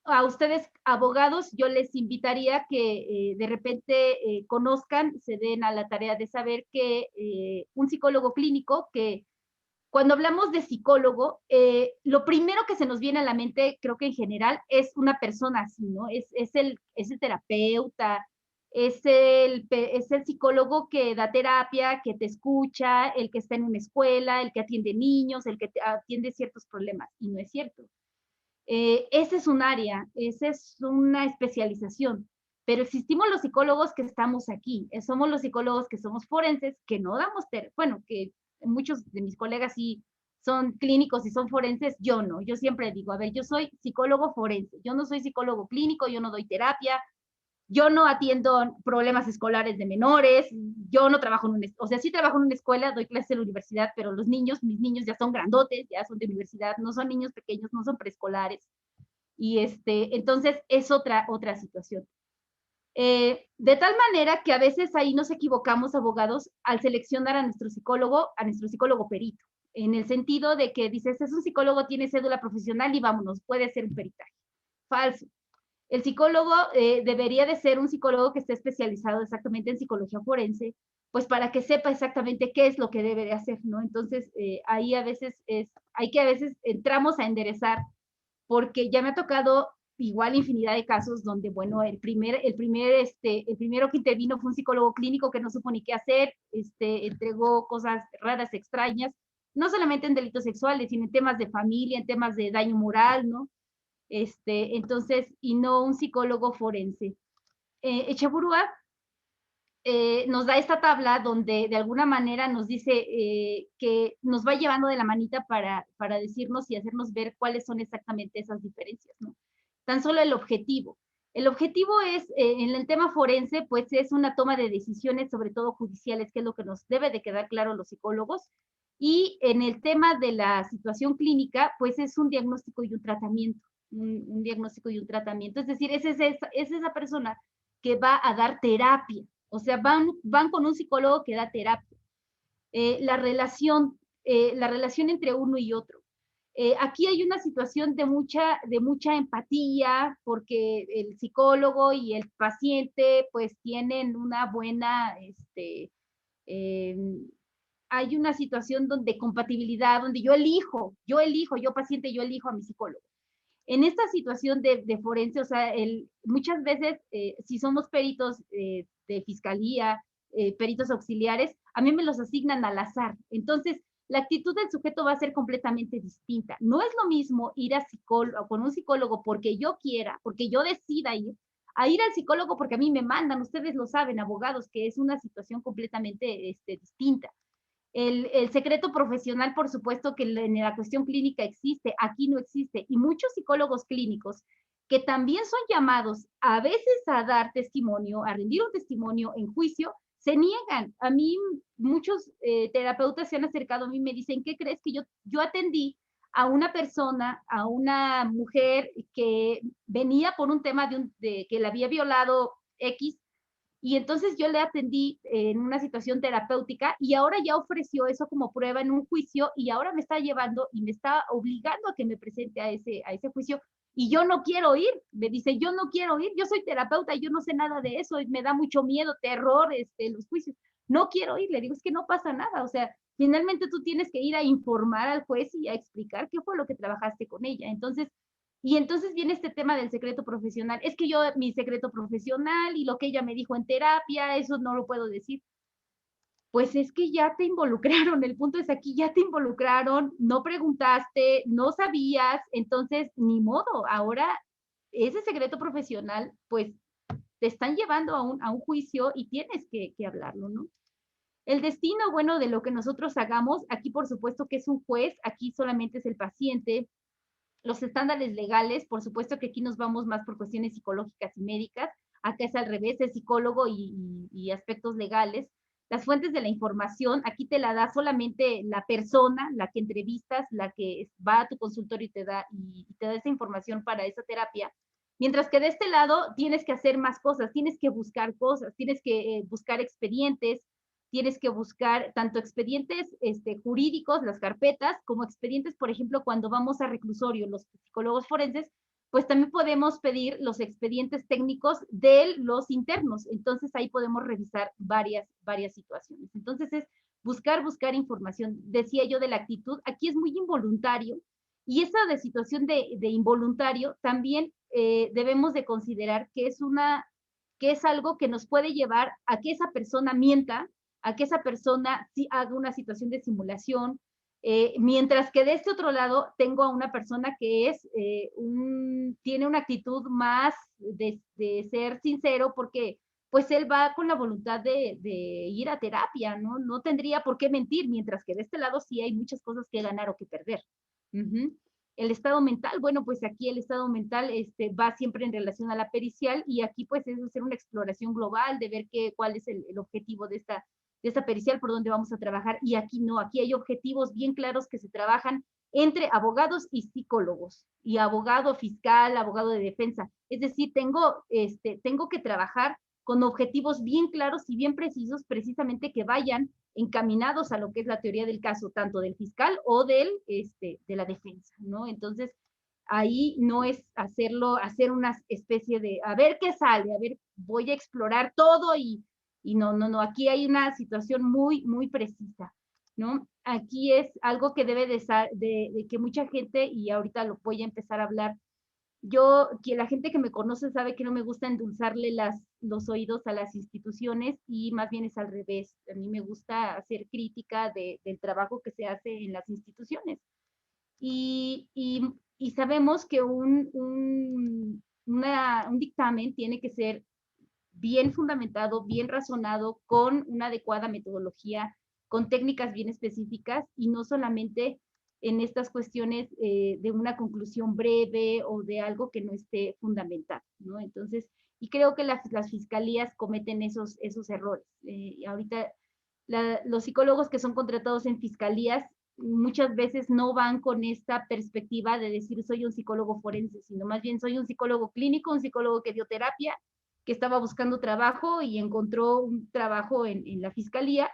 A ustedes, abogados, yo les invitaría que de repente conozcan, se den a la tarea de saber que un psicólogo clínico, que cuando hablamos de psicólogo, lo primero que se nos viene a la mente, creo que en general, es una persona así, ¿no? Es el terapeuta, es el psicólogo que da terapia, que te escucha, el que está en una escuela, el que atiende niños, el que atiende ciertos problemas, y no es cierto. Ese es un área, esa es una especialización, pero existimos los psicólogos que estamos aquí, somos los psicólogos que somos forenses, que no damos, bueno, que muchos de mis colegas sí son clínicos y son forenses, yo no, yo siempre digo, a ver, yo soy psicólogo forense, yo no soy psicólogo clínico, yo no doy terapia, yo no atiendo problemas escolares de menores, yo no trabajo en una, o sea, sí trabajo en una escuela, doy clases en la universidad, pero los niños, mis niños ya son grandotes, ya son de universidad, no son niños pequeños, no son preescolares. Y entonces es otra situación. De tal manera que a veces ahí nos equivocamos, abogados, al seleccionar a nuestro psicólogo perito, en el sentido de que dices, es un psicólogo, tiene cédula profesional y vámonos, puede ser un peritaje. Falso. El psicólogo debería de ser un psicólogo que esté especializado exactamente en psicología forense, pues para que sepa exactamente qué es lo que debe de hacer, ¿no? Entonces, ahí hay que a veces entramos a enderezar, porque ya me ha tocado igual infinidad de casos donde, bueno, el primero que intervino fue un psicólogo clínico que no supo ni qué hacer, entregó cosas raras, extrañas, no solamente en delitos sexuales, sino en temas de familia, en temas de daño moral, ¿no? Entonces, y no un psicólogo forense. Echeburúa nos da esta tabla donde de alguna manera nos dice que nos va llevando de la manita para decirnos y hacernos ver cuáles son exactamente esas diferencias, ¿no? Tan solo el objetivo. El objetivo es, en el tema forense, pues es una toma de decisiones, sobre todo judiciales, que es lo que nos debe de quedar claro a los psicólogos. Y en el tema de la situación clínica, pues es un diagnóstico y un tratamiento. Un diagnóstico y un tratamiento. Es decir, es esa persona que va a dar terapia. O sea, van con un psicólogo que da terapia. La relación entre uno y otro. Aquí hay una situación de mucha empatía, porque el psicólogo y el paciente pues tienen una buena, eh, hay una situación donde compatibilidad, donde yo paciente, yo elijo a mi psicólogo. En esta situación de forense, o sea, muchas veces, si somos peritos de fiscalía, peritos auxiliares, a mí me los asignan al azar. Entonces, la actitud del sujeto va a ser completamente distinta. No es lo mismo ir con un psicólogo porque yo quiera, porque yo decida ir, a ir al psicólogo porque a mí me mandan. Ustedes lo saben, abogados, que es una situación completamente distinta. El secreto profesional, por supuesto que en la cuestión clínica existe, aquí no existe. Y muchos psicólogos clínicos que también son llamados a veces a dar testimonio, a rendir un testimonio en juicio, se niegan. A mí muchos terapeutas se han acercado a mí y me dicen, ¿qué crees? Que yo atendí a una persona, a una mujer que venía por un tema de que la había violado X, y entonces yo le atendí en una situación terapéutica y ahora ya ofreció eso como prueba en un juicio y ahora me está llevando y me está obligando a que me presente a ese juicio y yo no quiero ir. Me dice, yo no quiero ir, yo soy terapeuta, yo no sé nada de eso, y me da mucho miedo, terror, los juicios. No quiero ir, le digo, es que no pasa nada, o sea, finalmente tú tienes que ir a informar al juez y a explicar qué fue lo que trabajaste con ella. Entonces viene este tema del secreto profesional. Es que yo, mi secreto profesional y lo que ella me dijo en terapia, eso no lo puedo decir. Pues es que ya te involucraron, el punto es aquí, ya te involucraron, no preguntaste, no sabías, entonces ni modo, ahora ese secreto profesional, pues te están llevando a un juicio y tienes que hablarlo, ¿no? El destino, bueno, de lo que nosotros hagamos, aquí por supuesto que es un juez, aquí solamente es el paciente. Los estándares legales, por supuesto que aquí nos vamos más por cuestiones psicológicas y médicas, acá es al revés, es psicólogo y aspectos legales. Las fuentes de la información, aquí te la da solamente la persona, la que entrevistas, la que va a tu consultorio y te da esa información para esa terapia. Mientras que de este lado tienes que hacer más cosas, tienes que buscar cosas, tienes que buscar expedientes, tienes que buscar tanto expedientes jurídicos, las carpetas, como expedientes, por ejemplo, cuando vamos a reclusorio, los psicólogos forenses, pues también podemos pedir los expedientes técnicos de los internos. Entonces ahí podemos revisar varias situaciones. Entonces es buscar información. Decía yo de la actitud, aquí es muy involuntario y esa de situación de involuntario también debemos de considerar que es algo que nos puede llevar a que esa persona mienta, a que esa persona sí haga una situación de simulación, mientras que de este otro lado tengo a una persona que tiene una actitud más de ser sincero porque pues él va con la voluntad de ir a terapia, ¿no? No tendría por qué mentir, mientras que de este lado sí hay muchas cosas que ganar o que perder. Uh-huh. El estado mental, bueno, pues aquí el estado mental va siempre en relación a la pericial y aquí pues es hacer una exploración global de ver cuál es el objetivo de esta pericial, por dónde vamos a trabajar. Y aquí no, aquí hay objetivos bien claros que se trabajan entre abogados y psicólogos, y abogado fiscal, abogado de defensa. Es decir, tengo que trabajar con objetivos bien claros y bien precisos, precisamente que vayan encaminados a lo que es la teoría del caso, tanto del fiscal o de la defensa, ¿no? Entonces, ahí no es hacer una especie de, a ver qué sale, a ver, voy a explorar todo y no, aquí hay una situación muy precisa, ¿no? Aquí es algo que debe de que mucha gente, y ahorita lo voy a empezar a hablar, que la gente que me conoce sabe que no me gusta endulzarle los oídos a las instituciones y más bien es al revés. A mí me gusta hacer crítica del trabajo que se hace en las instituciones. Y sabemos que un dictamen tiene que ser bien fundamentado, bien razonado, con una adecuada metodología, con técnicas bien específicas y no solamente en estas cuestiones de una conclusión breve o de algo que no esté fundamentado, ¿no? Entonces, y creo que las fiscalías cometen esos errores. Ahorita los psicólogos que son contratados en fiscalías muchas veces no van con esta perspectiva de decir soy un psicólogo forense, sino más bien soy un psicólogo clínico, un psicólogo que dio terapia, que estaba buscando trabajo y encontró un trabajo en la fiscalía,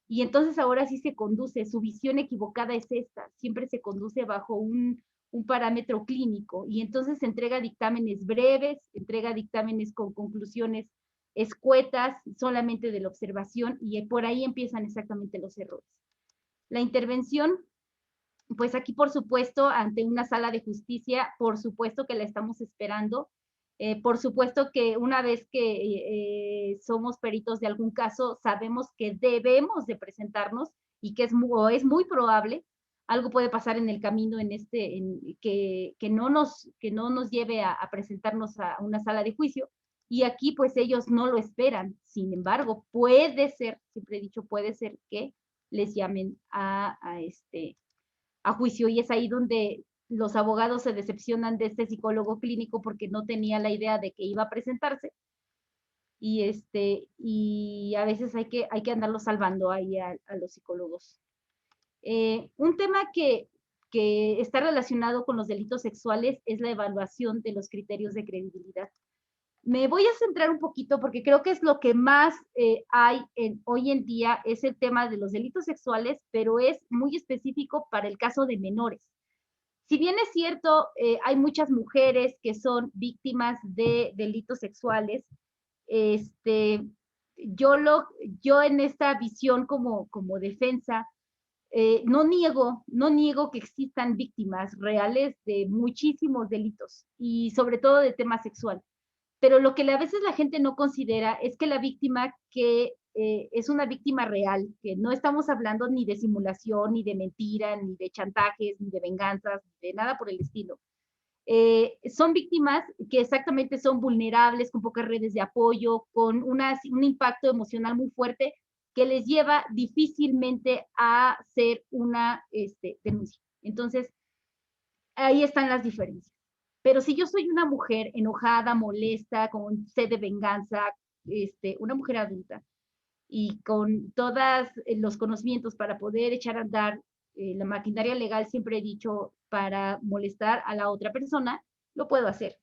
y entonces ahora sí se conduce, su visión equivocada es esta, siempre se conduce bajo un parámetro clínico, y entonces se entrega dictámenes breves, entrega dictámenes con conclusiones escuetas, solamente de la observación, y por ahí empiezan exactamente los errores. La intervención, pues aquí por supuesto, ante una sala de justicia, por supuesto que la estamos esperando, por supuesto que una vez que somos peritos de algún caso, sabemos que debemos de presentarnos y que es muy probable, algo puede pasar en el camino que no nos lleve a presentarnos a una sala de juicio, y aquí pues ellos no lo esperan. Sin embargo, puede ser, siempre he dicho, puede ser que les llamen a juicio, y es ahí donde los abogados se decepcionan de este psicólogo clínico porque no tenía la idea de que iba a presentarse, y a veces hay que andarlo salvando ahí a los psicólogos. Un tema que está relacionado con los delitos sexuales es la evaluación de los criterios de credibilidad. Me voy a centrar un poquito porque creo que es lo que más hay hoy en día, es el tema de los delitos sexuales, pero es muy específico para el caso de menores. Si bien es cierto, hay muchas mujeres que son víctimas de delitos sexuales, este, yo en esta visión como defensa, no niego que existan víctimas reales de muchísimos delitos y sobre todo de tema sexual. Pero lo que a veces la gente no considera es que la víctima que es una víctima real, que no estamos hablando ni de simulación, ni de mentira, ni de chantajes, ni de venganzas, ni de nada por el estilo. Son víctimas que exactamente son vulnerables, con pocas redes de apoyo, con un impacto emocional muy fuerte que les lleva difícilmente a hacer una denuncia. Entonces, ahí están las diferencias. Pero si yo soy una mujer enojada, molesta, con sed de venganza, una mujer adulta, y con todos los conocimientos para poder echar a andar la maquinaria legal, siempre he dicho, para molestar a la otra persona, lo puedo hacer.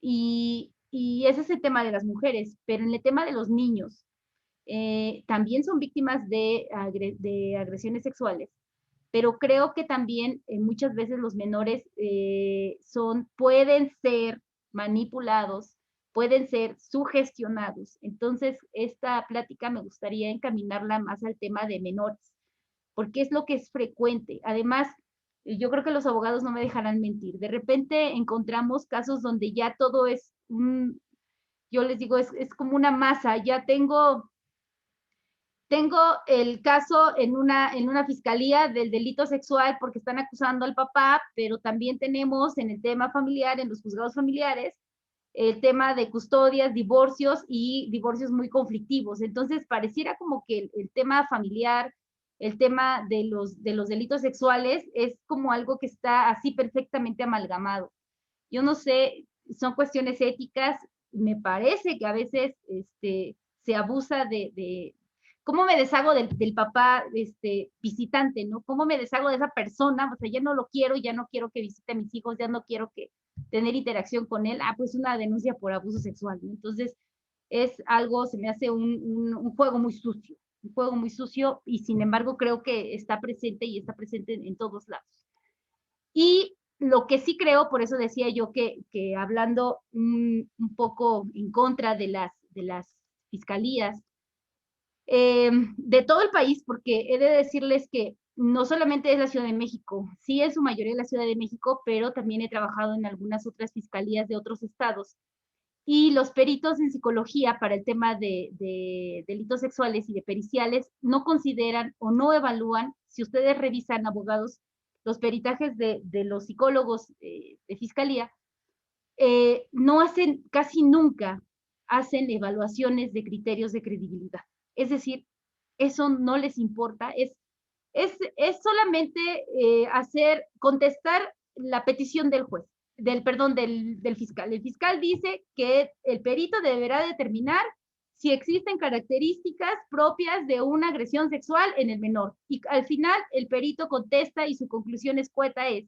Y ese es el tema de las mujeres, pero en el tema de los niños, también son víctimas de agresiones sexuales, pero creo que también muchas veces los menores pueden ser manipulados, pueden ser sugestionados. Entonces, esta plática me gustaría encaminarla más al tema de menores, porque es lo que es frecuente. Además, yo creo que los abogados no me dejarán mentir. De repente encontramos casos donde ya todo es yo les digo, es como una masa. Ya tengo el caso en una fiscalía del delito sexual porque están acusando al papá, pero también tenemos en el tema familiar, en los juzgados familiares, el tema de custodias, divorcios y divorcios muy conflictivos. Entonces, pareciera como que el tema familiar, el tema de los delitos sexuales es como algo que está así perfectamente amalgamado. Yo no sé, son cuestiones éticas, me parece que a veces se abusa ¿cómo me deshago del papá visitante, ¿no? ¿Cómo me deshago de esa persona? O sea, ya no lo quiero, ya no quiero que visite a mis hijos, ya no quiero que tener interacción con él. Ah, pues una denuncia por abuso sexual, ¿no? Entonces, es algo, se me hace un juego muy sucio, un juego muy sucio y sin embargo creo que está presente y está presente en todos lados. Y lo que sí creo, por eso decía yo que hablando un poco en contra de las fiscalías, de todo el país, porque he de decirles que no solamente es la Ciudad de México, sí es su mayoría la Ciudad de México, pero también he trabajado en algunas otras fiscalías de otros estados. Y los peritos en psicología para el tema de delitos sexuales y de periciales no consideran o no evalúan, si ustedes revisan, abogados, los peritajes de los psicólogos de fiscalía, no hacen, casi nunca hacen evaluaciones de criterios de credibilidad. Es decir, eso no les importa, es solamente contestar la petición del juez, del fiscal. El fiscal dice que el perito deberá determinar si existen características propias de una agresión sexual en el menor. Y al final el perito contesta y su conclusión escueta es,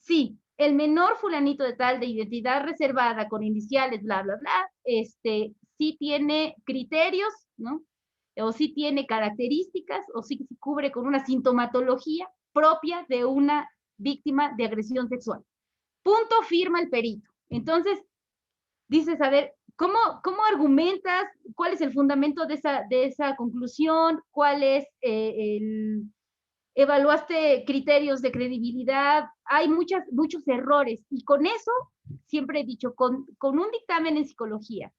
sí, el menor fulanito de tal, de identidad reservada, con iniciales, bla, bla, bla, sí tiene criterios, ¿no? O sí tiene características, o sí cubre con una sintomatología propia de una víctima de agresión sexual. Punto, firma el perito. Entonces, dices, a ver, ¿cómo argumentas? ¿Cuál es el fundamento de esa conclusión? ¿Cuál es evaluaste criterios de credibilidad? Hay muchos errores y con eso, siempre he dicho, con un dictamen en psicología,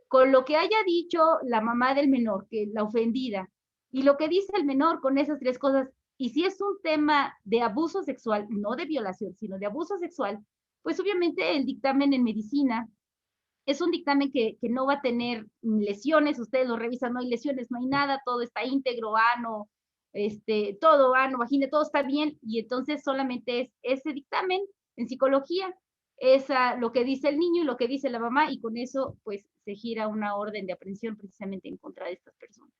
con lo que haya dicho la mamá del menor, que la ofendida, y lo que dice el menor con esas tres cosas, y si es un tema de abuso sexual, no de violación, sino de abuso sexual, pues obviamente el dictamen en medicina es un dictamen que no va a tener lesiones, ustedes lo revisan, no hay lesiones, no hay nada, todo está íntegro, ano, todo ano, vagina, todo está bien, y entonces solamente es ese dictamen en psicología, es lo que dice el niño y lo que dice la mamá, y con eso pues se gira una orden de aprehensión precisamente en contra de estas personas.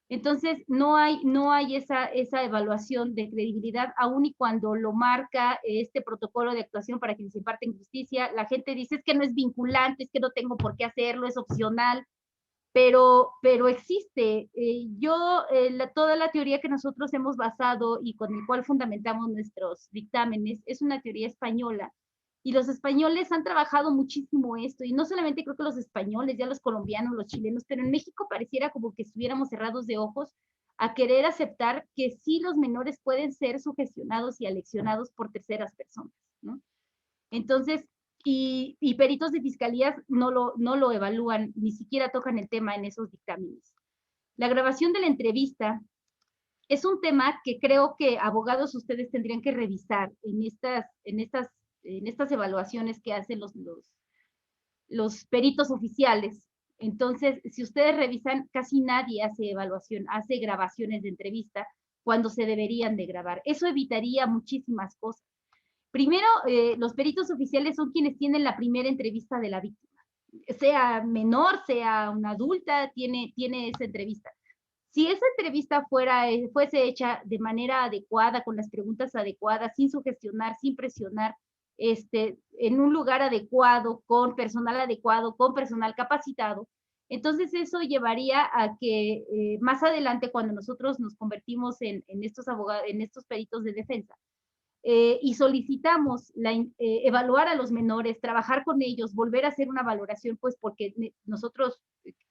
Entonces, no hay esa evaluación de credibilidad, aun y cuando lo marca este protocolo de actuación para que se imparte en justicia, la gente dice, es que no es vinculante, es que no tengo por qué hacerlo, es opcional, pero existe. Toda la teoría que nosotros hemos basado y con el cual fundamentamos nuestros dictámenes es una teoría española. Y los españoles han trabajado muchísimo esto, y no solamente creo que los españoles, ya los colombianos, los chilenos, pero en México pareciera como que estuviéramos cerrados de ojos a querer aceptar que sí los menores pueden ser sugestionados y aleccionados por terceras personas, ¿no? Entonces, y peritos de fiscalías no lo evalúan, ni siquiera tocan el tema en esos dictámenes. La grabación de la entrevista es un tema que creo que abogados ustedes tendrían que revisar en estas evaluaciones que hacen los peritos oficiales. Entonces, si ustedes revisan, casi nadie hace hace grabaciones de entrevista cuando se deberían de grabar. Eso evitaría muchísimas cosas. Primero, los peritos oficiales son quienes tienen la primera entrevista de la víctima. Sea menor, sea una adulta, tiene esa entrevista. Si esa entrevista fuese hecha de manera adecuada, con las preguntas adecuadas, sin sugestionar, sin presionar, en un lugar adecuado, con personal capacitado, Entonces eso llevaría a que más adelante, cuando nosotros nos convertimos en estos abogados, en estos peritos de defensa, y solicitamos evaluar a los menores, trabajar con ellos, volver a hacer una valoración, pues porque nosotros,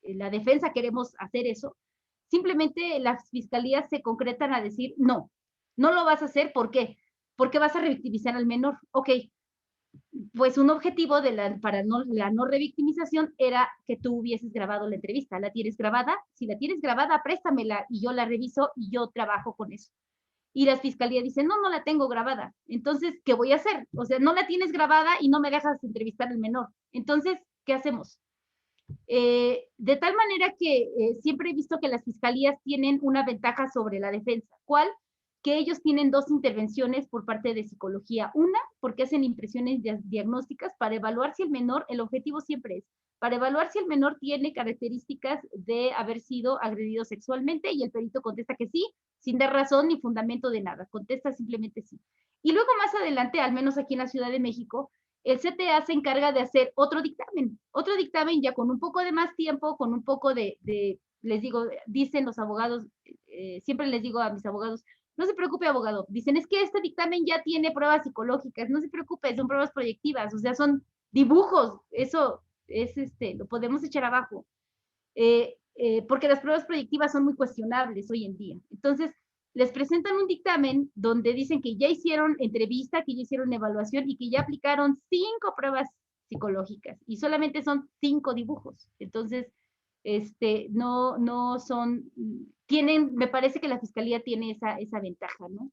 la defensa, queremos hacer eso, simplemente las fiscalías se concretan a decir, no, no lo vas a hacer, ¿por qué? Porque vas a revictimizar al menor. Ok, pues un objetivo para la no revictimización era que tú hubieses grabado la entrevista. ¿La tienes grabada? Si la tienes grabada, préstamela y yo la reviso y yo trabajo con eso. Y la fiscalía dice, no, no la tengo grabada. Entonces, ¿qué voy a hacer? O sea, no la tienes grabada y no me dejas entrevistar al menor. Entonces, ¿qué hacemos? De tal manera que siempre he visto que las fiscalías tienen una ventaja sobre la defensa. ¿Cuál? Que ellos tienen dos intervenciones por parte de psicología. Una, porque hacen impresiones diagnósticas para evaluar si el menor, el objetivo siempre es para evaluar si el menor tiene características de haber sido agredido sexualmente, y el perito contesta que sí, sin dar razón ni fundamento de nada, contesta simplemente sí. Y luego más adelante, al menos aquí en la Ciudad de México, el CTA se encarga de hacer otro dictamen ya con un poco de más tiempo, con un poco les digo, dicen los abogados, siempre les digo a mis abogados, no se preocupe, abogado, dicen, es que este dictamen ya tiene pruebas psicológicas, no se preocupe, son pruebas proyectivas, o sea, son dibujos, eso es lo podemos echar abajo, porque las pruebas proyectivas son muy cuestionables hoy en día. Entonces, les presentan un dictamen donde dicen que ya hicieron entrevista, que ya hicieron evaluación y que ya aplicaron 5 pruebas psicológicas y solamente son 5 dibujos. Entonces, no son, me parece que la fiscalía tiene esa ventaja, ¿no?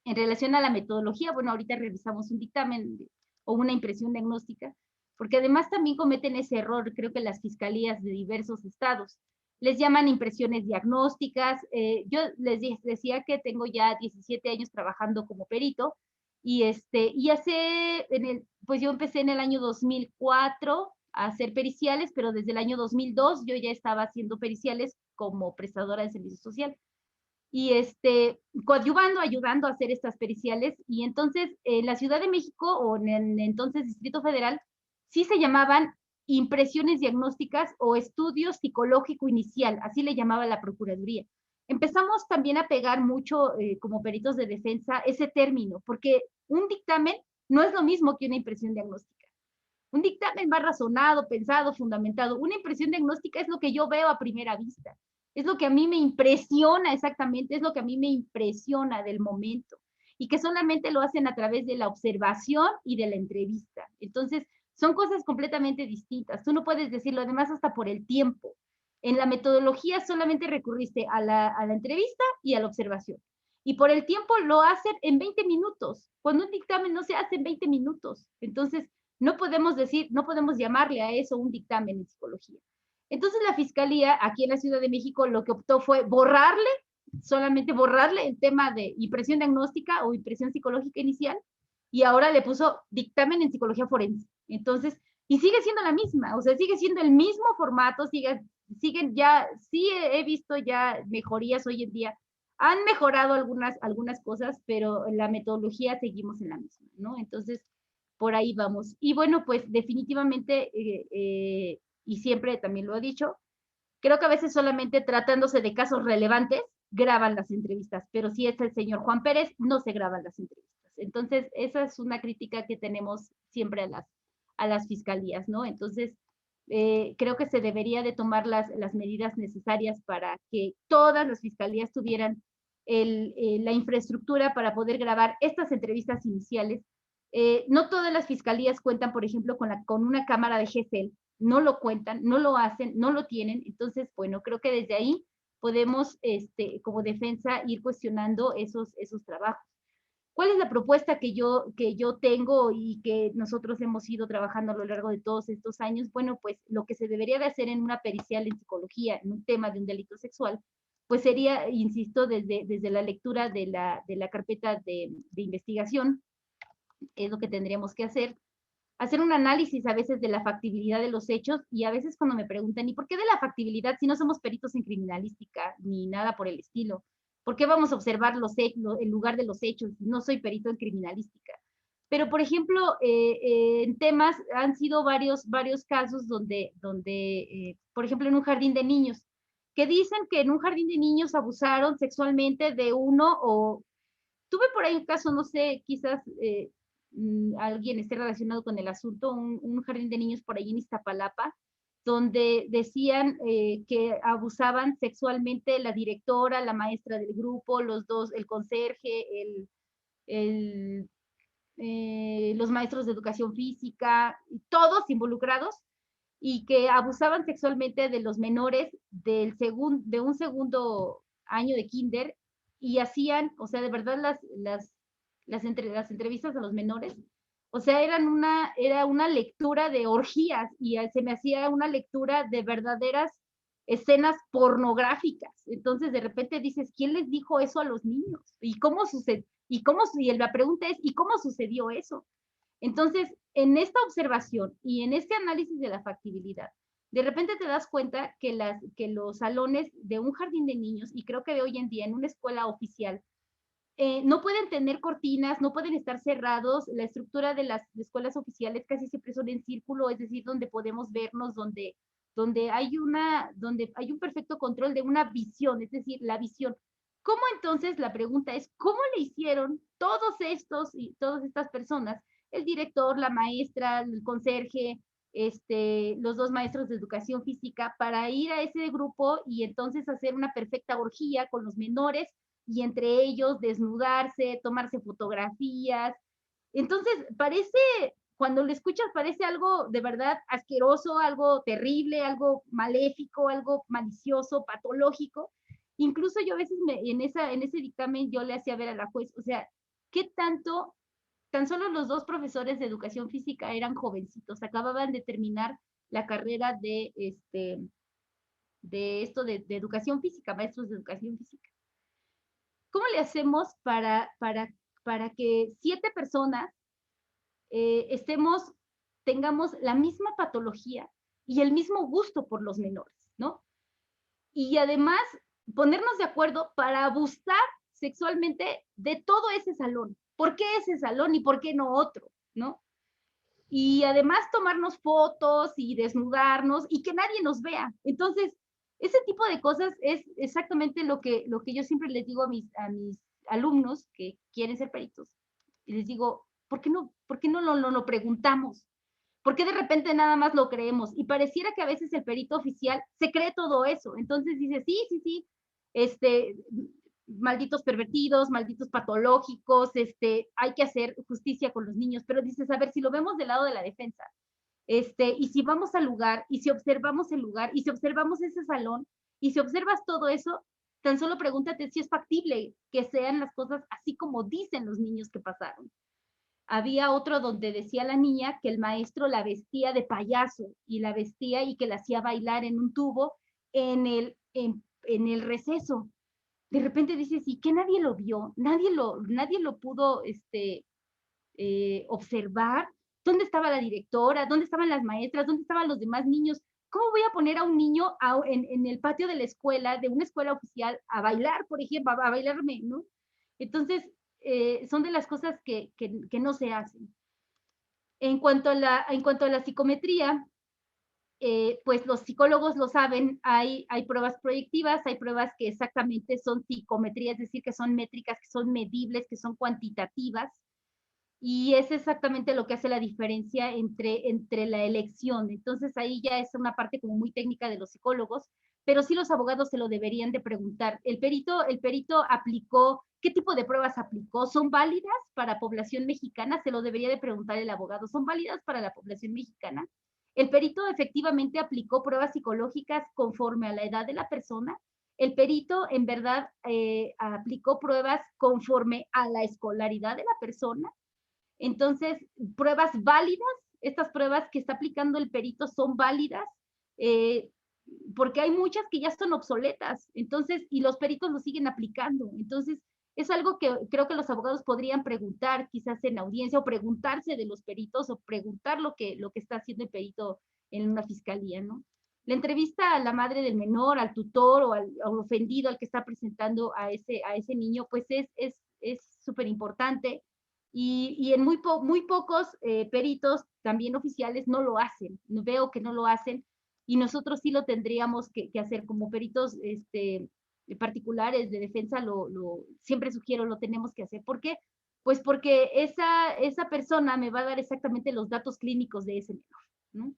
En relación a la metodología, bueno, ahorita revisamos un dictamen o una impresión diagnóstica, porque además también cometen ese error, creo que las fiscalías de diversos estados les llaman impresiones diagnósticas. Yo les decía que tengo ya 17 años trabajando como perito, y pues yo empecé en el año 2004 a hacer periciales, pero desde el año 2002 yo ya estaba haciendo periciales como prestadora de servicio social y coadyuvando, ayudando a hacer estas periciales. Y entonces en la Ciudad de México, o en el entonces Distrito Federal, sí se llamaban impresiones diagnósticas o estudio psicológico inicial, así le llamaba la Procuraduría. Empezamos también a pegar mucho como peritos de defensa ese término, porque un dictamen no es lo mismo que una impresión diagnóstica. Un dictamen más razonado, pensado, fundamentado. Una impresión diagnóstica es lo que yo veo a primera vista. Es lo que a mí me impresiona exactamente, es lo que a mí me impresiona del momento. Y que solamente lo hacen a través de la observación y de la entrevista. Entonces, son cosas completamente distintas. Tú no puedes decirlo, además, hasta por el tiempo. En la metodología solamente recurriste a la entrevista y a la observación. Y por el tiempo lo hacen en 20 minutos. Cuando un dictamen no se hace en 20 minutos. Entonces, no podemos decir, no podemos llamarle a eso un dictamen en psicología. Entonces la Fiscalía aquí en la Ciudad de México lo que optó fue solamente borrarle el tema de impresión diagnóstica o impresión psicológica inicial, y ahora le puso dictamen en psicología forense. Entonces, y sigue siendo la misma, o sea, sigue siendo el mismo formato, siguen ya, sí he visto ya mejorías hoy en día, han mejorado algunas cosas, pero la metodología seguimos en la misma, ¿no? Entonces, por ahí vamos. Y bueno, pues definitivamente, y siempre también lo he dicho, creo que a veces solamente tratándose de casos relevantes, graban las entrevistas, pero si es el señor Juan Pérez, no se graban las entrevistas. Entonces, esa es una crítica que tenemos siempre a las fiscalías, ¿no? Entonces, creo que se debería de tomar las medidas necesarias para que todas las fiscalías tuvieran la infraestructura para poder grabar estas entrevistas iniciales. No todas las fiscalías cuentan, por ejemplo, con una cámara de GESEL, no lo cuentan, no lo hacen, no lo tienen. Entonces, bueno, creo que desde ahí podemos, como defensa, ir cuestionando esos trabajos. ¿Cuál es la propuesta que yo tengo y que nosotros hemos ido trabajando a lo largo de todos estos años? Bueno, pues lo que se debería de hacer en una pericial en psicología, en un tema de un delito sexual, pues sería, insisto, desde la lectura de la carpeta de investigación, es lo que tendríamos que hacer un análisis a veces de la factibilidad de los hechos, y a veces cuando me preguntan, ¿y por qué de la factibilidad si no somos peritos en criminalística ni nada por el estilo? ¿Por qué vamos a observar el lugar de los hechos? No soy perito en criminalística. Pero, por ejemplo, en temas, han sido varios casos donde por ejemplo, en un jardín de niños, que dicen que en un jardín de niños abusaron sexualmente de uno o tuve por ahí un caso, no sé, quizás alguien esté relacionado con el asunto, un jardín de niños por ahí en Iztapalapa, donde decían que abusaban sexualmente la directora, la maestra del grupo, los dos, el conserje, el los maestros de educación física, todos involucrados, y que abusaban sexualmente de los menores de un segundo año de kinder y hacían, o sea, de verdad las entrevistas a los menores, o sea, era una lectura de orgías y se me hacía una lectura de verdaderas escenas pornográficas. Entonces, de repente dices, ¿quién les dijo eso a los niños? ¿Y cómo sucedió? Y la pregunta es, ¿y cómo sucedió eso? Entonces, en esta observación y en este análisis de la factibilidad, de repente te das cuenta que los salones de un jardín de niños, y creo que de hoy en día en una escuela oficial, no pueden tener cortinas, no pueden estar cerrados. La estructura de las escuelas oficiales casi siempre son en círculo, es decir, donde podemos vernos, donde hay un perfecto control de una visión, es decir, la visión. ¿Cómo entonces, la pregunta es, cómo le hicieron todos estos y todas estas personas, el director, la maestra, el conserje, los dos maestros de educación física, para ir a ese grupo y entonces hacer una perfecta orgía con los menores y entre ellos desnudarse, tomarse fotografías? Entonces, cuando lo escuchas, parece algo de verdad asqueroso, algo terrible, algo maléfico, algo malicioso, patológico. Incluso yo a veces en ese dictamen yo le hacía ver a la juez, o sea, ¿qué tanto? Tan solo los dos profesores de educación física eran jovencitos, acababan de terminar la carrera de educación física, maestros de educación física. ¿Cómo le hacemos para que 7 personas tengamos la misma patología y el mismo gusto por los menores, ¿no? Y además ponernos de acuerdo para abusar sexualmente de todo ese salón? ¿Por qué ese salón y por qué no otro, no? Y además tomarnos fotos y desnudarnos y que nadie nos vea. Entonces, ese tipo de cosas es exactamente lo que yo siempre les digo a mis alumnos que quieren ser peritos. Y les digo, por qué no lo preguntamos? ¿Por qué de repente nada más lo creemos? Y pareciera que a veces el perito oficial se cree todo eso. Entonces dice, sí, sí, sí, este, malditos pervertidos, malditos patológicos, hay que hacer justicia con los niños. Pero dices, a ver, si lo vemos del lado de la defensa, y si vamos al lugar, y si observamos el lugar, y si observamos ese salón, y si observas todo eso, tan solo pregúntate si es factible que sean las cosas así como dicen los niños que pasaron. Había otro donde decía la niña que el maestro la vestía de payaso y la vestía y que la hacía bailar en un tubo en el receso. De repente dices, ¿y qué nadie lo vio? Nadie lo pudo observar. ¿Dónde estaba la directora? ¿Dónde estaban las maestras? ¿Dónde estaban los demás niños? ¿Cómo voy a poner a un niño en el patio de la escuela, de una escuela oficial, a bailar, por ejemplo, a bailarme, ¿no? Entonces, son de las cosas que no se hacen. En cuanto a la psicometría, pues los psicólogos lo saben, hay pruebas proyectivas, hay pruebas que exactamente son psicometría, es decir, que son métricas, que son medibles, que son cuantitativas, y es exactamente lo que hace la diferencia entre la elección. Entonces ahí ya es una parte como muy técnica de los psicólogos, pero sí los abogados se lo deberían de preguntar. El perito aplicó, ¿qué tipo de pruebas aplicó? ¿Son válidas para población mexicana? Se lo debería de preguntar el abogado. ¿Son válidas para la población mexicana? El perito efectivamente aplicó pruebas psicológicas conforme a la edad de la persona. El perito en verdad aplicó pruebas conforme a la escolaridad de la persona. Entonces, pruebas válidas, estas pruebas que está aplicando el perito son válidas, eh, porque hay muchas que ya son obsoletas, entonces, y los peritos lo siguen aplicando. Entonces, es algo que creo que los abogados podrían preguntar quizás en audiencia o preguntarse de los peritos o preguntar lo que está haciendo el perito en una fiscalía, ¿no? La entrevista a la madre del menor, al tutor o al ofendido al que está presentando a ese niño, pues es súper importante. y en muy pocos peritos, también oficiales, no lo hacen. Veo que no lo hacen y nosotros sí lo tendríamos que hacer como peritos particulares de defensa, siempre sugiero, lo tenemos que hacer. ¿Por qué? Pues porque esa persona me va a dar exactamente los datos clínicos de ese menor, ¿no?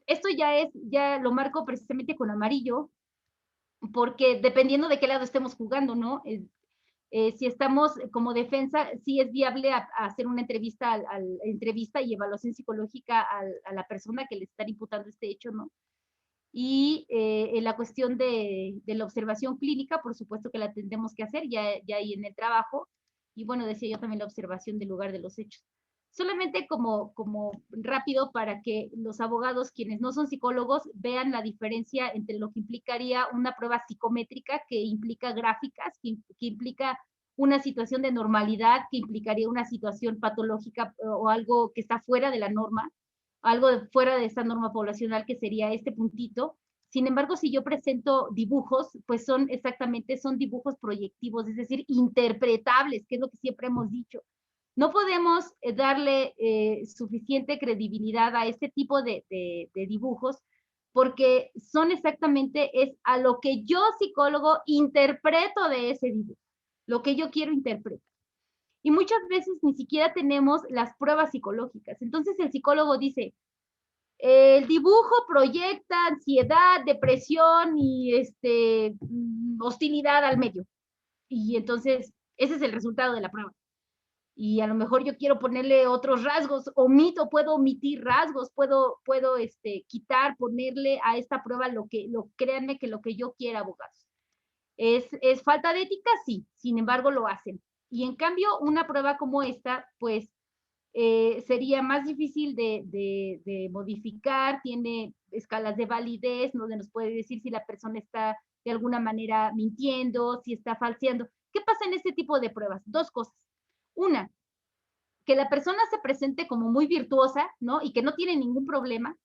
Esto ya lo marco precisamente con amarillo, porque dependiendo de qué lado estemos jugando, ¿no? Si estamos como defensa, sí es viable hacer una entrevista y evaluación psicológica a la persona que le están imputando este hecho, ¿no? Y en la cuestión de la observación clínica, por supuesto que la tendremos que hacer ya ahí en el trabajo. Y bueno, decía yo también la observación del lugar de los hechos. Solamente como rápido para que los abogados, quienes no son psicólogos, vean la diferencia entre lo que implicaría una prueba psicométrica, que implica gráficas, que implica una situación de normalidad, que implicaría una situación patológica o algo que está fuera de la norma, algo fuera de esta norma poblacional, que sería este puntito. Sin embargo, si yo presento dibujos, pues son dibujos proyectivos, es decir, interpretables, que es lo que siempre hemos dicho. No podemos darle suficiente credibilidad a este tipo de dibujos, porque son exactamente, es a lo que yo, psicólogo, interpreto de ese dibujo, lo que yo quiero interpretar. Y muchas veces ni siquiera tenemos las pruebas psicológicas. Entonces el psicólogo dice, el dibujo proyecta ansiedad, depresión y hostilidad al medio. Y entonces ese es el resultado de la prueba. Y a lo mejor yo quiero ponerle otros rasgos, puedo omitir rasgos, puedo quitar, ponerle a esta prueba créanme que lo que yo quiera, abogados. ¿Es falta de ética? Sí, sin embargo lo hacen. Y en cambio, una prueba como esta, pues sería más difícil de modificar, tiene escalas de validez, donde nos puede decir si la persona está de alguna manera mintiendo, si está falseando. ¿Qué pasa en este tipo de pruebas? Dos cosas. Una, que la persona se presente como muy virtuosa, ¿no? Y que no tiene ningún problema.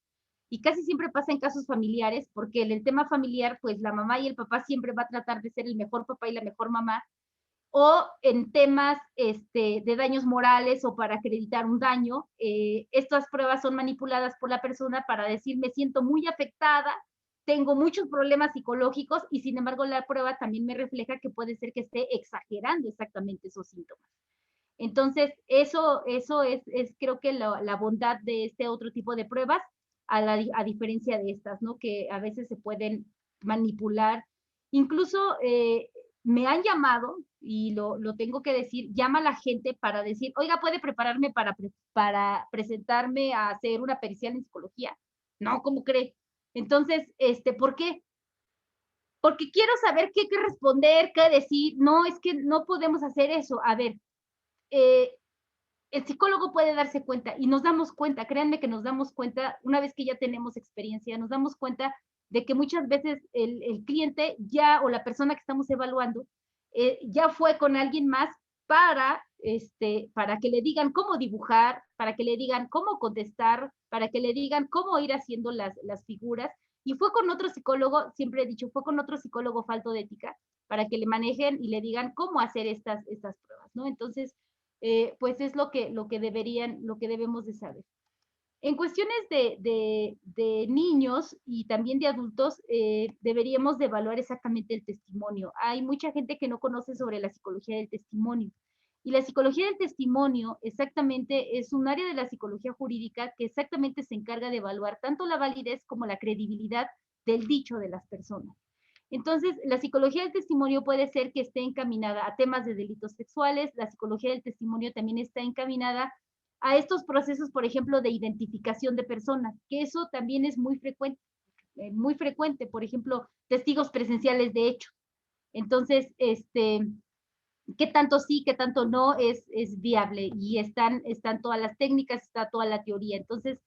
Y casi siempre pasa en casos familiares, porque en el tema familiar, pues la mamá y el papá siempre va a tratar de ser el mejor papá y la mejor mamá, o en temas de daños morales o para acreditar un daño, estas pruebas son manipuladas por la persona para decir, me siento muy afectada, tengo muchos problemas psicológicos, y sin embargo la prueba también me refleja que puede ser que esté exagerando exactamente esos síntomas. Entonces, eso es creo que la bondad de este otro tipo de pruebas, a diferencia de estas, ¿no? Que a veces se pueden manipular. Incluso me han llamado, y lo tengo que decir, llama a la gente para decir, oiga, ¿puede prepararme para presentarme a hacer una pericial en psicología? No, ¿cómo cree? Entonces, ¿por qué? Porque quiero saber qué responder, qué decir. No, es que no podemos hacer eso. A ver, eh, el psicólogo puede darse cuenta, y nos damos cuenta, créanme que nos damos cuenta una vez que ya tenemos experiencia, nos damos cuenta de que muchas veces el cliente o la persona que estamos evaluando ya fue con alguien más para que le digan cómo dibujar, para que le digan cómo contestar, para que le digan cómo ir haciendo las figuras, y fue con otro psicólogo, siempre he dicho, fue con otro psicólogo falto de ética, para que le manejen y le digan cómo hacer estas pruebas, ¿no? Entonces, pues es lo que debemos de saber. En cuestiones de niños y también de adultos, deberíamos de evaluar exactamente el testimonio. Hay mucha gente que no conoce sobre la psicología del testimonio. Y la psicología del testimonio exactamente es un área de la psicología jurídica que exactamente se encarga de evaluar tanto la validez como la credibilidad del dicho de las personas. Entonces, la psicología del testimonio puede ser que esté encaminada a temas de delitos sexuales, la psicología del testimonio también está encaminada a estos procesos, por ejemplo, de identificación de personas, que eso también es muy frecuente, por ejemplo, testigos presenciales de hecho. Entonces, qué tanto sí, qué tanto no es viable, y están todas las técnicas, está toda la teoría. Entonces,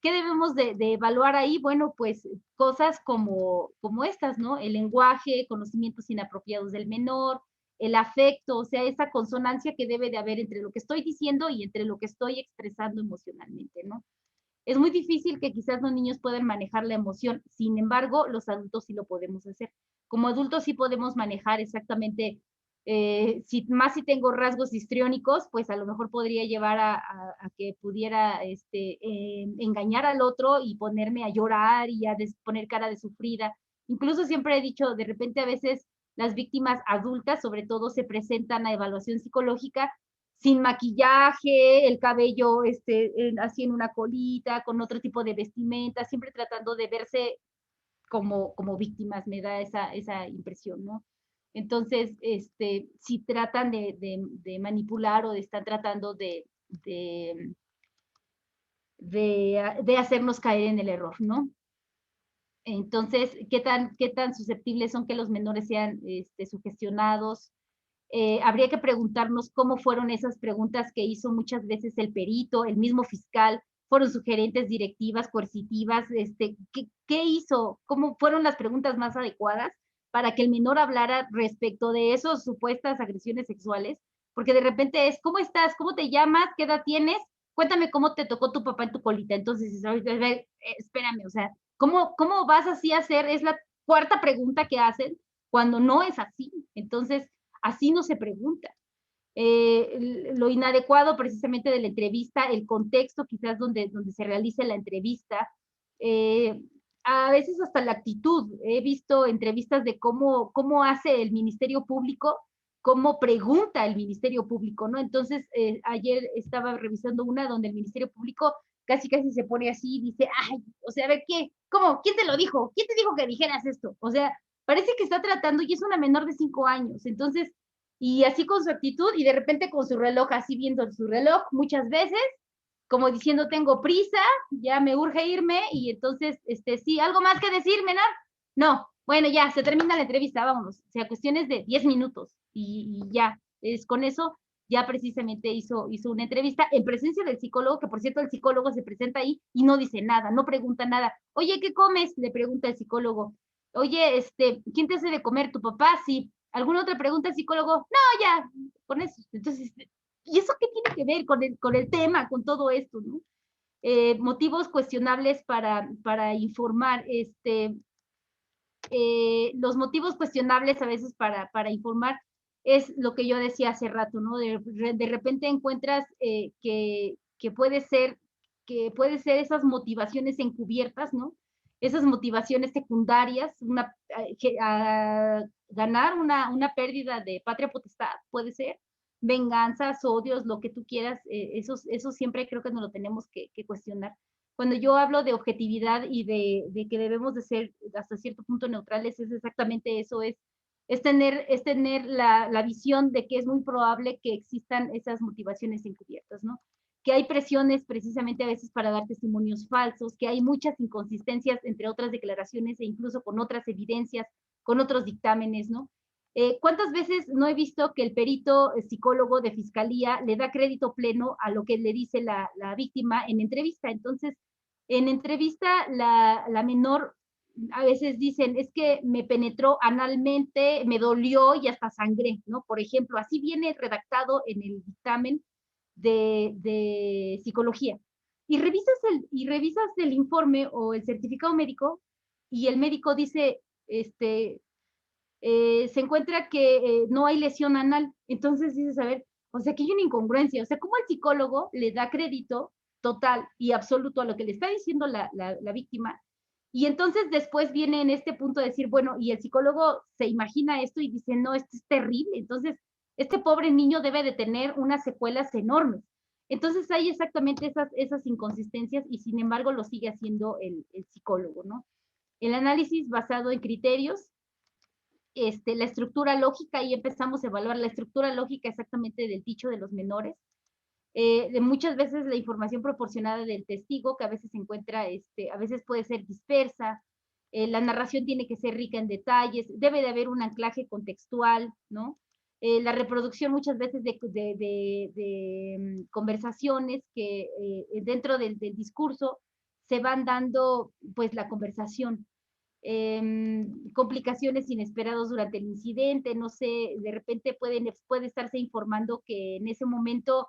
¿qué debemos de evaluar ahí? Bueno, pues cosas como estas, ¿no? El lenguaje, conocimientos inapropiados del menor, el afecto, o sea, esa consonancia que debe de haber entre lo que estoy diciendo y entre lo que estoy expresando emocionalmente, ¿no? Es muy difícil que quizás los niños puedan manejar la emoción, sin embargo, los adultos sí lo podemos hacer. Como adultos sí podemos manejar exactamente si tengo rasgos histriónicos, pues a lo mejor podría llevar a que pudiera engañar al otro y ponerme a llorar y a poner cara de sufrida. Incluso siempre he dicho, de repente a veces las víctimas adultas, sobre todo, se presentan a evaluación psicológica sin maquillaje, el cabello así en una colita, con otro tipo de vestimenta, siempre tratando de verse como víctimas, me da esa impresión, ¿no? Entonces, si tratan de manipular o están tratando de hacernos caer en el error, ¿no? Entonces, qué tan susceptibles son que los menores sean sugestionados? Habría que preguntarnos cómo fueron esas preguntas que hizo muchas veces el perito, el mismo fiscal, fueron sugerentes, directivas, coercitivas, ¿qué hizo? ¿Cómo fueron las preguntas más adecuadas para que el menor hablara respecto de esas supuestas agresiones sexuales? Porque de repente es, ¿cómo estás? ¿Cómo te llamas? ¿Qué edad tienes? Cuéntame cómo te tocó tu papá en tu colita. Entonces, espérame, o sea, ¿cómo vas así a hacer? Es la cuarta pregunta que hacen cuando no es así. Entonces, así no se pregunta. Lo inadecuado precisamente de la entrevista, el contexto quizás donde se realice la entrevista, eh, a veces hasta la actitud. He visto entrevistas de cómo hace el Ministerio Público, cómo pregunta el Ministerio Público, ¿no? Entonces, ayer estaba revisando una donde el Ministerio Público casi se pone así y dice, ay, o sea, a ver, ¿cómo? ¿Quién te lo dijo? ¿Quién te dijo que dijeras esto? O sea, parece que está tratando y es una menor de 5 años. Entonces, y así con su actitud y de repente con su reloj, así viendo su reloj muchas veces, como diciendo, tengo prisa, ya me urge irme, y entonces, sí, ¿algo más que decir, menor? No, bueno, ya, se termina la entrevista, vámonos. O sea, cuestiones de 10 minutos y ya, es con eso, ya precisamente hizo una entrevista en presencia del psicólogo, que por cierto el psicólogo se presenta ahí y no dice nada, no pregunta nada. Oye, ¿qué comes? Le pregunta el psicólogo. Oye, ¿quién te hace de comer? ¿Tu papá? Sí. ¿Alguna otra pregunta el psicólogo? No, ya, con eso. Entonces, ¿y eso qué tiene que ver con el tema, con todo esto, ¿no? Motivos cuestionables para informar, los motivos cuestionables a veces para informar es lo que yo decía hace rato, ¿no? De repente encuentras que puede ser esas motivaciones encubiertas, ¿no? Esas motivaciones secundarias, ganar una pérdida de patria potestad, puede ser, venganzas, odios, lo que tú quieras, eso siempre creo que nos lo tenemos que cuestionar. Cuando yo hablo de objetividad y de que debemos de ser hasta cierto punto neutrales, es exactamente eso, es tener la visión de que es muy probable que existan esas motivaciones encubiertas, ¿no? Que hay presiones precisamente a veces para dar testimonios falsos, que hay muchas inconsistencias entre otras declaraciones e incluso con otras evidencias, con otros dictámenes, ¿no? ¿Cuántas veces no he visto que el perito psicólogo de fiscalía le da crédito pleno a lo que le dice la víctima en entrevista? Entonces, en entrevista, la menor a veces dicen, es que me penetró analmente, me dolió y hasta sangré, ¿no? Por ejemplo, así viene redactado en el dictamen de psicología. Y revisas el informe o el certificado médico y el médico dice, se encuentra que no hay lesión anal. Entonces dices, a ver, o sea, que hay una incongruencia. O sea, ¿cómo el psicólogo le da crédito total y absoluto a lo que le está diciendo la víctima? Y entonces después viene en este punto de decir, bueno, y el psicólogo se imagina esto y dice, no, esto es terrible. Entonces, este pobre niño debe de tener unas secuelas enormes. Entonces hay exactamente esas inconsistencias y sin embargo lo sigue haciendo el psicólogo, ¿no? El análisis basado en criterios, la estructura lógica, y empezamos a evaluar la estructura lógica exactamente del dicho de los menores. De muchas veces la información proporcionada del testigo, que a veces se encuentra, a veces puede ser dispersa, la narración tiene que ser rica en detalles, debe de haber un anclaje contextual, ¿no? La reproducción muchas veces de conversaciones que dentro del discurso se van dando, pues, la conversación. Complicaciones inesperadas durante el incidente, no sé, de repente puede estarse informando que en ese momento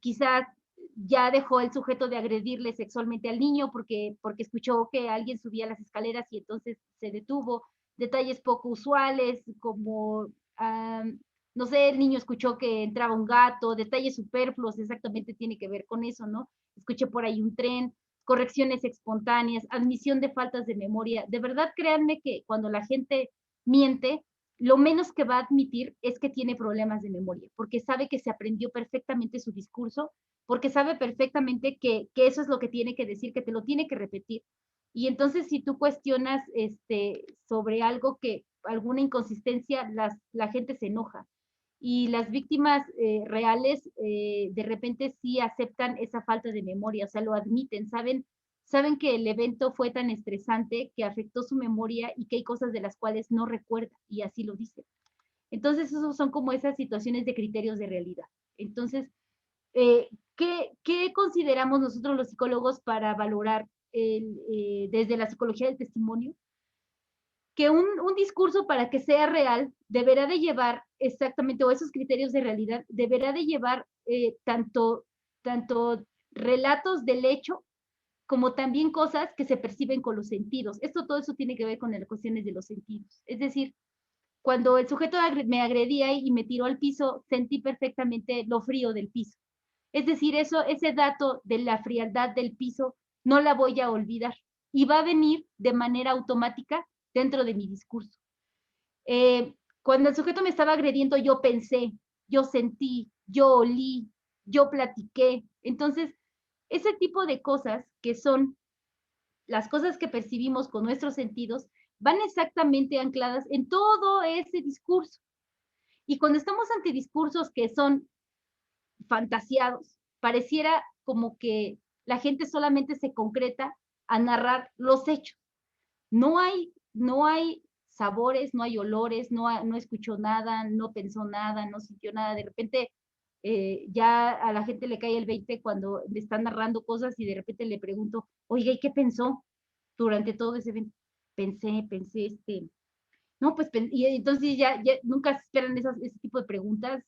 quizás ya dejó el sujeto de agredirle sexualmente al niño porque escuchó que alguien subía las escaleras y entonces se detuvo. Detalles poco usuales, como no sé, el niño escuchó que entraba un gato, detalles superfluos, exactamente tiene que ver con eso, ¿no? Escuché por ahí un tren, correcciones espontáneas, admisión de faltas de memoria. De verdad, créanme que cuando la gente miente, lo menos que va a admitir es que tiene problemas de memoria, porque sabe que se aprendió perfectamente su discurso, porque sabe perfectamente que eso es lo que tiene que decir, que te lo tiene que repetir. Y entonces, si tú cuestionas sobre algo que, alguna inconsistencia, la gente se enoja. Y las víctimas reales de repente sí aceptan esa falta de memoria, o sea, lo admiten, saben que el evento fue tan estresante que afectó su memoria y que hay cosas de las cuales no recuerda, y así lo dicen. Entonces, esos son como esas situaciones de criterios de realidad. Entonces, eh, ¿qué consideramos nosotros los psicólogos para valorar desde la psicología del testimonio? Que un discurso para que sea real deberá de llevar exactamente, o esos criterios de realidad, deberá de llevar tanto relatos del hecho como también cosas que se perciben con los sentidos. Todo eso tiene que ver con las cuestiones de los sentidos. Es decir, cuando el sujeto me agredía y me tiró al piso, sentí perfectamente lo frío del piso. Es decir, ese dato de la frialdad del piso no la voy a olvidar y va a venir de manera automática dentro de mi discurso. Cuando el sujeto me estaba agrediendo, yo pensé, yo sentí, yo olí, yo platiqué. Entonces, ese tipo de cosas que son las cosas que percibimos con nuestros sentidos van exactamente ancladas en todo ese discurso. Y cuando estamos ante discursos que son fantasiados, pareciera como que la gente solamente se concreta a narrar los hechos. No hay sabores, no hay olores, no escuchó nada, no pensó nada, no sintió nada. De repente ya a la gente le cae el 20 cuando le están narrando cosas y de repente le pregunto, oiga, ¿y qué pensó durante todo ese evento? Pensé, no, pues, y entonces ya nunca se esperan ese tipo de preguntas.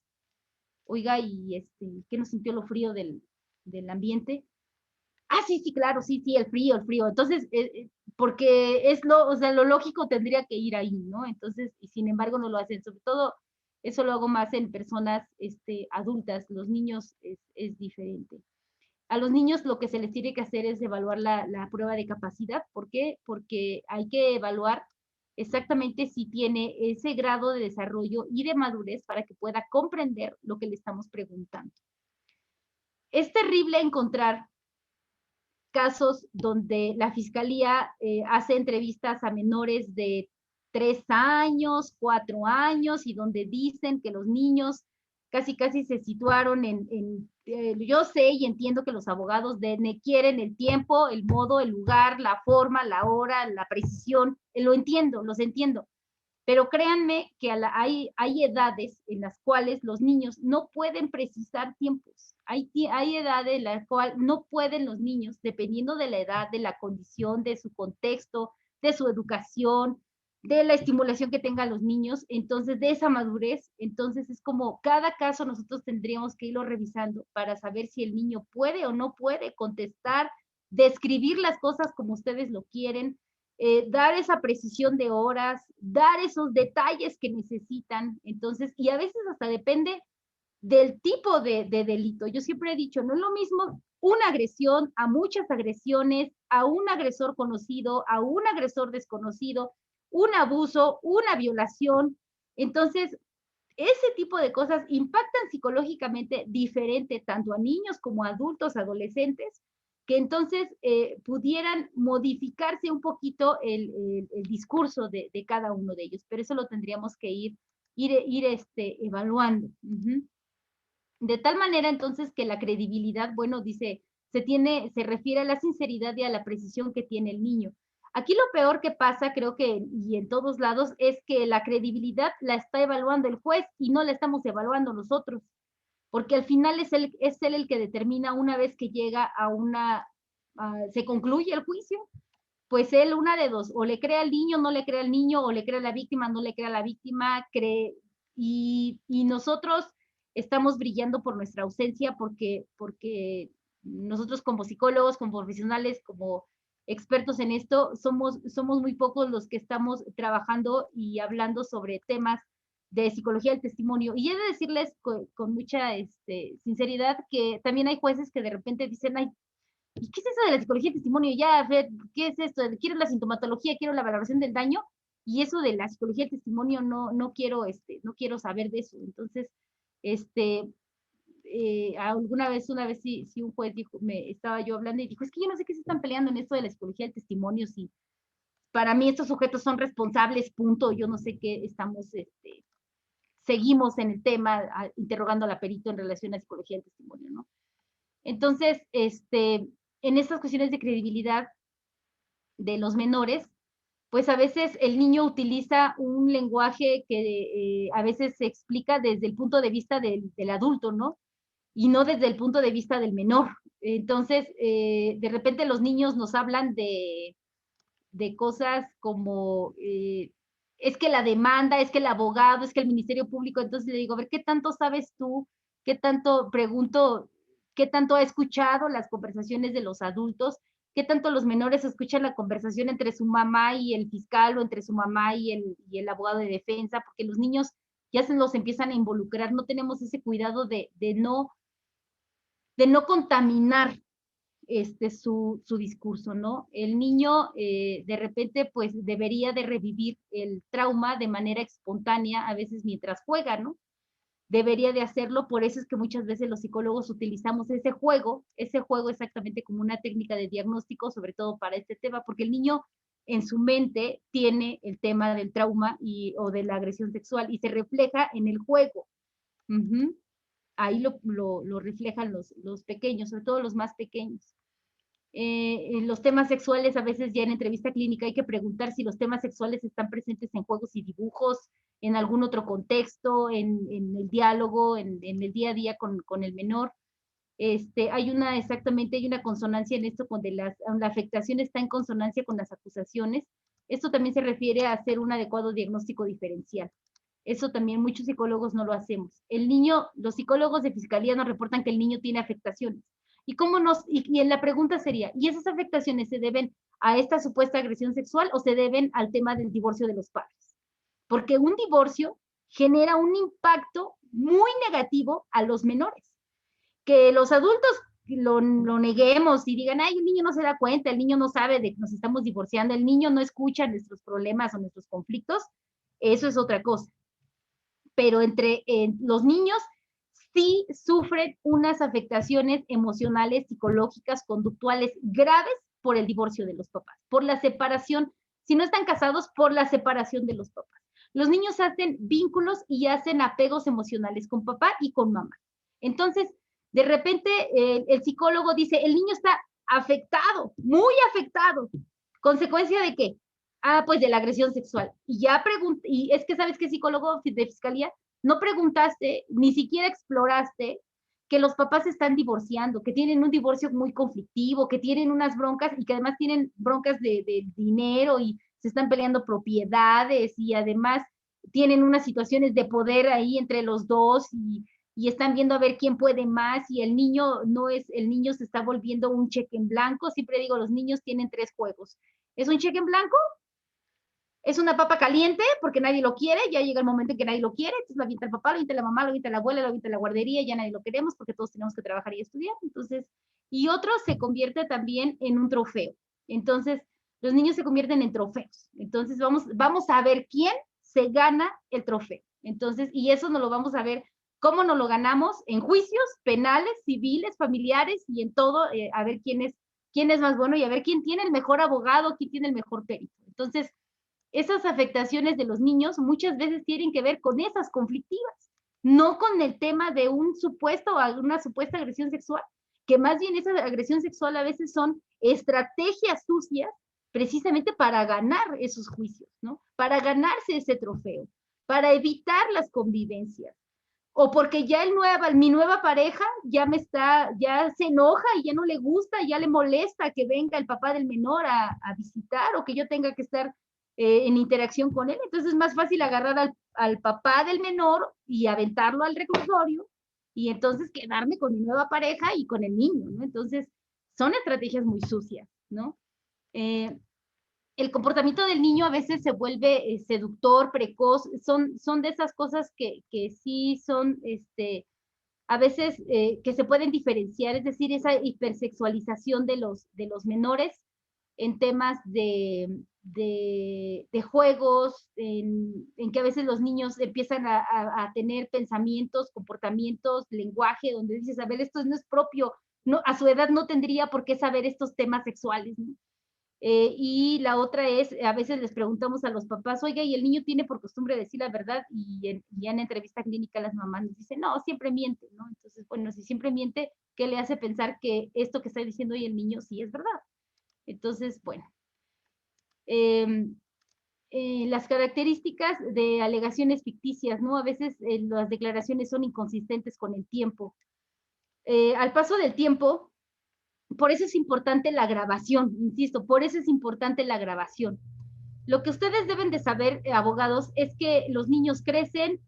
Oiga, ¿y qué no sintió lo frío del ambiente? Ah, sí, sí, claro, sí, sí, el frío. Entonces, porque o sea, lo lógico tendría que ir ahí, ¿no? Entonces, y sin embargo no lo hacen. Sobre todo, eso lo hago más en personas adultas. Los niños es diferente. A los niños lo que se les tiene que hacer es evaluar la prueba de capacidad. ¿Por qué? Porque hay que evaluar exactamente si tiene ese grado de desarrollo y de madurez para que pueda comprender lo que le estamos preguntando. Es terrible encontrar casos donde la fiscalía hace entrevistas a menores de 3 años, 4 años, y donde dicen que los niños casi se situaron yo sé y entiendo que los abogados quieren el tiempo, el modo, el lugar, la forma, la hora, la precisión, los entiendo, pero créanme que hay edades en las cuales los niños no pueden precisar tiempos. Hay edades en las cuales no pueden los niños, dependiendo de la edad, de la condición, de su contexto, de su educación, de la estimulación que tengan los niños, entonces de esa madurez. Entonces es como cada caso nosotros tendríamos que irlo revisando para saber si el niño puede o no puede contestar, describir las cosas como ustedes lo quieren, dar esa precisión de horas, dar esos detalles que necesitan. Entonces, y a veces hasta depende del tipo de delito. Yo siempre he dicho, no es lo mismo una agresión a muchas agresiones, a un agresor conocido, a un agresor desconocido, un abuso, una violación. Entonces, ese tipo de cosas impactan psicológicamente diferente tanto a niños como a adultos, adolescentes, que entonces pudieran modificarse un poquito el discurso de cada uno de ellos, pero eso lo tendríamos que ir evaluando. De tal manera entonces que la credibilidad, bueno, dice, se refiere a la sinceridad y a la precisión que tiene el niño. Aquí lo peor que pasa, creo que, y en todos lados, es que la credibilidad la está evaluando el juez y no la estamos evaluando nosotros, porque al final es él el que determina una vez que llega se concluye el juicio, pues él una de dos, o le cree al niño, no le cree al niño, o le cree a la víctima, no le cree a la víctima, y nosotros estamos brillando por nuestra ausencia porque nosotros como psicólogos, como profesionales, como expertos en esto, somos muy pocos los que estamos trabajando y hablando sobre temas de psicología del testimonio. Y he de decirles con mucha sinceridad que también hay jueces que de repente dicen, ay, ¿y qué es eso de la psicología del testimonio? Ya, Fer, ¿qué es esto? Quiero la sintomatología, quiero la valoración del daño, y eso de la psicología del testimonio no quiero, no quiero saber de eso. Entonces, este, alguna vez, una vez sí un juez dijo, estaba yo hablando y dijo, es que yo no sé qué se están peleando en esto de la psicología del testimonio, si para mí estos sujetos son responsables, punto, yo no sé qué estamos, seguimos en el tema, interrogando a la perito en relación a psicología del testimonio, ¿no? Entonces, en estas cuestiones de credibilidad de los menores, pues a veces el niño utiliza un lenguaje que a veces se explica desde el punto de vista del adulto, ¿no? Y no desde el punto de vista del menor. Entonces, de repente los niños nos hablan de cosas como, es que la demanda, es que el abogado, es que el Ministerio Público, entonces le digo, a ver, ¿qué tanto sabes tú? ¿Qué tanto, pregunto, qué tanto ha escuchado las conversaciones de los adultos? ¿Qué tanto los menores escuchan la conversación entre su mamá y el fiscal o entre su mamá y el abogado de defensa? Porque los niños ya se los empiezan a involucrar, no tenemos ese cuidado de no contaminar su discurso, ¿no? El niño de repente pues debería de revivir el trauma de manera espontánea, a veces mientras juega, ¿no? Debería de hacerlo, por eso es que muchas veces los psicólogos utilizamos ese juego exactamente como una técnica de diagnóstico, sobre todo para este tema, porque el niño en su mente tiene el tema del trauma o de la agresión sexual y se refleja en el juego. Uh-huh. Ahí lo reflejan los pequeños, sobre todo los más pequeños. Los temas sexuales, a veces ya en entrevista clínica hay que preguntar si los temas sexuales están presentes en juegos y dibujos, en algún otro contexto, en el diálogo, en el día a día con el menor. Hay una consonancia en esto, cuando la afectación está en consonancia con las acusaciones. Esto también se refiere a hacer un adecuado diagnóstico diferencial. Eso también muchos psicólogos no lo hacemos. Los psicólogos de fiscalía nos reportan que el niño tiene afectaciones. Y en la pregunta sería, ¿y esas afectaciones se deben a esta supuesta agresión sexual o se deben al tema del divorcio de los padres? Porque un divorcio genera un impacto muy negativo a los menores. Que los adultos lo neguemos y digan, ay, el niño no se da cuenta, el niño no sabe de que nos estamos divorciando, el niño no escucha nuestros problemas o nuestros conflictos, eso es otra cosa. Pero entre los niños sí sufren unas afectaciones emocionales, psicológicas, conductuales graves por el divorcio de los papás, por la separación, si no están casados, por la separación de los papás. Los niños hacen vínculos y hacen apegos emocionales con papá y con mamá. Entonces, de repente, el psicólogo dice, el niño está afectado, muy afectado. ¿Consecuencia de qué? Ah, pues de la agresión sexual. Y es que, ¿sabes qué, psicólogo de fiscalía? No preguntaste, ni siquiera exploraste que los papás se están divorciando, que tienen un divorcio muy conflictivo, que tienen unas broncas y que además tienen broncas de dinero y se están peleando propiedades y además tienen unas situaciones de poder ahí entre los dos y están viendo a ver quién puede más y el niño el niño se está volviendo un cheque en blanco. Siempre digo, los niños tienen 3 juegos. ¿Es un cheque en blanco? Es una papa caliente porque nadie lo quiere, ya llega el momento en que nadie lo quiere, entonces lo avienta el papá, lo avienta la mamá, lo avienta la abuela, lo avienta la guardería, ya nadie lo queremos porque todos tenemos que trabajar y estudiar. Entonces, y otro se convierte también en un trofeo. Entonces, los niños se convierten en trofeos. Entonces, vamos a ver quién se gana el trofeo. Entonces, y eso nos lo vamos a ver cómo nos lo ganamos en juicios penales, civiles, familiares y en todo, a ver quién es más bueno y a ver quién tiene el mejor abogado, quién tiene el mejor perito. Entonces, esas afectaciones de los niños muchas veces tienen que ver con esas conflictivas, no con el tema de un supuesto o una supuesta agresión sexual, que más bien esa agresión sexual a veces son estrategias sucias precisamente para ganar esos juicios, ¿no? Para ganarse ese trofeo, para evitar las convivencias. O porque ya mi nueva pareja ya se enoja y ya no le gusta, ya le molesta que venga el papá del menor a visitar o que yo tenga que estar en interacción con él. Entonces es más fácil agarrar al papá del menor y aventarlo al reclusorio y entonces quedarme con mi nueva pareja y con el niño, ¿no? Entonces son estrategias muy sucias, ¿no? el comportamiento del niño a veces se vuelve seductor, precoz, son de esas cosas que sí son, a veces que se pueden diferenciar, es decir, esa hipersexualización de los menores en temas de juegos, en que a veces los niños empiezan a tener pensamientos, comportamientos, lenguaje, donde dices, a ver, esto no es propio, no, a su edad no tendría por qué saber estos temas sexuales, ¿no? Y la otra es, a veces les preguntamos a los papás, oiga, ¿y el niño tiene por costumbre decir la verdad? Y en entrevista clínica las mamás nos dicen, no, siempre miente, ¿no? Entonces, bueno, si siempre miente, ¿qué le hace pensar que esto que está diciendo hoy el niño sí es verdad? Entonces, bueno, eh, las características de alegaciones ficticias, ¿no? A veces las declaraciones son inconsistentes con el tiempo. Al paso del tiempo, por eso es importante la grabación, insisto, por eso es importante la grabación. Lo que ustedes deben de saber, abogados, es que los niños crecen,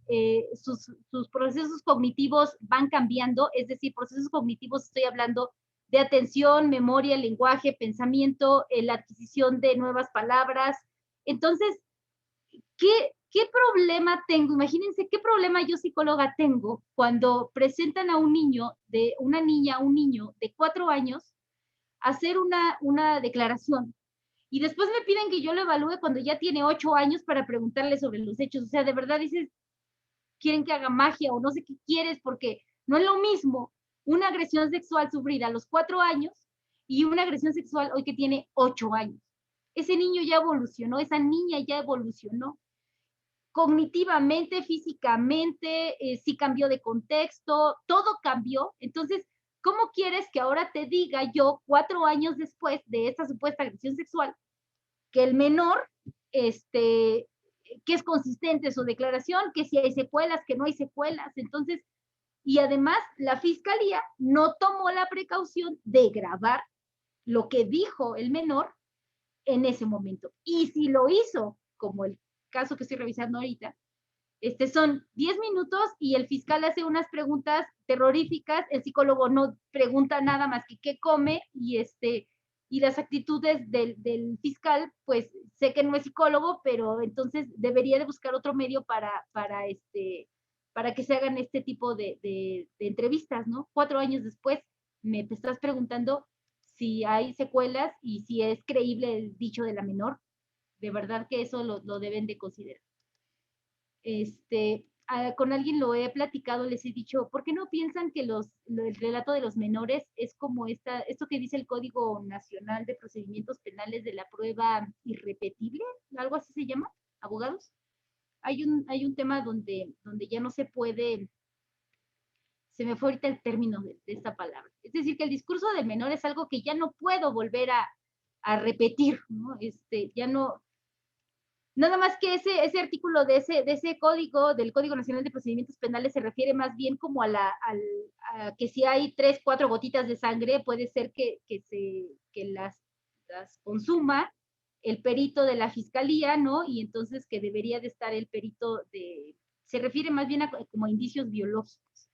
sus procesos cognitivos van cambiando, es decir, procesos cognitivos, estoy hablando de atención, memoria, lenguaje, pensamiento, la adquisición de nuevas palabras. Entonces, ¿qué problema tengo? Imagínense qué problema yo psicóloga tengo cuando presentan a un niño, de una niña, un niño de 4 años, hacer una declaración y después me piden que yo lo evalúe cuando ya tiene 8 años para preguntarle sobre los hechos. O sea, de verdad dices, quieren que haga magia o no sé qué quieres, porque no es lo mismo una agresión sexual sufrida a los 4 años y una agresión sexual hoy que tiene 8 años. Ese niño ya evolucionó, esa niña ya evolucionó cognitivamente, físicamente, sí cambió de contexto, todo cambió. Entonces, ¿cómo quieres que ahora te diga yo, 4 años después de esta supuesta agresión sexual, que el menor, que es consistente su declaración, que si hay secuelas, que no hay secuelas? Entonces, y además la fiscalía no tomó la precaución de grabar lo que dijo el menor en ese momento. Y si lo hizo, como el caso que estoy revisando ahorita, son 10 minutos y el fiscal hace unas preguntas terroríficas, el psicólogo no pregunta nada más que qué come y las actitudes del fiscal, pues sé que no es psicólogo, pero entonces debería de buscar otro medio para que se hagan este tipo de entrevistas, ¿no? 4 años después me estás preguntando si hay secuelas y si es creíble el dicho de la menor. De verdad que eso lo deben de considerar. Con alguien lo he platicado, les he dicho, ¿por qué no piensan que el relato de los menores es como esto que dice el Código Nacional de Procedimientos Penales de la prueba irrepetible? ¿Algo así se llama, abogados? Hay un tema donde ya no se puede, se me fue ahorita el término de esta palabra. Es decir, que el discurso del menor es algo que ya no puedo volver a repetir, ¿no? Ya no, nada más que ese artículo de ese código, del Código Nacional de Procedimientos Penales, se refiere más bien como a que si hay 3, 4 gotitas de sangre, puede ser que las consuma el perito de la fiscalía, ¿no? Y entonces que debería de estar el perito se refiere más bien a como indicios biológicos.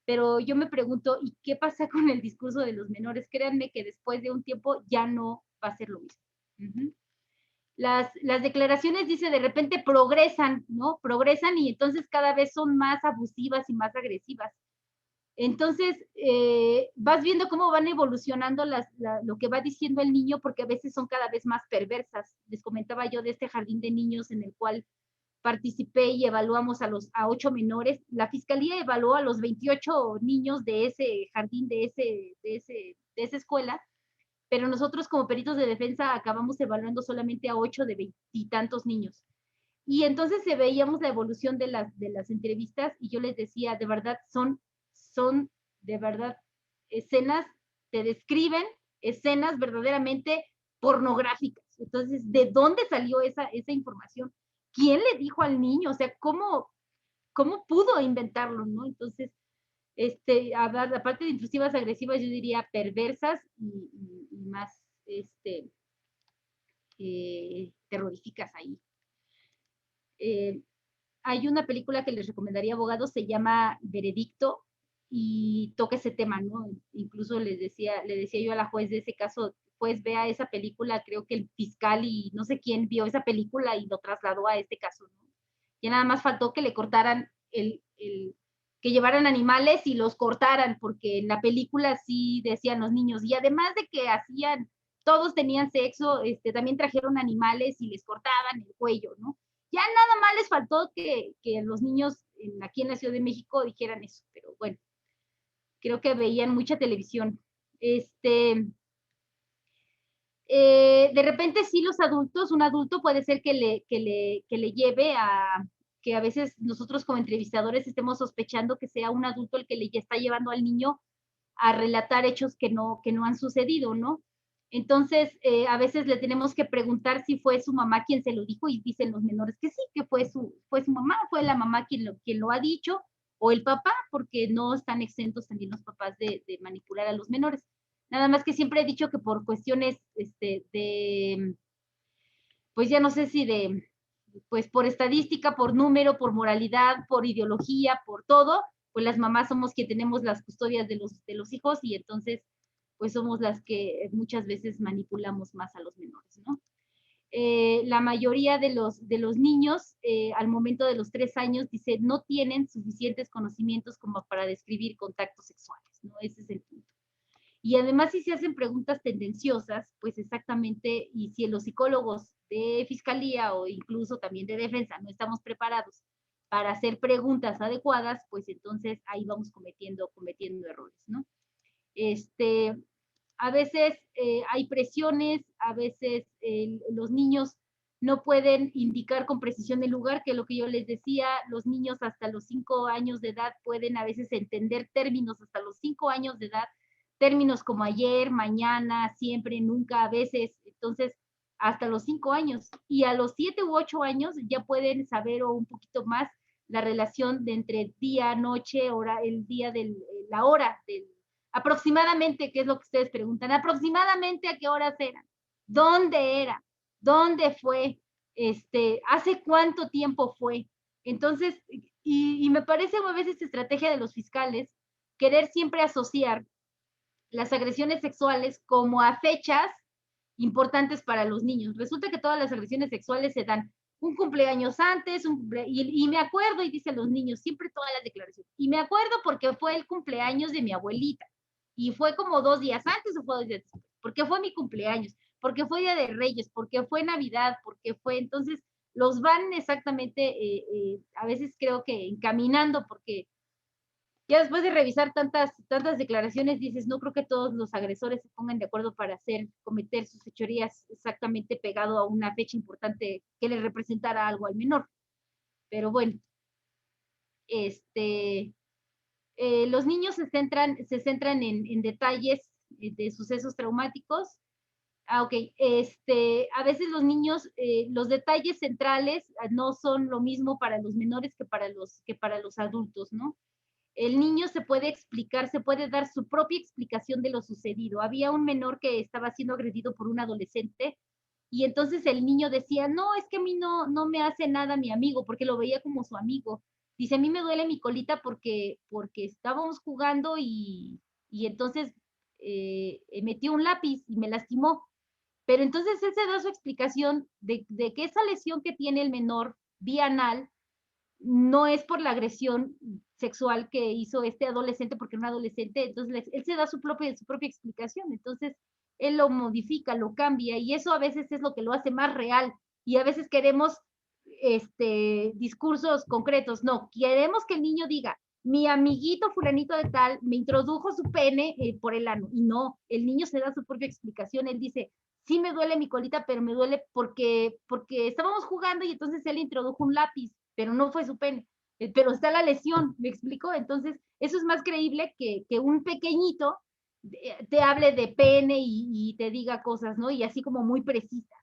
Pero yo me pregunto, ¿y qué pasa con el discurso de los menores? Créanme que después de un tiempo ya no va a ser lo mismo. Las declaraciones, dice, de repente progresan, ¿no? Progresan y entonces cada vez son más abusivas y más agresivas. Entonces, vas viendo cómo van evolucionando lo que va diciendo el niño, porque a veces son cada vez más perversas. Les comentaba yo de este jardín de niños en el cual participé y evaluamos a 8 menores. La fiscalía evaluó a los 28 niños de ese jardín, de esa escuela, pero nosotros como peritos de defensa acabamos evaluando solamente a 8 de 20 y tantos niños. Y entonces veíamos la evolución de las entrevistas y yo les decía, de verdad, son de verdad escenas, te describen escenas verdaderamente pornográficas. Entonces, ¿de dónde salió esa información? ¿Quién le dijo al niño? O sea, ¿cómo pudo inventarlo, no? Entonces, aparte de intrusivas, agresivas, yo diría perversas y más, terroríficas ahí. Hay una película que les recomendaría, abogados, se llama Veredicto y toca ese tema, ¿no? Incluso le decía yo a la juez de ese caso, después vea esa película, creo que el fiscal y no sé quién vio esa película y lo trasladó a este caso, ¿no? Ya nada más faltó que le cortaran que llevaran animales y los cortaran, porque en la película sí decían los niños, y además de que hacían, todos tenían sexo, también trajeron animales y les cortaban el cuello, ¿no? Ya nada más les faltó que los niños aquí en la Ciudad de México dijeran eso, pero bueno, creo que veían mucha televisión. De repente sí los adultos, un adulto puede ser que le lleve a que a veces nosotros como entrevistadores estemos sospechando que sea un adulto el que le está llevando al niño a relatar hechos que no han sucedido, ¿no? Entonces, a veces le tenemos que preguntar si fue su mamá quien se lo dijo y dicen los menores que sí, que fue su mamá, fue la mamá quien lo ha dicho, o el papá, porque no están exentos también los papás de manipular a los menores. Nada más que siempre he dicho que por cuestiones pues ya no sé si pues por estadística, por número, por moralidad, por ideología, por todo, pues las mamás somos quien tenemos las custodias de los hijos y entonces pues somos las que muchas veces manipulamos más a los menores, ¿no? La mayoría de los niños al momento de los 3 años, dice, no tienen suficientes conocimientos como para describir contactos sexuales, ¿no? Ese es el punto. Y además, si se hacen preguntas tendenciosas, pues exactamente, y si los psicólogos de fiscalía o incluso también de defensa no estamos preparados para hacer preguntas adecuadas, pues entonces ahí vamos cometiendo errores, ¿no? A veces hay presiones, a veces los niños no pueden indicar con precisión el lugar, que lo que yo les decía, los niños hasta los 5 años de edad pueden a veces entender términos hasta los 5 años de edad, términos como ayer, mañana, siempre, nunca, a veces, entonces hasta los 5 años. Y a los 7 u 8 años ya pueden saber o un poquito más la relación de entre día, noche, hora, el día la hora del aproximadamente, ¿qué es lo que ustedes preguntan? Aproximadamente a qué horas eran, dónde era, dónde fue, hace cuánto tiempo fue. Entonces, y me parece a veces estrategia de los fiscales querer siempre asociar las agresiones sexuales como a fechas importantes para los niños. Resulta que todas las agresiones sexuales se dan un cumpleaños antes, y me acuerdo, y dicen los niños, siempre todas las declaraciones, y me acuerdo porque fue el cumpleaños de mi abuelita, y fue como 2 días antes o fue 2 días después, porque fue mi cumpleaños, porque fue Día de Reyes, porque fue Navidad, porque fue, entonces los van exactamente, a veces creo que encaminando, porque ya después de revisar tantas declaraciones, dices, no creo que todos los agresores se pongan de acuerdo para cometer sus fechorías exactamente pegado a una fecha importante que le representara algo al menor. Pero bueno, los niños se centran en detalles de sucesos traumáticos. Ok, a veces los niños, los detalles centrales no son lo mismo para los menores que para los adultos, ¿no? El niño se puede explicar, se puede dar su propia explicación de lo sucedido. Había un menor que estaba siendo agredido por un adolescente y entonces el niño decía, no, es que a mí no me hace nada mi amigo, porque lo veía como su amigo. Dice, a mí me duele mi colita porque estábamos jugando y entonces metió un lápiz y me lastimó. Pero entonces él se da su explicación de que esa lesión que tiene el menor vía anal no es por la agresión sexual que hizo este adolescente, porque era un adolescente, entonces él se da su propia explicación, entonces él lo modifica, lo cambia, y eso a veces es lo que lo hace más real, y a veces queremos discursos concretos, no, queremos que el niño diga, mi amiguito fulanito de tal me introdujo su pene por el ano, y no, el niño se da su propia explicación, él dice, sí me duele mi colita, pero me duele porque estábamos jugando y entonces él introdujo un lápiz, pero no fue su pene, pero está la lesión, ¿me explico? Entonces, eso es más creíble que un pequeñito te hable de pene y te diga cosas, ¿no? Y así como muy precisas.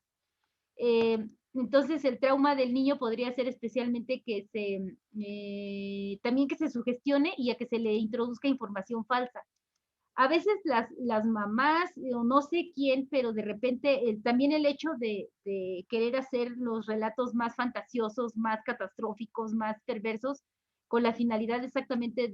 Entonces, el trauma del niño podría ser especialmente también que se sugestione y a que se le introduzca información falsa. A veces las mamás, o no sé quién, pero de repente también el hecho de querer hacer los relatos más fantasiosos, más catastróficos, más perversos, con la finalidad exactamente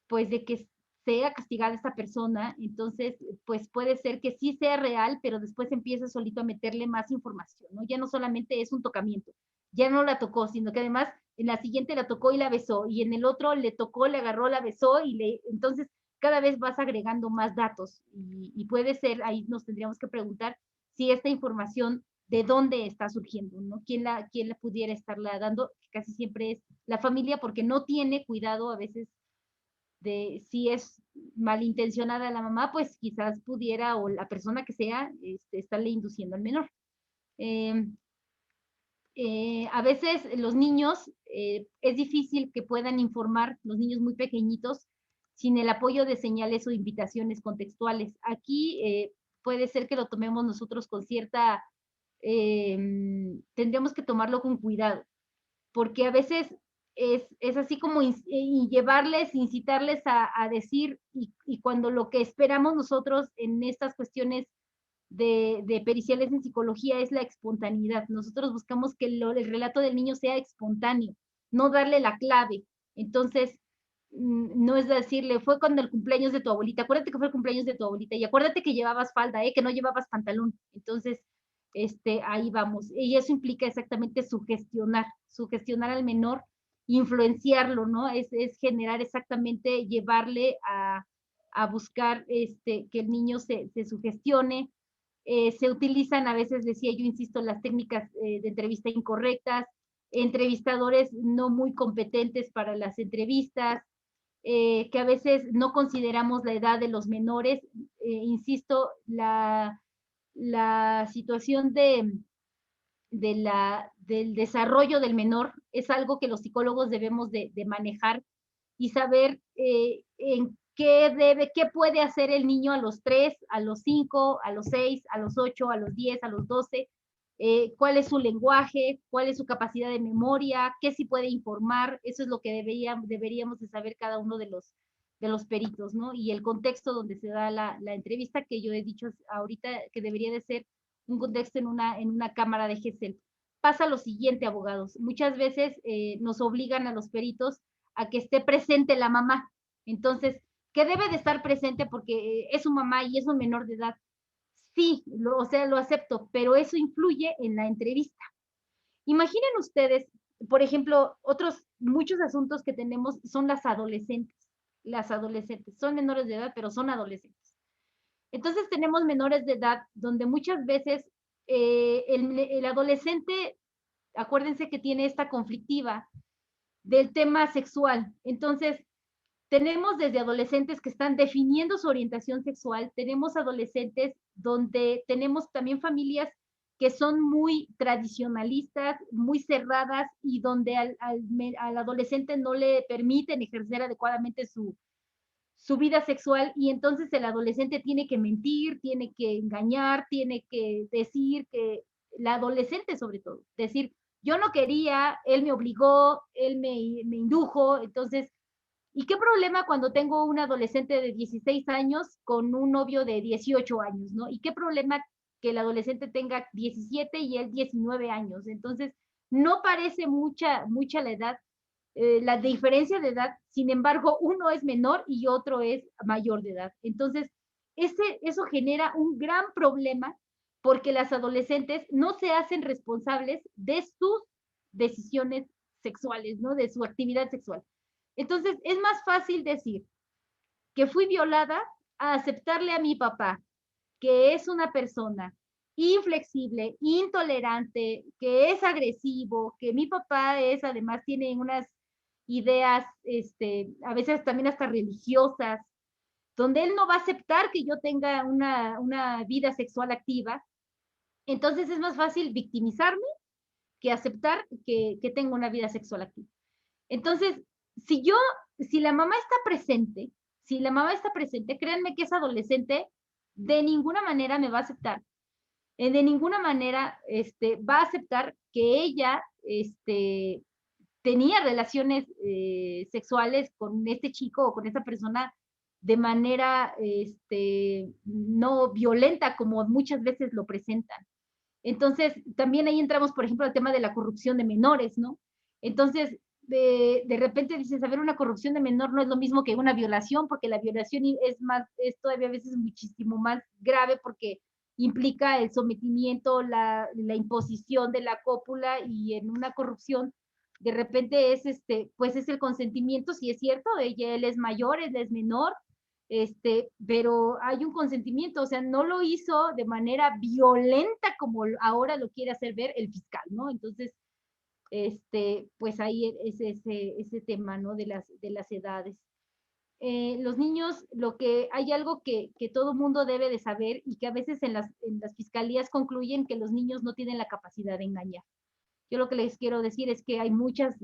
pues de que sea castigada esta persona, entonces, pues puede ser que sí sea real, pero después empieza solito a meterle más información, ¿no? Ya no solamente es un tocamiento, ya no la tocó, sino que además en la siguiente la tocó y la besó, y en el otro le tocó, le agarró, la besó, entonces cada vez vas agregando más datos, y puede ser, ahí nos tendríamos que preguntar si esta información de dónde está surgiendo, ¿no? ¿Quién la pudiera estarla dando? Casi siempre es la familia, porque no tiene cuidado a veces de si es malintencionada la mamá, pues quizás pudiera, o la persona que sea, estarle induciendo al menor. Eh, a veces los niños, es difícil que puedan informar, los niños muy pequeñitos, sin el apoyo de señales o invitaciones contextuales. Aquí puede ser que lo tomemos nosotros con cierta, tendríamos que tomarlo con cuidado, porque a veces es así como llevarles, incitarles a decir, y cuando lo que esperamos nosotros en estas cuestiones de periciales en psicología es la espontaneidad. Nosotros buscamos que el relato del niño sea espontáneo, no darle la clave. Entonces, no es decirle, fue cuando el cumpleaños de tu abuelita, acuérdate que fue el cumpleaños de tu abuelita, y acuérdate que llevabas falda, que no llevabas pantalón. Entonces, ahí vamos. Y eso implica exactamente sugestionar al menor, influenciarlo, ¿no? Es generar exactamente, llevarle a buscar que el niño se sugestione. Se utilizan a veces, decía yo, insisto, las técnicas de entrevista incorrectas, entrevistadores no muy competentes para las entrevistas, que a veces no consideramos la edad de los menores. Insisto, la situación del desarrollo del menor es algo que los psicólogos debemos de manejar y saber en qué puede hacer el niño a los 3, a los 5, a los 6, a los 8, a los 10, a los 12, cuál es su lenguaje, cuál es su capacidad de memoria, qué sí puede informar. Eso es lo que deberíamos de saber cada uno de los peritos, ¿no? Y el contexto donde se da la entrevista, que yo he dicho ahorita que debería de ser un contexto en una cámara de GESEL. Pasa lo siguiente, abogados. Muchas veces nos obligan a los peritos a que esté presente la mamá. Entonces, ¿qué debe de estar presente? Porque es su mamá y es un menor de edad. Sí, o sea, lo acepto, pero eso influye en la entrevista. Imaginen ustedes, por ejemplo, muchos asuntos que tenemos son las adolescentes. Las adolescentes son menores de edad, pero son adolescentes. Entonces tenemos menores de edad donde muchas veces el adolescente, acuérdense que tiene esta conflictiva del tema sexual. Entonces, tenemos desde adolescentes que están definiendo su orientación sexual, tenemos adolescentes donde tenemos también familias que son muy tradicionalistas, muy cerradas, y donde al adolescente no le permiten ejercer adecuadamente su vida sexual, y entonces el adolescente tiene que mentir, tiene que engañar, tiene que decir que, la adolescente sobre todo, decir, yo no quería, él me obligó, él me indujo. Entonces, ¿y qué problema cuando tengo un adolescente de 16 años con un novio de 18 años, ¿no? ¿Y qué problema que el adolescente tenga 17 y él 19 años? Entonces, no parece mucha la edad, la diferencia de edad. Sin embargo, uno es menor y otro es mayor de edad. Entonces, eso genera un gran problema, porque las adolescentes no se hacen responsables de sus decisiones sexuales, ¿no? De su actividad sexual. Entonces, es más fácil decir que fui violada a aceptarle a mi papá, que es una persona inflexible, intolerante, que es agresivo, que mi papá además tiene unas ideas, a veces también hasta religiosas, donde él no va a aceptar que yo tenga una vida sexual activa. Entonces es más fácil victimizarme que aceptar que tengo una vida sexual activa. Entonces, si yo, si la mamá está presente, si la mamá está presente, créanme que esa adolescente de ninguna manera me va a aceptar. De ninguna manera va a aceptar que ella tenía relaciones sexuales con este chico o con esta persona de manera no violenta, como muchas veces lo presentan. Entonces, también ahí entramos, por ejemplo, al tema de la corrupción de menores, ¿no? Entonces, de repente dices, a ver, una corrupción de menor no es lo mismo que una violación, porque la violación es todavía a veces muchísimo más grave porque implica el sometimiento, la imposición de la cópula, y en una corrupción de repente es pues es el consentimiento, si es cierto, él es mayor, él es menor, pero hay un consentimiento, o sea, no lo hizo de manera violenta como ahora lo quiere hacer ver el fiscal, ¿no? Entonces, pues ahí es ese tema, ¿no? De las edades. Los niños, hay algo que todo mundo debe de saber, y que a veces en las fiscalías concluyen que los niños no tienen la capacidad de engañar. Yo lo que les quiero decir es que hay muchas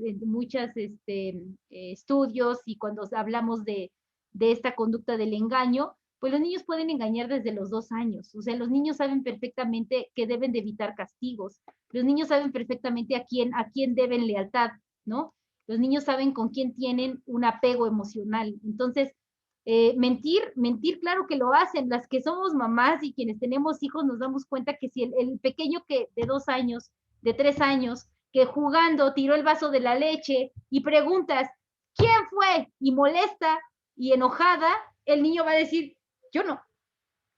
estudios, y cuando hablamos de esta conducta del engaño, pues los niños pueden engañar desde los 2 años. O sea, los niños saben perfectamente que deben de evitar castigos. Los niños saben perfectamente a quién deben lealtad, ¿no? Los niños saben con quién tienen un apego emocional. Entonces, mentir, claro que lo hacen. Las que somos mamás y quienes tenemos hijos nos damos cuenta que si el pequeño que de 2 años, de 3 años, que jugando tiró el vaso de la leche y preguntas, ¿quién fue? Y molesta y enojada, el niño va a decir, yo no,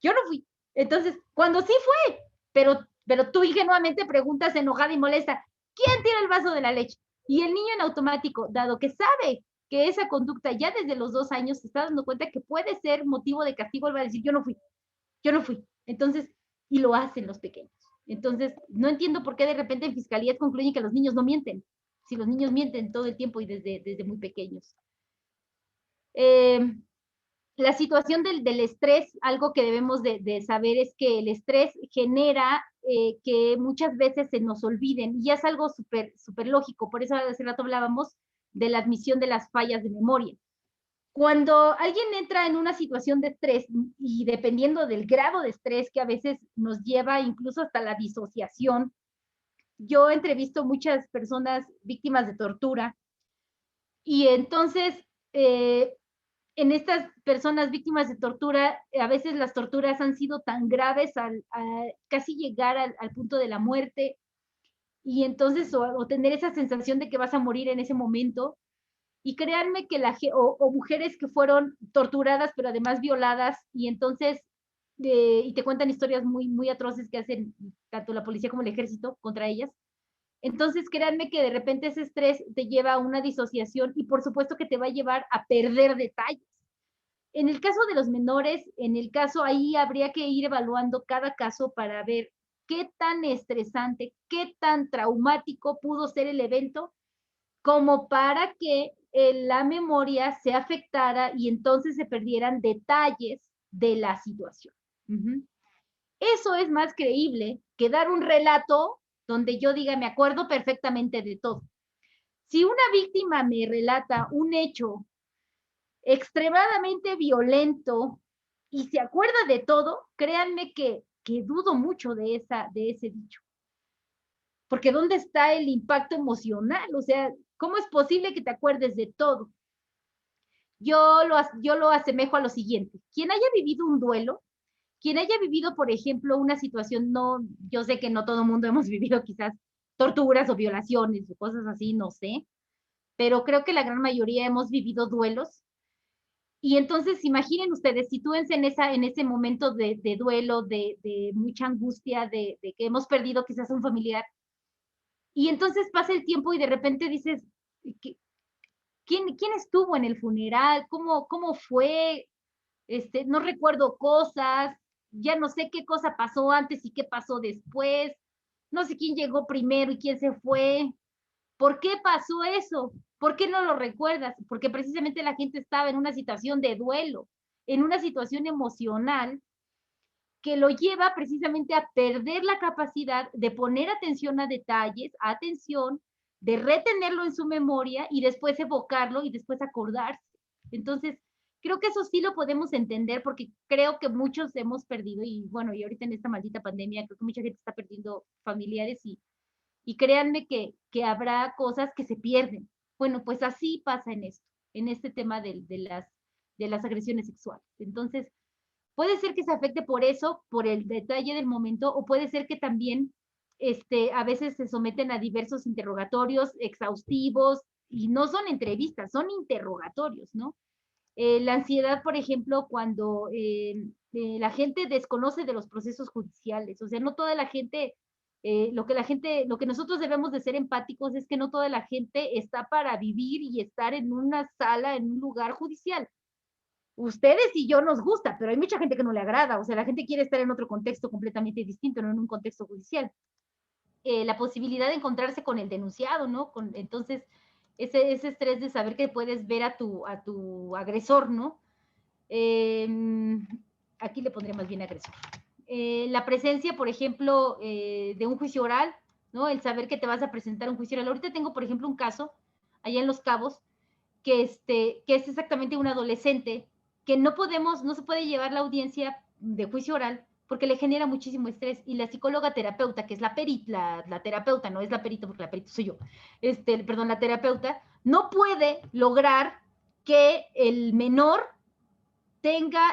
yo no fui. Entonces, cuando sí fue, pero tú ingenuamente preguntas enojada y molesta, ¿quién tiró el vaso de la leche? Y el niño en automático, dado que sabe que esa conducta ya desde los 2 años se está dando cuenta que puede ser motivo de castigo, él va a decir, yo no fui, yo no fui. Entonces, y lo hacen los pequeños. Entonces, no entiendo por qué de repente en fiscalías concluyen que los niños no mienten, si los niños mienten todo el tiempo y desde muy pequeños. La situación del estrés, algo que debemos de saber es que el estrés genera que muchas veces se nos olviden, y es algo súper lógico. Por eso hace rato hablábamos de la admisión de las fallas de memoria. Cuando alguien entra en una situación de estrés, y dependiendo del grado de estrés que a veces nos lleva incluso hasta la disociación, yo entrevisto muchas personas víctimas de tortura, y entonces en estas personas víctimas de tortura, a veces las torturas han sido tan graves a casi llegar al punto de la muerte, y entonces o tener esa sensación de que vas a morir en ese momento. Y créanme que o mujeres que fueron torturadas, pero además violadas, y entonces, y te cuentan historias muy atroces que hacen tanto la policía como el ejército contra ellas. Entonces, créanme que de repente ese estrés te lleva a una disociación, y por supuesto que te va a llevar a perder detalles. En el caso de los menores, en el caso ahí habría que ir evaluando cada caso para ver qué tan estresante, qué tan traumático pudo ser el evento, como para que la memoria se afectara y entonces se perdieran detalles de la situación. Eso es más creíble que dar un relato donde yo diga, me acuerdo perfectamente de todo. Si una víctima me relata un hecho extremadamente violento y se acuerda de todo, créanme que dudo mucho de ese dicho. Porque ¿dónde está el impacto emocional? O sea, ¿cómo es posible que te acuerdes de todo? Yo lo asemejo a lo siguiente. Quien haya vivido un duelo, quien haya vivido, por ejemplo, una situación, no, yo sé que no todo el mundo hemos vivido quizás torturas o violaciones o cosas así, no sé, pero creo que la gran mayoría hemos vivido duelos. Y entonces imaginen ustedes, sitúense en ese momento de duelo, de mucha angustia, de que hemos perdido quizás un familiar, y entonces pasa el tiempo y de repente dices, ¿quién estuvo en el funeral? ¿Cómo fue? No recuerdo cosas, ya no sé qué cosa pasó antes y qué pasó después, no sé quién llegó primero y quién se fue. ¿Por qué pasó eso? ¿Por qué no lo recuerdas? Porque precisamente la gente estaba en una situación de duelo, en una situación emocional que lo lleva precisamente a perder la capacidad de poner atención a detalles, atención, de retenerlo en su memoria y después evocarlo y después acordarse. Entonces, creo que eso sí lo podemos entender, porque creo que muchos hemos perdido, y bueno, y ahorita en esta maldita pandemia creo que mucha gente está perdiendo familiares, y créanme que habrá cosas que se pierden. Bueno, pues así pasa en este tema de las agresiones sexuales. Entonces, puede ser que se afecte por eso, por el detalle del momento, o puede ser que también a veces se someten a diversos interrogatorios exhaustivos, y no son entrevistas, son interrogatorios, ¿no? La ansiedad, por ejemplo, cuando la gente desconoce de los procesos judiciales, o sea, no toda la gente, lo que nosotros debemos de ser empáticos es que no toda la gente está para vivir y estar en una sala, en un lugar judicial. Ustedes y yo nos gusta, pero hay mucha gente que no le agrada, o sea, la gente quiere estar en otro contexto completamente distinto, no en un contexto judicial. La posibilidad de encontrarse con el denunciado, ¿no? Entonces, ese estrés de saber que puedes ver a tu agresor, ¿no? Eh, aquí le pondré más bien agresor. La presencia, por ejemplo, de un juicio oral, ¿no? El saber que te vas a presentar un juicio oral. Ahorita tengo, por ejemplo, un caso allá en Los Cabos que es exactamente un adolescente que no se puede llevar la audiencia de juicio oral porque le genera muchísimo estrés y la psicóloga terapeuta, que es la terapeuta, no es la perita porque la perita soy yo, perdón, la terapeuta, no puede lograr que el menor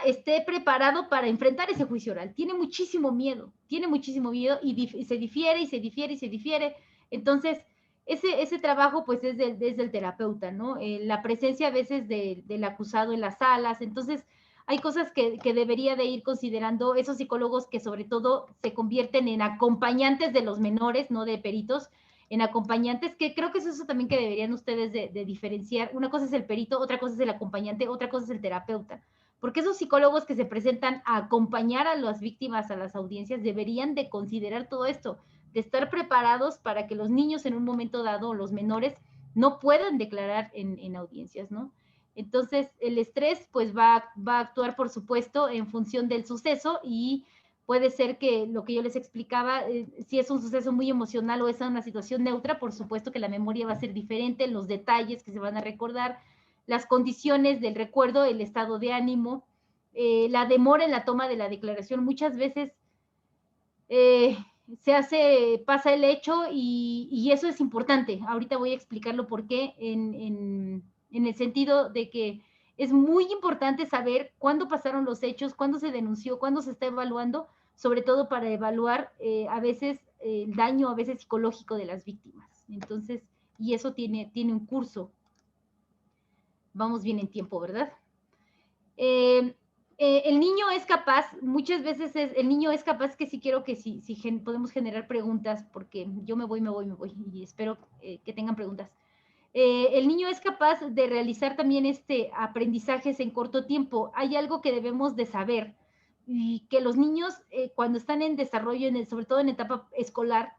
esté preparado para enfrentar ese juicio oral. Tiene muchísimo miedo y se difiere y se difiere y se difiere. Entonces, ese trabajo pues es desde el terapeuta, ¿no? La presencia a veces del acusado en las salas. Entonces, hay cosas que debería de ir considerando esos psicólogos que sobre todo se convierten en acompañantes de los menores, no de peritos, en acompañantes, que creo que es eso también que deberían ustedes de diferenciar. Una cosa es el perito, otra cosa es el acompañante, otra cosa es el terapeuta. Porque esos psicólogos que se presentan a acompañar a las víctimas a las audiencias deberían de considerar todo esto, de estar preparados para que los niños en un momento dado, los menores, no puedan declarar en audiencias, ¿no? Entonces, el estrés pues va a actuar, por supuesto, en función del suceso y puede ser que lo que yo les explicaba, si es un suceso muy emocional o es una situación neutra, por supuesto que la memoria va a ser diferente, los detalles que se van a recordar, las condiciones del recuerdo, el estado de ánimo, la demora en la toma de la declaración. Muchas veces pasa el hecho y eso es importante. Ahorita voy a explicarlo por qué en el sentido de que es muy importante saber cuándo pasaron los hechos, cuándo se denunció, cuándo se está evaluando, sobre todo para evaluar a veces el daño, a veces psicológico de las víctimas. Entonces, y eso tiene un curso. Vamos bien en tiempo, ¿verdad? El niño es capaz, muchas veces el niño es capaz que sí quiero que sí podemos generar preguntas, porque yo me voy, y espero que tengan preguntas. El niño es capaz de realizar también aprendizajes en corto tiempo. Hay algo que debemos de saber, y que los niños cuando están en desarrollo, sobre todo en etapa escolar,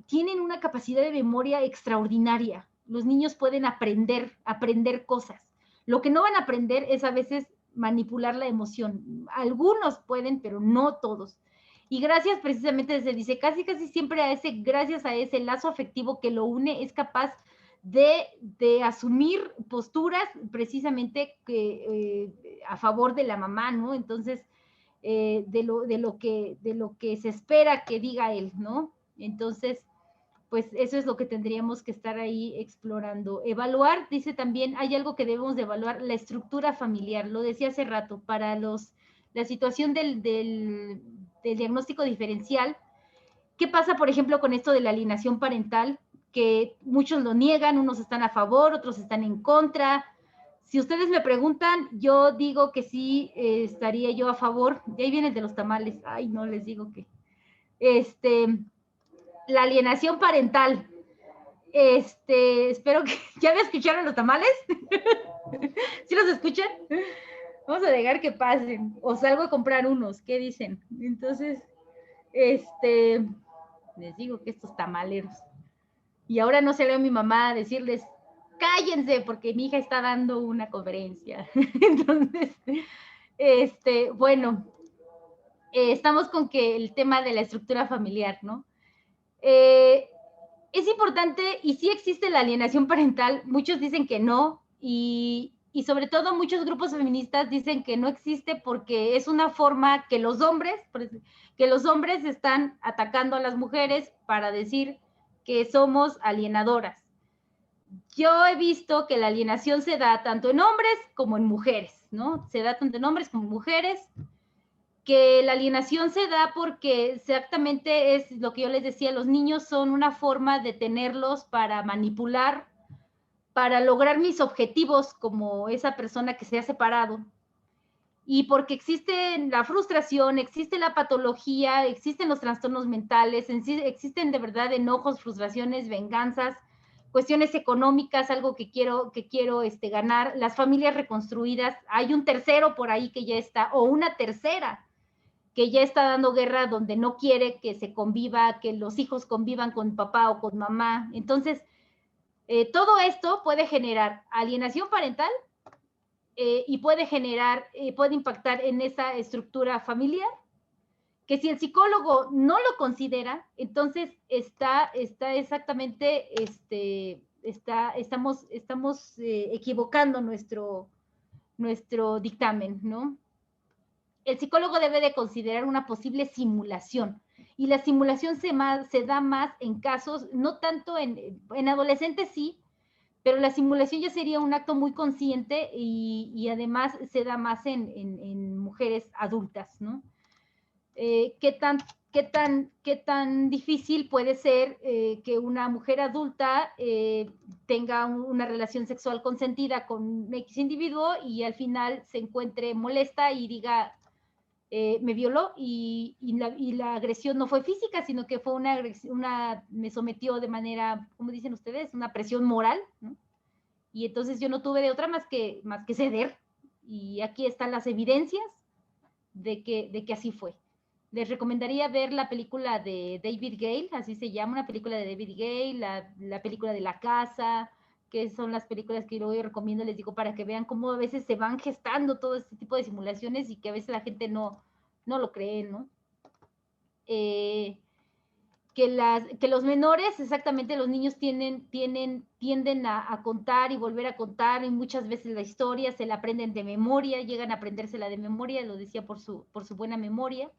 tienen una capacidad de memoria extraordinaria. Los niños pueden aprender cosas. Lo que no van a aprender es a veces manipular la emoción. Algunos pueden, pero no todos. Y gracias precisamente, se dice, casi siempre gracias a ese lazo afectivo que lo une, es capaz de asumir posturas precisamente a favor de la mamá, ¿no? Entonces, de lo que se espera que diga él, ¿no? Entonces, pues eso es lo que tendríamos que estar ahí explorando. Evaluar, dice también, hay algo que debemos de evaluar, la estructura familiar, lo decía hace rato, para la situación del diagnóstico diferencial. ¿Qué pasa, por ejemplo, con esto de la alienación parental? Que muchos lo niegan, unos están a favor, otros están en contra. Si ustedes me preguntan, yo digo que sí estaría yo a favor. De ahí viene el de los tamales. Ay, no, les digo que la alienación parental. Espero que ya me escucharon los tamales. ¿Sí los escuchan? Vamos a dejar que pasen. O salgo a comprar unos. ¿Qué dicen? Entonces, les digo que estos tamaleros. Y ahora no salió mi mamá a decirles, cállense, porque mi hija está dando una conferencia. Entonces, bueno, estamos con que el tema de la estructura familiar, ¿no? Es importante y sí existe la alienación parental, muchos dicen que no y sobre todo muchos grupos feministas dicen que no existe porque es una forma que los hombres están atacando a las mujeres para decir que somos alienadoras. Yo he visto que la alienación se da tanto en hombres como en mujeres, ¿no? Se da tanto en hombres como en mujeres, que la alienación se da porque exactamente es lo que yo les decía, los niños son una forma de tenerlos para manipular para lograr mis objetivos como esa persona que se ha separado. Y porque existe la frustración, existe la patología, existen los trastornos mentales, existen de verdad enojos, frustraciones, venganzas, cuestiones económicas, algo que quiero ganar, las familias reconstruidas, hay un tercero por ahí que ya está, o una tercera que ya está dando guerra donde no quiere que se conviva, que los hijos convivan con papá o con mamá. Entonces, todo esto puede generar alienación parental y puede generar, puede impactar en esa estructura familiar, que si el psicólogo no lo considera, entonces está exactamente, estamos equivocando nuestro dictamen, ¿no? El psicólogo debe de considerar una posible simulación, y la simulación se da más en casos, no tanto en adolescentes sí, pero la simulación ya sería un acto muy consciente y además se da más en mujeres adultas, ¿no? ¿Qué tan difícil puede ser que una mujer adulta tenga una relación sexual consentida con X individuo y al final se encuentre molesta y diga, me violó y la agresión no fue física, sino que fue me sometió de manera, ¿cómo dicen ustedes? Una presión moral, ¿no? Y entonces yo no tuve de otra más que ceder. Y aquí están las evidencias de que así fue. Les recomendaría ver la película de David Gale, así se llama, una película de David Gale, la película de La Casa, que son las películas que yo recomiendo, les digo, para que vean cómo a veces se van gestando todo este tipo de simulaciones y que a veces la gente no lo cree, ¿no? Que los menores, exactamente, los niños tienden a contar y volver a contar, y muchas veces la historia se la aprenden de memoria, llegan a aprendérsela de memoria, lo decía por su buena memoria.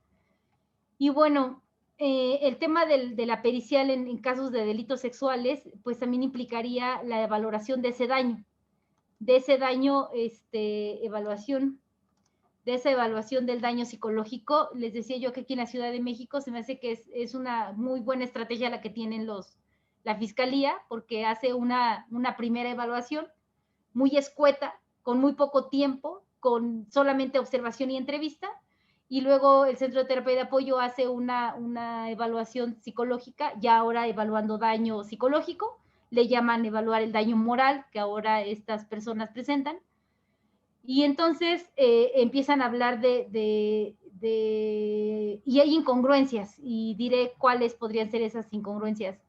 Y bueno, el tema de la pericial en casos de delitos sexuales, pues también implicaría la valoración de ese daño, evaluación de esa evaluación del daño psicológico. Les decía yo que aquí en la Ciudad de México se me hace que es una muy buena estrategia la que tienen la Fiscalía, porque hace una primera evaluación muy escueta, con muy poco tiempo, con solamente observación y entrevista, y luego el Centro de Terapia de Apoyo hace una evaluación psicológica, ya ahora evaluando daño psicológico, le llaman evaluar el daño moral que ahora estas personas presentan, y entonces empiezan a hablar y hay incongruencias, y diré cuáles podrían ser esas incongruencias.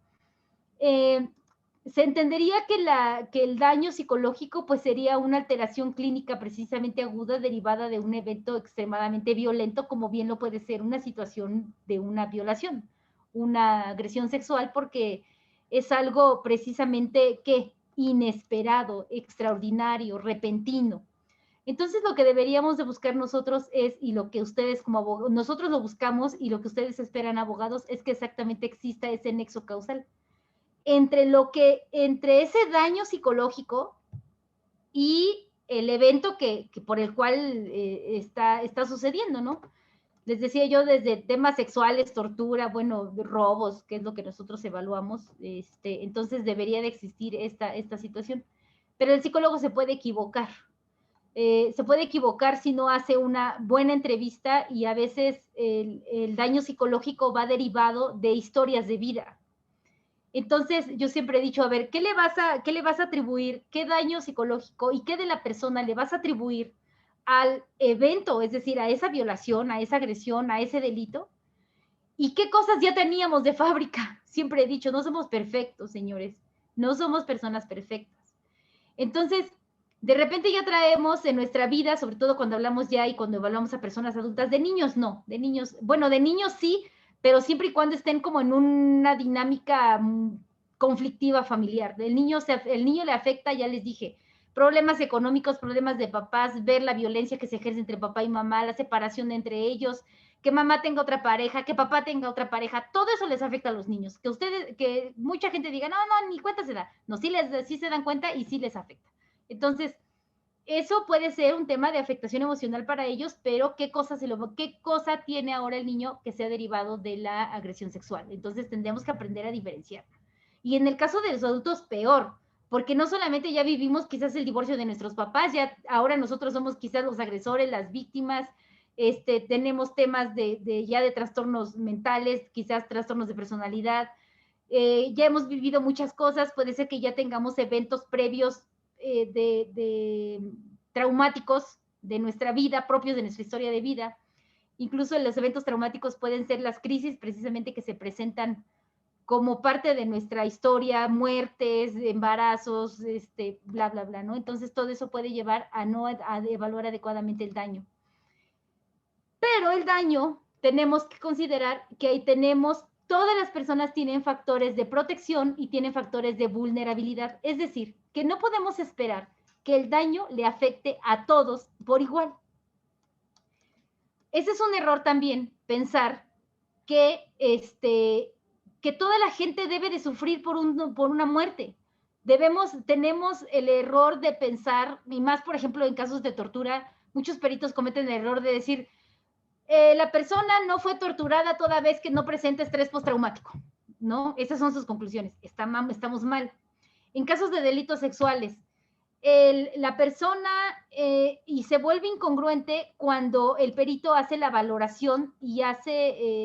Se entendería que el daño psicológico pues sería una alteración clínica precisamente aguda derivada de un evento extremadamente violento, como bien lo puede ser una situación de una violación, una agresión sexual, porque es algo precisamente que inesperado, extraordinario, repentino. Entonces lo que deberíamos de buscar nosotros es, y lo que ustedes como abogados, nosotros lo buscamos y lo que ustedes esperan abogados, es que exactamente exista ese nexo causal entre ese daño psicológico y el evento que por el cual está sucediendo, ¿no? Les decía yo, desde temas sexuales, tortura, bueno, robos, que es lo que nosotros evaluamos, entonces debería de existir esta situación. Pero el psicólogo se puede equivocar. Si no hace una buena entrevista, y a veces el daño psicológico va derivado de historias de vida. Entonces, yo siempre he dicho, a ver, ¿qué le vas a atribuir? ¿Qué daño psicológico y qué de la persona le vas a atribuir al evento, es decir, a esa violación, a esa agresión, a ese delito? ¿Y qué cosas ya teníamos de fábrica? Siempre he dicho, no somos perfectos, señores, no somos personas perfectas. Entonces, de repente ya traemos en nuestra vida, sobre todo cuando hablamos ya y cuando evaluamos a personas adultas, de niños no, de niños sí, pero siempre y cuando estén como en una dinámica conflictiva familiar. El niño le afecta, ya les dije, problemas económicos, problemas de papás, ver la violencia que se ejerce entre papá y mamá, la separación entre ellos, que mamá tenga otra pareja, que papá tenga otra pareja, todo eso les afecta a los niños. Que mucha gente diga, no, ni cuenta se da. No, sí se dan cuenta y sí les afecta. Entonces, eso puede ser un tema de afectación emocional para ellos, pero ¿qué cosa tiene ahora el niño que sea derivado de la agresión sexual? Entonces, tendremos que aprender a diferenciar. Y en el caso de los adultos, peor, porque no solamente ya vivimos quizás el divorcio de nuestros papás, ya ahora nosotros somos quizás los agresores, las víctimas, tenemos temas ya de trastornos mentales, quizás trastornos de personalidad, ya hemos vivido muchas cosas, puede ser que ya tengamos eventos previos de traumáticos de nuestra vida, propios de nuestra historia de vida. Incluso los eventos traumáticos pueden ser las crisis precisamente que se presentan como parte de nuestra historia, muertes, embarazos, bla, bla, bla, ¿no? Entonces todo eso puede llevar a no a evaluar adecuadamente el daño. Pero el daño tenemos que considerar que ahí tenemos, todas las personas tienen factores de protección y tienen factores de vulnerabilidad. Es decir, que no podemos esperar que el daño le afecte a todos por igual. Ese es un error también, pensar que, que toda la gente debe de sufrir por una muerte. Tenemos el error de pensar, y más, por ejemplo, en casos de tortura, muchos peritos cometen el error de decir, la persona no fue torturada toda vez que no presenta estrés postraumático, ¿no? Esas son sus conclusiones. Estamos mal. En casos de delitos sexuales, la persona, y se vuelve incongruente cuando el perito hace la valoración y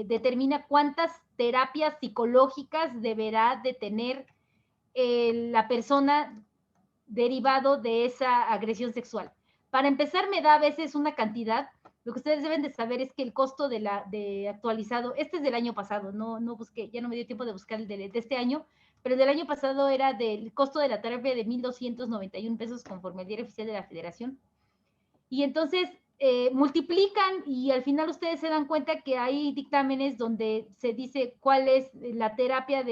determina cuántas terapias psicológicas deberá de tener la persona derivado de esa agresión sexual. Para empezar, me da a veces una cantidad. Lo que ustedes deben de saber es que el costo de actualizado, este es del año pasado, no busqué, ya no me dio tiempo de buscar el de este año, pero el del año pasado era del costo de la terapia de 1,291 pesos conforme al diario oficial de la Federación. Y entonces multiplican y al final ustedes se dan cuenta que hay dictámenes donde se dice cuál es la terapia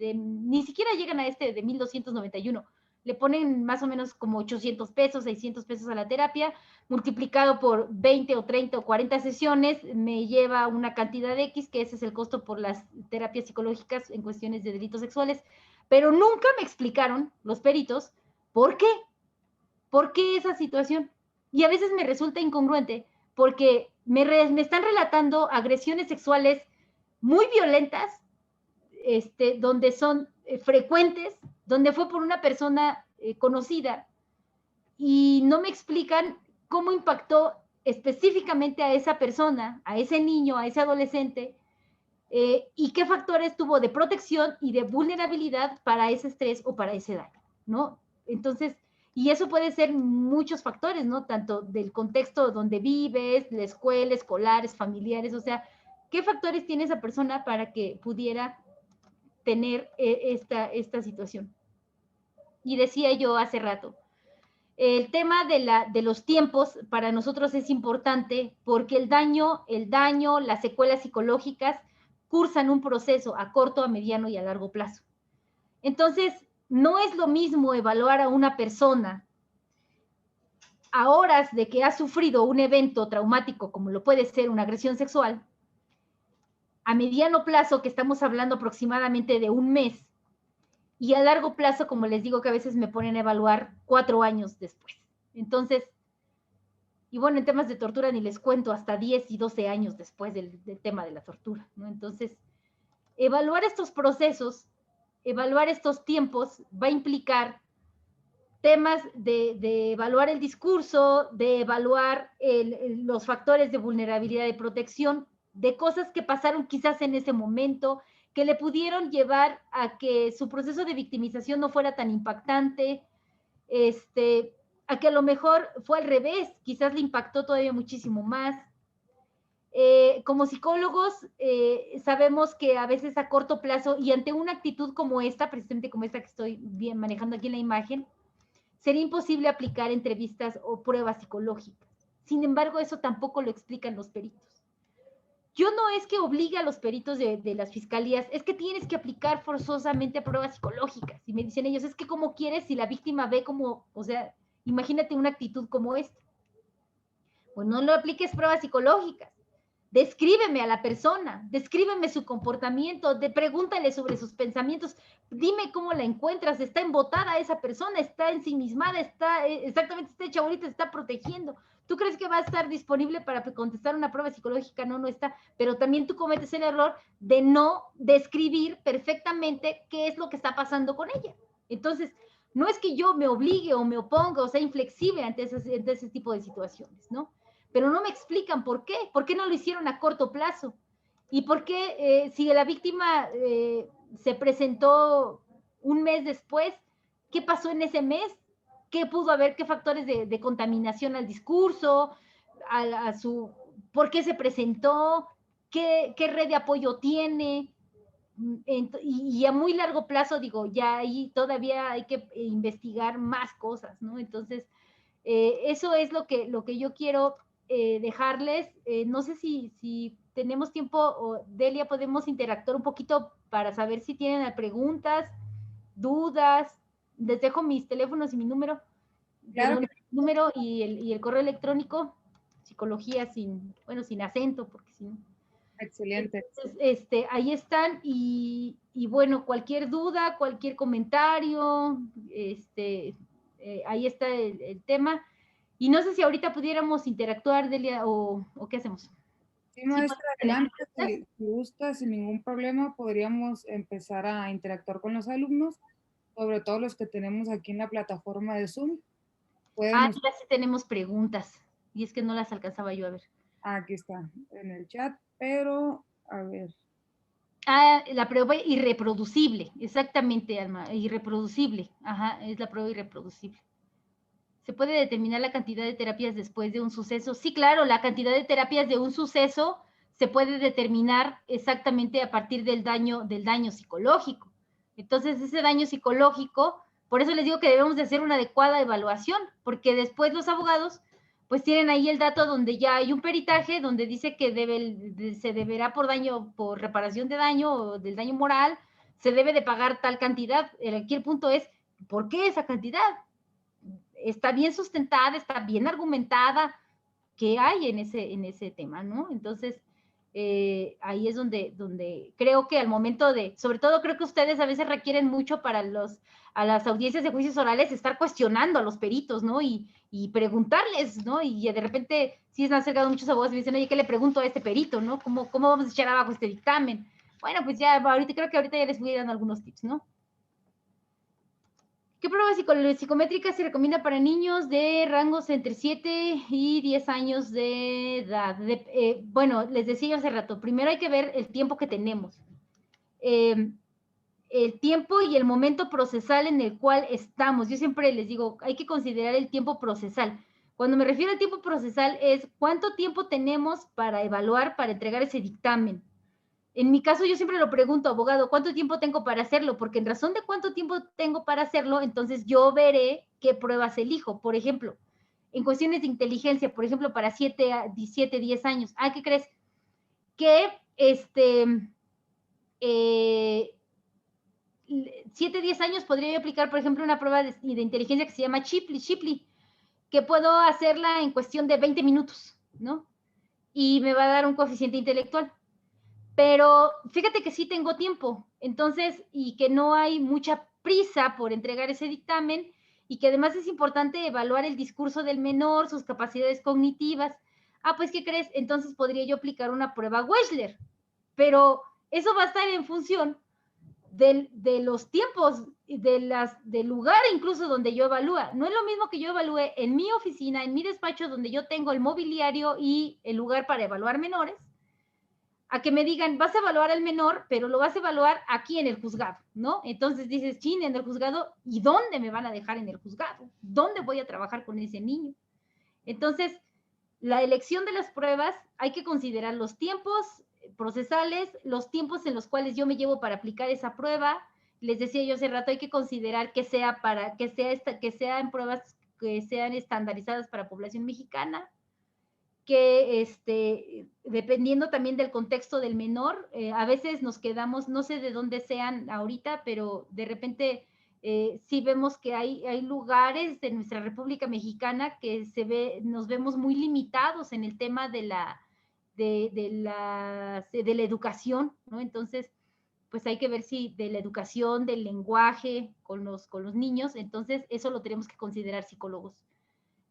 ni siquiera llegan a de 1,291. Le ponen más o menos como 800 pesos, 600 pesos a la terapia, multiplicado por 20 o 30 o 40 sesiones, me lleva una cantidad de X, que ese es el costo por las terapias psicológicas en cuestiones de delitos sexuales. Pero nunca me explicaron los peritos por qué. ¿Por qué esa situación? Y a veces me resulta incongruente porque me están relatando agresiones sexuales muy violentas, donde son frecuentes, donde fue por una persona conocida, y no me explican cómo impactó específicamente a esa persona, a ese niño, a ese adolescente, y qué factores tuvo de protección y de vulnerabilidad para ese estrés o para ese daño, ¿no? Entonces, y eso puede ser muchos factores, ¿no? Tanto del contexto donde vives, la escuela, escolares, familiares, o sea, ¿qué factores tiene esa persona para que pudiera tener esta situación? Y decía yo hace rato, el tema de los tiempos para nosotros es importante porque el daño, las secuelas psicológicas cursan un proceso a corto, a mediano y a largo plazo. Entonces, no es lo mismo evaluar a una persona a horas de que ha sufrido un evento traumático como lo puede ser una agresión sexual, a mediano plazo, que estamos hablando aproximadamente de un mes, y a largo plazo, como les digo, que a veces me ponen a evaluar 4 años después. Entonces, y bueno, en temas de tortura ni les cuento, hasta 10 y 12 años después del tema de la tortura, ¿no? Entonces, evaluar estos procesos, evaluar estos tiempos, va a implicar temas de evaluar el discurso, de evaluar los factores de vulnerabilidad, de protección, de cosas que pasaron quizás en ese momento, que le pudieron llevar a que su proceso de victimización no fuera tan impactante, a que a lo mejor fue al revés, quizás le impactó todavía muchísimo más. Como psicólogos, sabemos que a veces a corto plazo y ante una actitud como esta, precisamente como esta que estoy bien manejando aquí en la imagen, sería imposible aplicar entrevistas o pruebas psicológicas. Sin embargo, eso tampoco lo explican los peritos. Yo no es que obligue a los peritos de las fiscalías, es que tienes que aplicar forzosamente pruebas psicológicas. Y me dicen ellos, es que ¿cómo quieres si la víctima ve como, o sea, imagínate una actitud como esta? Pues no lo apliques pruebas psicológicas. Descríbeme a la persona, descríbeme su comportamiento, pregúntale sobre sus pensamientos, dime cómo la encuentras, está embotada esa persona, está ensimismada, exactamente, está hecha ahorita, está protegiendo. ¿Tú crees que va a estar disponible para contestar una prueba psicológica? No, no está, pero también tú cometes el error de no describir perfectamente qué es lo que está pasando con ella. Entonces, no es que yo me obligue o me oponga o sea inflexible ante ese tipo de situaciones, ¿no? Pero no me explican por qué no lo hicieron a corto plazo y por qué si la víctima se presentó un mes después, ¿qué pasó en ese mes? ¿Qué pudo haber? ¿Qué factores de contaminación al discurso? A su, ¿por qué se presentó? ¿Qué red de apoyo tiene? Y a muy largo plazo, digo, ya ahí todavía hay que investigar más cosas, ¿no? Entonces, eso es lo que yo quiero dejarles. No sé si tenemos tiempo, o Delia, podemos interactuar un poquito para saber si tienen preguntas, dudas. Les dejo mis teléfonos y mi número, Claro. perdón, número y el correo electrónico, psicología bueno, sin acento, porque si no. Excelente. Entonces, ahí están y bueno, cualquier duda, cualquier comentario, ahí está el tema. Y no sé si ahorita pudiéramos interactuar, Delia, o qué hacemos. Sí, ¿Sí maestra, podemos tener adelante, preguntas? si gusta, sin ningún problema, podríamos empezar a interactuar con los alumnos, sobre todo los que tenemos aquí en la plataforma de Zoom. Ah, Pueden, ya sí tenemos preguntas. Y es que no las alcanzaba yo a ver. aquí está, en el chat, pero, a ver, Ah, la prueba irreproducible, exactamente, Alma, irreproducible. Ajá, es la prueba irreproducible. ¿Se puede determinar la cantidad de terapias después de un suceso? Sí, claro, la cantidad de terapias de un suceso se puede determinar exactamente a partir del daño psicológico. Entonces, ese daño psicológico, por eso les digo que debemos de hacer una adecuada evaluación, porque después los abogados pues tienen ahí el dato donde ya hay un peritaje, donde dice que se deberá por reparación de daño o del daño moral, se debe de pagar tal cantidad. Aquí el punto es, ¿por qué esa cantidad? Está bien sustentada, está bien argumentada, ¿qué hay en ese tema, ¿no? Entonces, ahí es donde creo que al momento sobre todo creo que ustedes a veces requieren mucho a las audiencias de juicios orales estar cuestionando a los peritos, ¿no? Y preguntarles, ¿no? Y de repente, sí se han acercado muchos abogados y me dicen, oye, ¿qué le pregunto a este perito, ¿no? ¿Cómo vamos a echar abajo este dictamen? Bueno, pues ya, ahorita creo que ahorita ya les voy dando algunos tips, ¿no? ¿Qué prueba psicométrica se recomienda para niños de rangos entre 7 y 10 años de edad? Bueno, les decía yo hace rato, primero hay que ver el tiempo que tenemos. El tiempo y el momento procesal en el cual estamos. Yo siempre les digo, hay que considerar el tiempo procesal. Cuando me refiero al tiempo procesal es cuánto tiempo tenemos para evaluar, para entregar ese dictamen. En mi caso, yo siempre lo pregunto, abogado, ¿cuánto tiempo tengo para hacerlo? Porque en razón de cuánto tiempo tengo para hacerlo, entonces yo veré qué pruebas elijo. Por ejemplo, en cuestiones de inteligencia, por ejemplo, para 17, 10 años. Ah, ¿qué crees? Que 7, 10 años podría yo aplicar, por ejemplo, una prueba de inteligencia que se llama Shipley, que puedo hacerla en cuestión de 20 minutos, ¿no? Y me va a dar un coeficiente intelectual. Pero fíjate que sí tengo tiempo, entonces, y que no hay mucha prisa por entregar ese dictamen, y que además es importante evaluar el discurso del menor, sus capacidades cognitivas. Ah, pues, ¿qué crees? Entonces podría yo aplicar una prueba Wechsler, pero eso va a estar en función de los tiempos, del lugar incluso donde yo evalúa. No es lo mismo que yo evalúe en mi oficina, en mi despacho, donde yo tengo el mobiliario y el lugar para evaluar menores, a que me digan, vas a evaluar al menor, pero lo vas a evaluar aquí en el juzgado, ¿no? Entonces dices, chin, en el juzgado, ¿y dónde me van a dejar en el juzgado? ¿Dónde voy a trabajar con ese niño? Entonces, la elección de las pruebas, hay que considerar los tiempos procesales, los tiempos en los cuales yo me llevo para aplicar esa prueba. Les decía yo hace rato, hay que considerar que sean pruebas que sean estandarizadas para población mexicana, que dependiendo también del contexto del menor, a veces nos quedamos, no sé de dónde sean ahorita, pero de repente sí vemos que hay lugares de nuestra República Mexicana que nos vemos muy limitados en el tema de la educación, ¿no? Entonces, pues hay que ver si de la educación, del lenguaje con los niños, entonces eso lo tenemos que considerar psicólogos.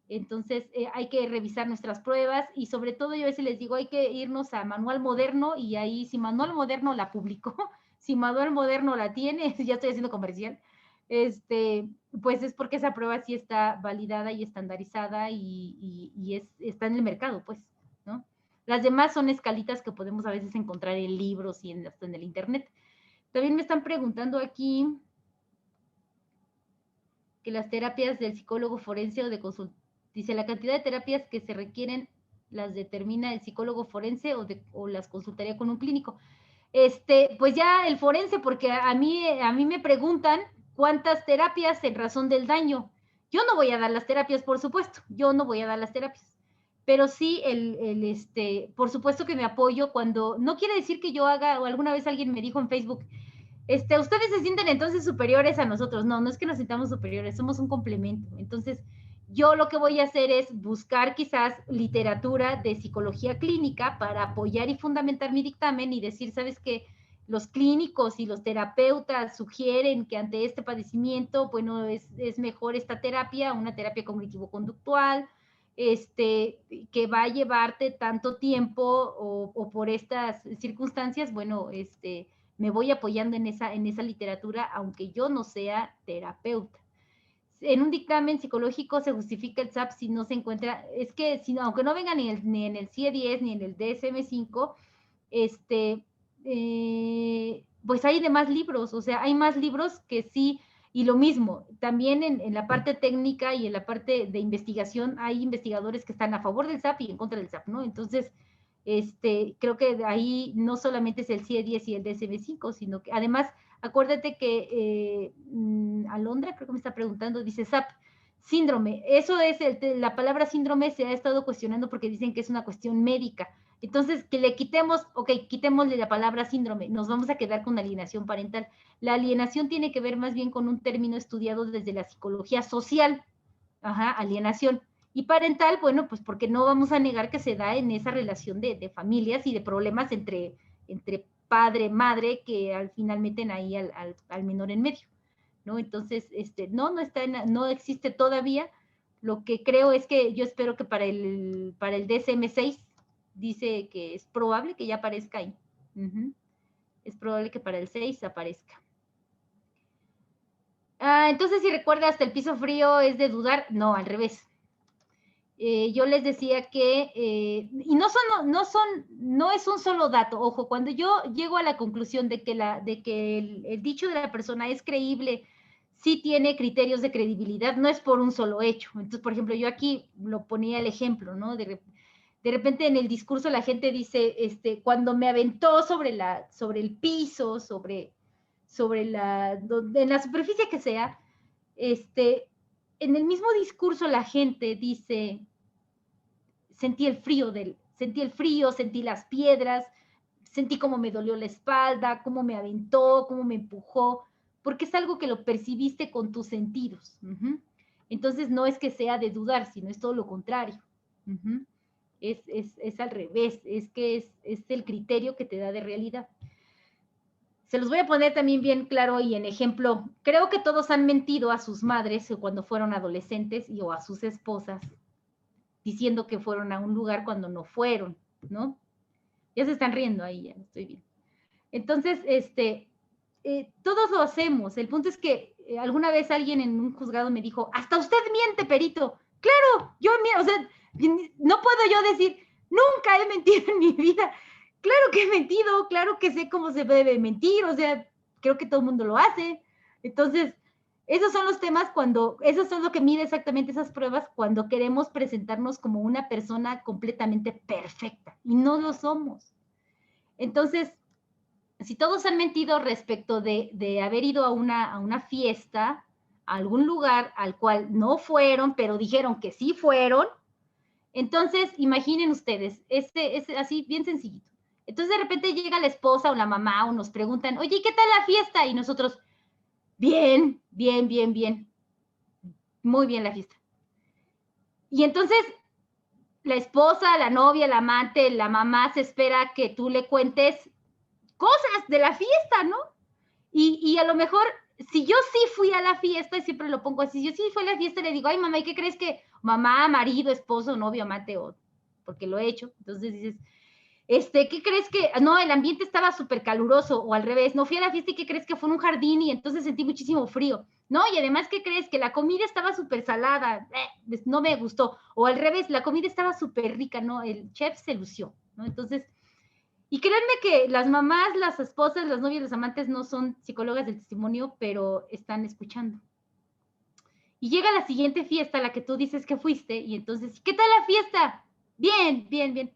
Entonces, hay que revisar nuestras pruebas y sobre todo yo a veces les digo, hay que irnos a Manual Moderno y ahí si Manual Moderno la publicó, si Manual Moderno la tiene, ya estoy haciendo comercial, pues es porque esa prueba sí está validada y estandarizada y está en el mercado, pues, ¿no? Las demás son escalitas que podemos a veces encontrar en libros y hasta en el internet. También me están preguntando aquí que las terapias del psicólogo forense o de consulta, dice, la cantidad de terapias que se requieren las determina el psicólogo forense o las consultaría con un clínico. Pues ya el forense, porque a mí me preguntan cuántas terapias en razón del daño. Yo no voy a dar las terapias, por supuesto, yo no voy a dar las terapias, pero sí por supuesto que me apoyo cuando, no quiere decir que yo haga, o alguna vez alguien me dijo en Facebook, ustedes se sienten entonces superiores a nosotros. No, no es que nos sintamos superiores, somos un complemento. Entonces, yo lo que voy a hacer es buscar quizás literatura de psicología clínica para apoyar y fundamentar mi dictamen y decir, ¿sabes qué? Los clínicos y los terapeutas sugieren que ante este padecimiento, bueno, es mejor esta terapia, una terapia cognitivo-conductual, que va a llevarte tanto tiempo o por estas circunstancias, bueno, me voy apoyando en esa literatura, aunque yo no sea terapeuta. En un dictamen psicológico se justifica el SAP si no se encuentra, es que aunque no venga ni en el CIE-10 ni en el DSM-5, pues hay demás libros, o sea, hay más libros que sí, y lo mismo, también en la parte técnica y en la parte de investigación hay investigadores que están a favor del SAP y en contra del SAP, ¿no? Entonces, creo que ahí no solamente es el CIE-10 y el DSM-5, sino que además, acuérdate que Alondra creo que me está preguntando, dice SAP, síndrome, eso es, la palabra síndrome se ha estado cuestionando porque dicen que es una cuestión médica. Entonces, que le quitemos, ok, quitémosle la palabra síndrome, nos vamos a quedar con alienación parental. La alienación tiene que ver más bien con un término estudiado desde la psicología social, alienación. Y parental, bueno, pues porque no vamos a negar que se da en esa relación de familias y de problemas entre padre, madre, que al final meten ahí al menor en medio, ¿no? Entonces, no existe todavía. Lo que creo es que yo espero que para el DSM-6 dice que es probable que ya aparezca ahí. Es probable que para el 6 aparezca. Entonces, si recuerda, hasta el piso frío es de dudar. No, al revés. Yo les decía que, y no es un solo dato, ojo, cuando yo llego a la conclusión de que el dicho de la persona es creíble, sí tiene criterios de credibilidad, no es por un solo hecho. Entonces, por ejemplo, yo aquí lo ponía el ejemplo, ¿no? De repente en el discurso la gente dice, cuando me aventó sobre el piso, en la superficie que sea, en el mismo discurso la gente dice, sentí el frío, sentí las piedras, sentí cómo me dolió la espalda, cómo me aventó, cómo me empujó, porque es algo que lo percibiste con tus sentidos. Entonces no es que sea de dudar, sino es todo lo contrario. Es al revés, es que es el criterio que te da de realidad. Se los voy a poner también bien claro y en ejemplo. Creo que todos han mentido a sus madres cuando fueron adolescentes o a sus esposas, diciendo que fueron a un lugar cuando no fueron, ¿no? Ya se están riendo ahí, ya estoy bien. Entonces, todos lo hacemos. El punto es que alguna vez alguien en un juzgado me dijo, hasta usted miente, perito. Claro, yo miento, o sea, no puedo yo decir, nunca he mentido en mi vida. Claro que he mentido, claro que sé cómo se debe mentir, o sea, creo que todo el mundo lo hace. Entonces, esos son los temas eso es lo que mide exactamente esas pruebas cuando queremos presentarnos como una persona completamente perfecta y no lo somos. Entonces, si todos han mentido respecto de haber ido a una fiesta, a algún lugar al cual no fueron, pero dijeron que sí fueron, entonces imaginen ustedes, así bien sencillito. Entonces de repente llega la esposa o la mamá o nos preguntan, oye, ¿qué tal la fiesta? Y nosotros, bien, bien, bien, bien, muy bien la fiesta. Y entonces la esposa, la novia, la amante, la mamá se espera que tú le cuentes cosas de la fiesta, ¿no? Y a lo mejor, si yo sí fui a la fiesta, y siempre lo pongo así, si yo sí fui a la fiesta, le digo, ay, mamá, ¿y qué crees que mamá, marido, esposo, novio, amante, o porque lo he hecho? Entonces dices, ¿qué crees que? No, el ambiente estaba súper caluroso, o al revés, no fui a la fiesta y ¿qué crees que fue en un jardín y entonces sentí muchísimo frío? No, y además, ¿qué crees? Que la comida estaba súper salada, no me gustó, o al revés, la comida estaba súper rica, ¿no? El chef se lució, ¿no? Entonces, y créanme que las mamás, las esposas, las novias, los amantes no son psicólogas del testimonio, pero están escuchando. Y llega la siguiente fiesta a la que tú dices que fuiste, y entonces, ¿qué tal la fiesta? Bien, bien, bien.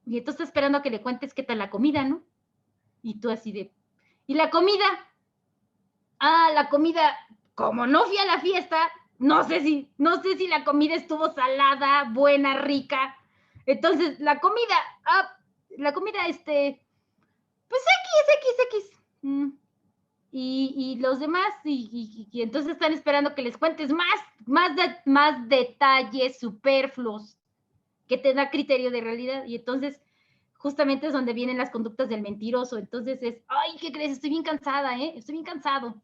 Y entonces está esperando a que le cuentes qué tal la comida, ¿no? Y tú así de, ¿y la comida? Ah, la comida, como no fui a la fiesta, no sé si la comida estuvo salada, buena, rica. Entonces, la comida, pues X. Y los demás, y entonces están esperando que les cuentes más detalles superfluos que te da criterio de realidad. Y entonces, justamente es donde vienen las conductas del mentiroso. Entonces es, ay, ¿qué crees? Estoy bien cansada, estoy bien cansado.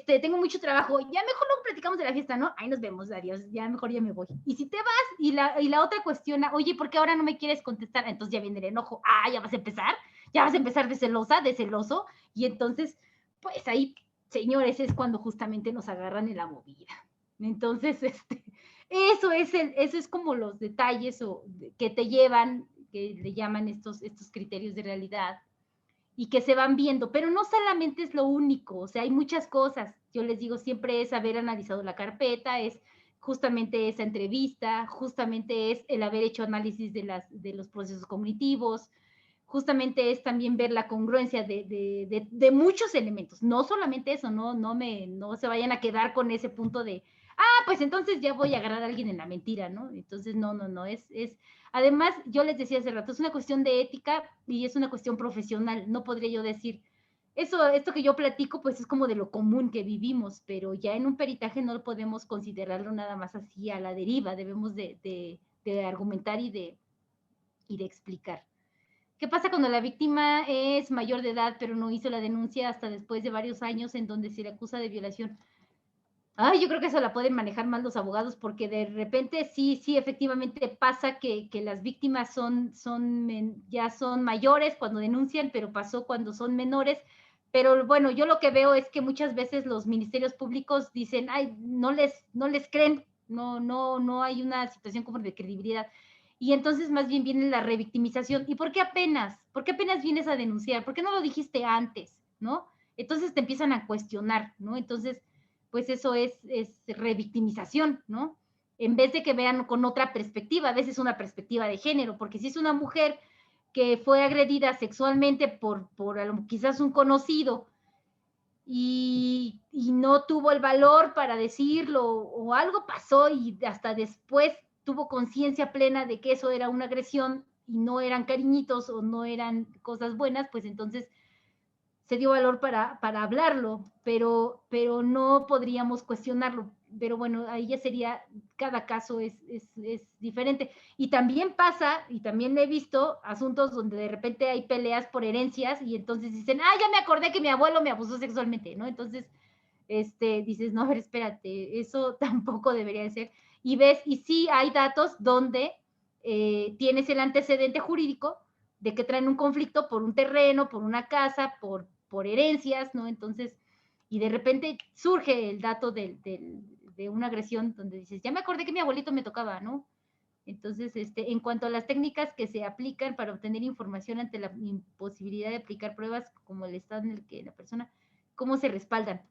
Tengo mucho trabajo, ya mejor luego platicamos de la fiesta, ¿no? Ahí nos vemos, adiós, ya mejor ya me voy. Y si te vas y la otra cuestiona, oye, ¿por qué ahora no me quieres contestar? Entonces ya viene el enojo, ya vas a empezar de celosa, de celoso, y entonces, pues ahí, señores, es cuando justamente nos agarran en la movida. Entonces, eso es como los detalles que te llevan, que le llaman estos criterios de realidad, y que se van viendo, pero no solamente es lo único, o sea, hay muchas cosas. Yo les digo, siempre es haber analizado la carpeta, es justamente esa entrevista, justamente es el haber hecho análisis de los procesos cognitivos, justamente es también ver la congruencia de muchos elementos, no solamente eso, no se vayan a quedar con ese punto de, pues entonces ya voy a agarrar a alguien en la mentira, ¿no? Entonces, no, además, yo les decía hace rato, es una cuestión de ética y es una cuestión profesional, no podría yo decir, esto que yo platico, pues es como de lo común que vivimos, pero ya en un peritaje no podemos considerarlo nada más así a la deriva, debemos de argumentar y de explicar. ¿Qué pasa cuando la víctima es mayor de edad, pero no hizo la denuncia hasta después de varios años en donde se le acusa de violación? Yo creo que eso la pueden manejar más los abogados, porque de repente sí, efectivamente pasa que las víctimas ya son mayores cuando denuncian, pero pasó cuando son menores. Pero bueno, yo lo que veo es que muchas veces los ministerios públicos dicen, no les creen, no hay una situación como de credibilidad. Y entonces más bien viene la revictimización. ¿Y por qué apenas? ¿Por qué apenas vienes a denunciar? ¿Por qué no lo dijiste antes? ¿No? Entonces te empiezan a cuestionar, ¿no? Entonces, pues eso es revictimización, ¿no? En vez de que vean con otra perspectiva, a veces una perspectiva de género, porque si es una mujer que fue agredida sexualmente por quizás un conocido y no tuvo el valor para decirlo, o algo pasó y hasta después tuvo conciencia plena de que eso era una agresión y no eran cariñitos o no eran cosas buenas, pues entonces se dio valor para hablarlo, pero no podríamos cuestionarlo. Pero bueno, ahí ya sería, cada caso es diferente. Y también pasa, y también he visto asuntos donde de repente hay peleas por herencias y entonces dicen, ya me acordé que mi abuelo me abusó sexualmente, ¿no? Entonces, dices, no, a ver, espérate, eso tampoco debería de ser. Y ves, y sí hay datos donde tienes el antecedente jurídico de que traen un conflicto por un terreno, por una casa, por herencias, ¿no? Entonces, y de repente surge el dato de una agresión donde dices, ya me acordé que mi abuelito me tocaba, ¿no? Entonces, en cuanto a las técnicas que se aplican para obtener información ante la imposibilidad de aplicar pruebas como el estado en el que la persona, ¿cómo se respaldan?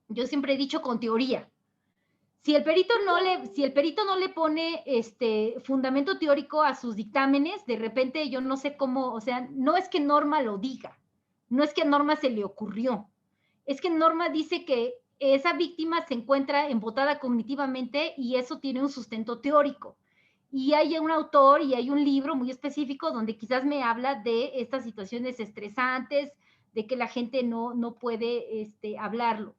Yo siempre he dicho con teoría. Si el perito no le pone fundamento teórico a sus dictámenes, de repente yo no sé cómo, o sea, no es que Norma lo diga, no es que a Norma se le ocurrió, es que Norma dice que esa víctima se encuentra embotada cognitivamente y eso tiene un sustento teórico. Y hay un autor y hay un libro muy específico donde quizás me habla de estas situaciones estresantes, de que la gente no puede hablarlo.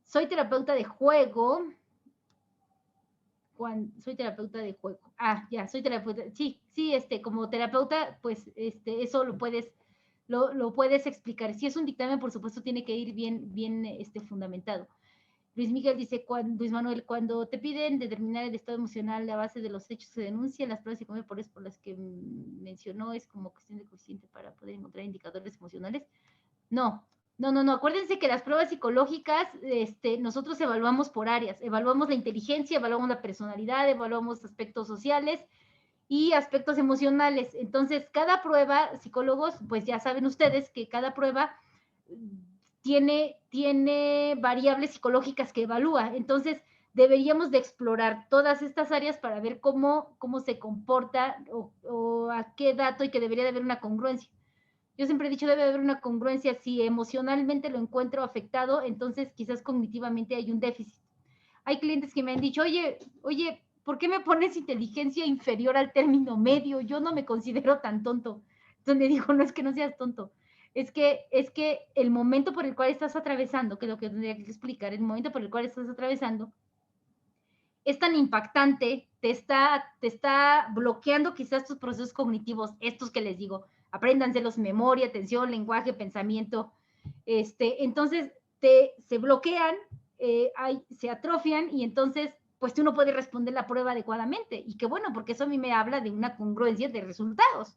Soy terapeuta de juego. Soy terapeuta de juego. Ya, soy terapeuta. Sí, como terapeuta, pues eso lo puedes explicar. Si es un dictamen, por supuesto, tiene que ir bien fundamentado. Luis Miguel dice, Luis Manuel, cuando te piden determinar el estado emocional a base de los hechos se denuncia, las pruebas psicométricas por las que mencionó es como cuestión de coeficiente para poder encontrar indicadores emocionales. No, acuérdense que las pruebas psicológicas, nosotros evaluamos por áreas, evaluamos la inteligencia, evaluamos la personalidad, evaluamos aspectos sociales y aspectos emocionales. Entonces, cada prueba, psicólogos, pues ya saben ustedes que cada prueba tiene variables psicológicas que evalúa. Entonces, deberíamos de explorar todas estas áreas para ver cómo se comporta o a qué dato, y que debería de haber una congruencia. Yo siempre he dicho, debe haber una congruencia. Si emocionalmente lo encuentro afectado, entonces quizás cognitivamente hay un déficit. Hay clientes que me han dicho, oye, ¿por qué me pones inteligencia inferior al término medio? Yo no me considero tan tonto. Entonces le digo, no es que no seas tonto, es que el momento por el cual estás atravesando, que es lo que tendría que explicar, el momento por el cual estás atravesando es tan impactante, te está bloqueando quizás tus procesos cognitivos, estos que les digo, apréndanselos: memoria, atención, lenguaje, pensamiento. Entonces se bloquean, se atrofian, y entonces pues tú no puedes responder la prueba adecuadamente. Y qué bueno, porque eso a mí me habla de una congruencia de resultados.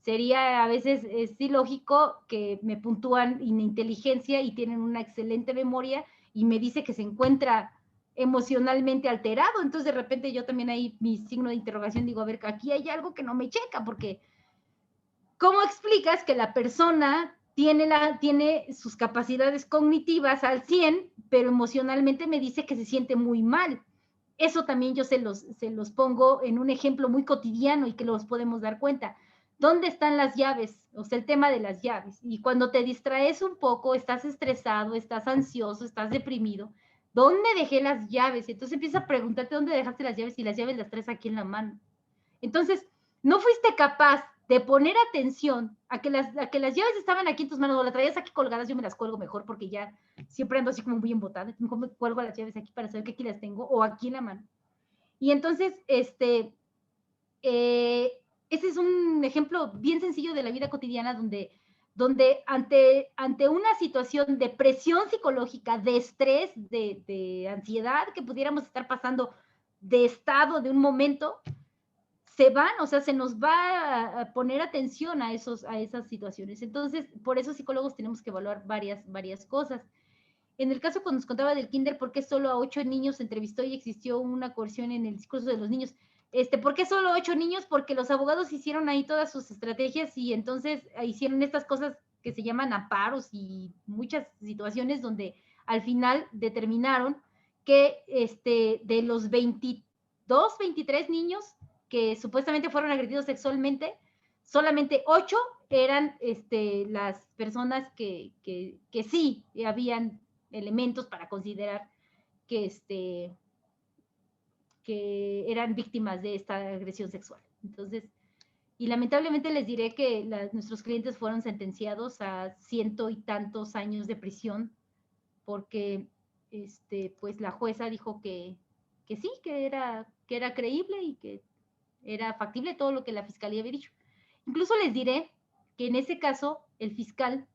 Sería a veces ilógico que me puntúan inteligencia y tienen una excelente memoria y me dice que se encuentra emocionalmente alterado. Entonces de repente yo también ahí mi signo de interrogación, digo, a ver, aquí hay algo que no me checa, porque ¿cómo explicas que la persona tiene sus capacidades cognitivas al 100, pero emocionalmente me dice que se siente muy mal? Eso también yo se los pongo en un ejemplo muy cotidiano y que los podemos dar cuenta. ¿Dónde están las llaves? O sea, el tema de las llaves. Y cuando te distraes un poco, estás estresado, estás ansioso, estás deprimido, ¿dónde dejé las llaves? Entonces empiezas a preguntarte dónde dejaste las llaves, y las llaves las traes aquí en la mano. Entonces, no fuiste capaz de poner atención a que las llaves estaban aquí en tus manos, o las traías aquí colgadas. Yo me las cuelgo mejor porque ya siempre ando así como muy embotada. Mejor me cuelgo las llaves aquí para saber que aquí las tengo, o aquí en la mano. Y entonces, ese es un ejemplo bien sencillo de la vida cotidiana, donde ante una situación de presión psicológica, de estrés, de ansiedad que pudiéramos estar pasando, de estado de un momento, se nos va a poner atención a esas situaciones. Entonces, por eso psicólogos tenemos que evaluar varias cosas. En el caso cuando nos contaba del kinder, ¿por qué solo a 8 niños se entrevistó y existió una coerción en el discurso de los niños? ¿Por qué solo 8 niños? Porque los abogados hicieron ahí todas sus estrategias, y entonces hicieron estas cosas que se llaman amparos y muchas situaciones donde al final determinaron que de los 22, 23 niños que supuestamente fueron agredidos sexualmente, solamente 8 eran las personas que sí habían elementos para considerar que eran víctimas de esta agresión sexual. Entonces, y lamentablemente les diré que nuestros clientes fueron sentenciados a 100 y tantos años de prisión, porque pues la jueza dijo que sí, que era creíble y que era factible todo lo que la fiscalía había dicho. Incluso les diré que en ese caso el fiscal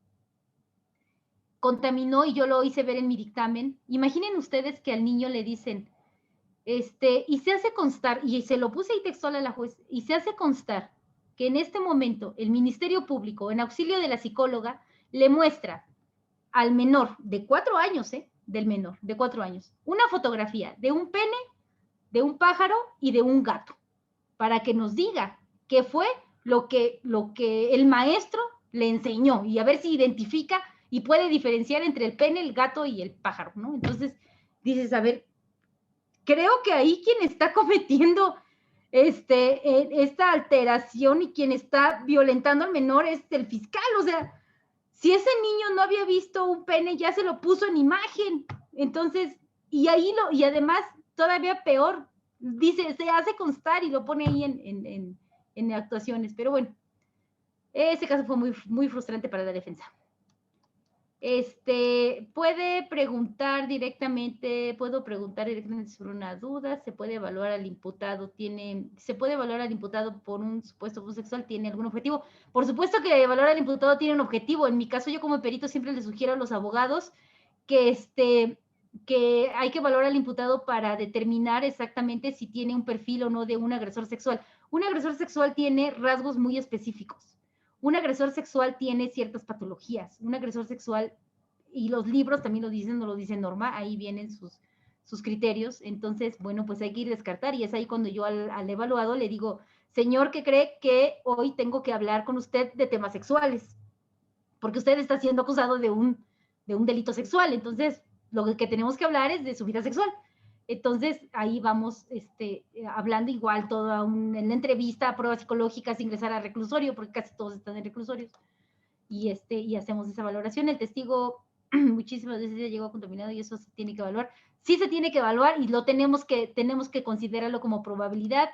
contaminó, y yo lo hice ver en mi dictamen. Imaginen ustedes que al niño le dicen, y se hace constar, y se lo puse ahí textual a la juez, y se hace constar que en este momento el Ministerio Público, en auxilio de la psicóloga, le muestra al menor de 4 años, del menor de 4 años, una fotografía de un pene, de un pájaro y de un gato, para que nos diga qué fue lo que el maestro le enseñó, y a ver si identifica y puede diferenciar entre el pene, el gato y el pájaro, ¿no? Entonces dices, a ver, creo que ahí quien está cometiendo esta alteración y quien está violentando al menor es el fiscal. O sea, si ese niño no había visto un pene, ya se lo puso en imagen. Entonces, y además, todavía peor, dice, se hace constar, y lo pone ahí en actuaciones. Pero bueno, ese caso fue muy, muy frustrante para la defensa. Puedo preguntar directamente sobre una duda. Se puede evaluar al imputado por un supuesto abuso sexual, ¿tiene algún objetivo? Por supuesto que evaluar al imputado tiene un objetivo. En mi caso, yo como perito siempre les sugiero a los abogados que que hay que valorar al imputado para determinar exactamente si tiene un perfil o no de un agresor sexual. Un agresor sexual tiene rasgos muy específicos. Un agresor sexual tiene ciertas patologías. Un agresor sexual, y los libros también lo dicen, no lo dice Norma, ahí vienen sus criterios. Entonces, bueno, pues hay que ir a descartar, y es ahí cuando yo al evaluado le digo, señor, ¿qué cree que hoy tengo que hablar con usted de temas sexuales? Porque usted está siendo acusado de un delito sexual. Entonces, lo que tenemos que hablar es de su vida sexual. Entonces, ahí vamos hablando igual en la entrevista, pruebas psicológicas, ingresar a reclusorio, porque casi todos están en reclusorios, y hacemos esa valoración. El testigo muchísimas veces ya llegó contaminado y eso se tiene que evaluar. Sí se tiene que evaluar y lo tenemos que considerarlo como probabilidad.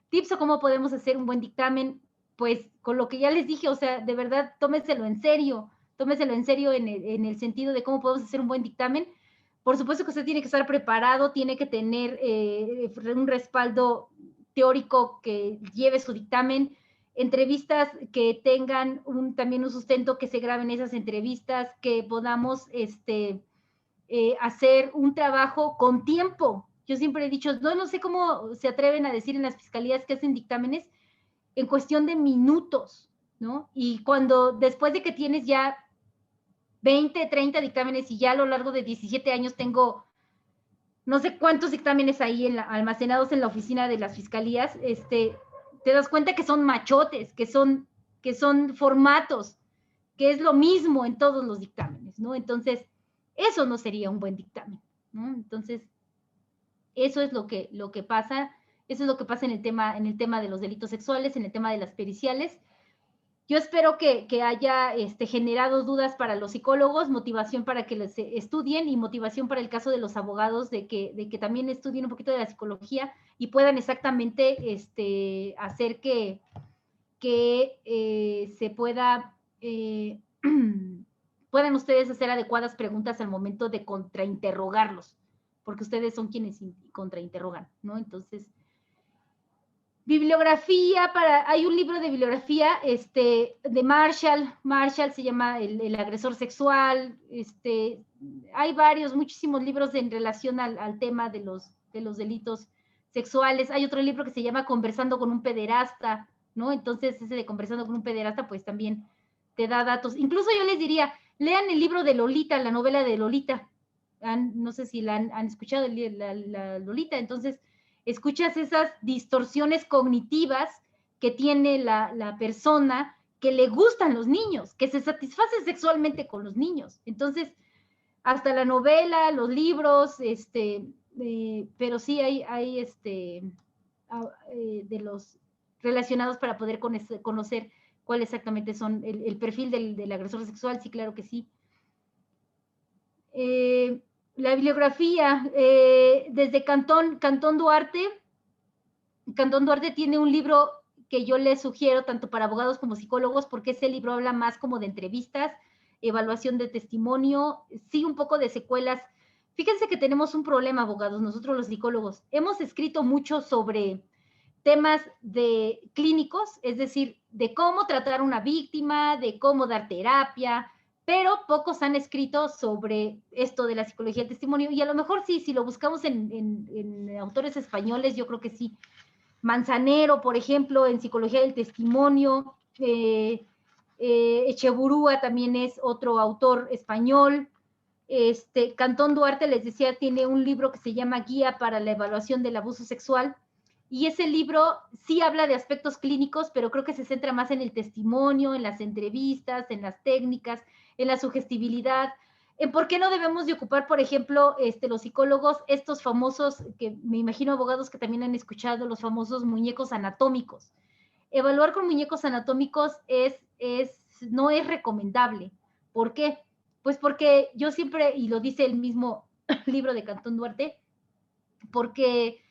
Tips o cómo podemos hacer un buen dictamen, pues con lo que ya les dije, o sea, de verdad, tómeselo en serio en el sentido de cómo podemos hacer un buen dictamen. Por supuesto que usted tiene que estar preparado, tiene que tener un respaldo teórico que lleve su dictamen, entrevistas que tengan también un sustento, que se graben esas entrevistas, que podamos hacer un trabajo con tiempo. Yo siempre he dicho, no sé cómo se atreven a decir en las fiscalías que hacen dictámenes en cuestión de minutos, ¿no? Y cuando después de que tienes ya 20, 30 dictámenes y ya a lo largo de 17 años tengo no sé cuántos dictámenes ahí almacenados en la oficina de las fiscalías, te das cuenta que son machotes, que son formatos, que es lo mismo en todos los dictámenes, ¿no? Entonces, eso no sería un buen dictamen, ¿no? Entonces, eso es lo que pasa, eso es lo que pasa en el tema de los delitos sexuales, en el tema de las periciales. Yo espero que haya generado dudas para los psicólogos, motivación para que les estudien, y motivación para el caso de los abogados de que también estudien un poquito de la psicología y puedan exactamente hacer que se pueda, puedan ustedes hacer adecuadas preguntas al momento de contrainterrogarlos, porque ustedes son quienes contrainterrogan, ¿no? Entonces, bibliografía, hay un libro de bibliografía de Marshall se llama el agresor sexual, hay muchísimos libros en relación al tema de los delitos sexuales. Hay otro libro que se llama Conversando con un pederasta, ¿no? Entonces ese de Conversando con un pederasta pues también te da datos. Incluso yo les diría, lean el libro de Lolita, la novela de Lolita. No sé si la han escuchado, la Lolita. Entonces escuchas esas distorsiones cognitivas que tiene la persona que le gustan los niños, que se satisface sexualmente con los niños. Entonces, hasta la novela, los libros, pero sí hay de los relacionados para poder conocer cuál exactamente son el perfil del agresor sexual. Sí, claro que sí. La bibliografía, desde Cantón Duarte. Cantón Duarte tiene un libro que yo les sugiero tanto para abogados como psicólogos, porque ese libro habla más como de entrevistas, evaluación de testimonio, sí, un poco de secuelas. Fíjense que tenemos un problema, abogados, nosotros los psicólogos. Hemos escrito mucho sobre temas de clínicos, es decir, de cómo tratar a una víctima, de cómo dar terapia, pero pocos han escrito sobre esto de la psicología del testimonio. Y a lo mejor sí, si lo buscamos en autores españoles, yo creo que sí. Manzanero, por ejemplo, en Psicología del Testimonio, Echeburúa también es otro autor español. Cantón Duarte, les decía, tiene un libro que se llama Guía para la Evaluación del Abuso Sexual, y ese libro sí habla de aspectos clínicos, pero creo que se centra más en el testimonio, en las entrevistas, en las técnicas, en la sugestibilidad, en por qué no debemos de ocupar, por ejemplo, los psicólogos, estos famosos, que me imagino abogados que también han escuchado, los famosos muñecos anatómicos. Evaluar con muñecos anatómicos no es recomendable. ¿Por qué? Pues porque yo siempre, y lo dice el mismo libro de Cantón Duarte, porque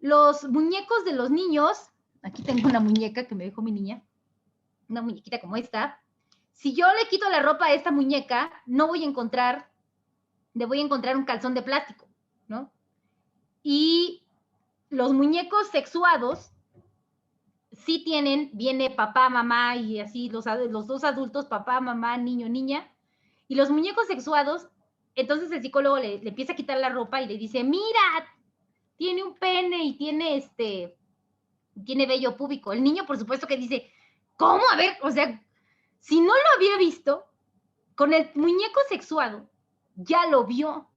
los muñecos de los niños, aquí tengo una muñeca que me dejó mi niña, una muñequita como esta. Si yo le quito la ropa a esta muñeca, le voy a encontrar un calzón de plástico, ¿no? Y los muñecos sexuados sí viene papá, mamá y así los dos adultos, papá, mamá, niño, niña. Y los muñecos sexuados Entonces el psicólogo le empieza a quitar la ropa y le dice, mira, tiene un pene y tiene vello púbico. El niño, por supuesto que dice, ¿cómo? A ver, o sea, si no lo había visto, con el muñeco sexuado, ya lo vio.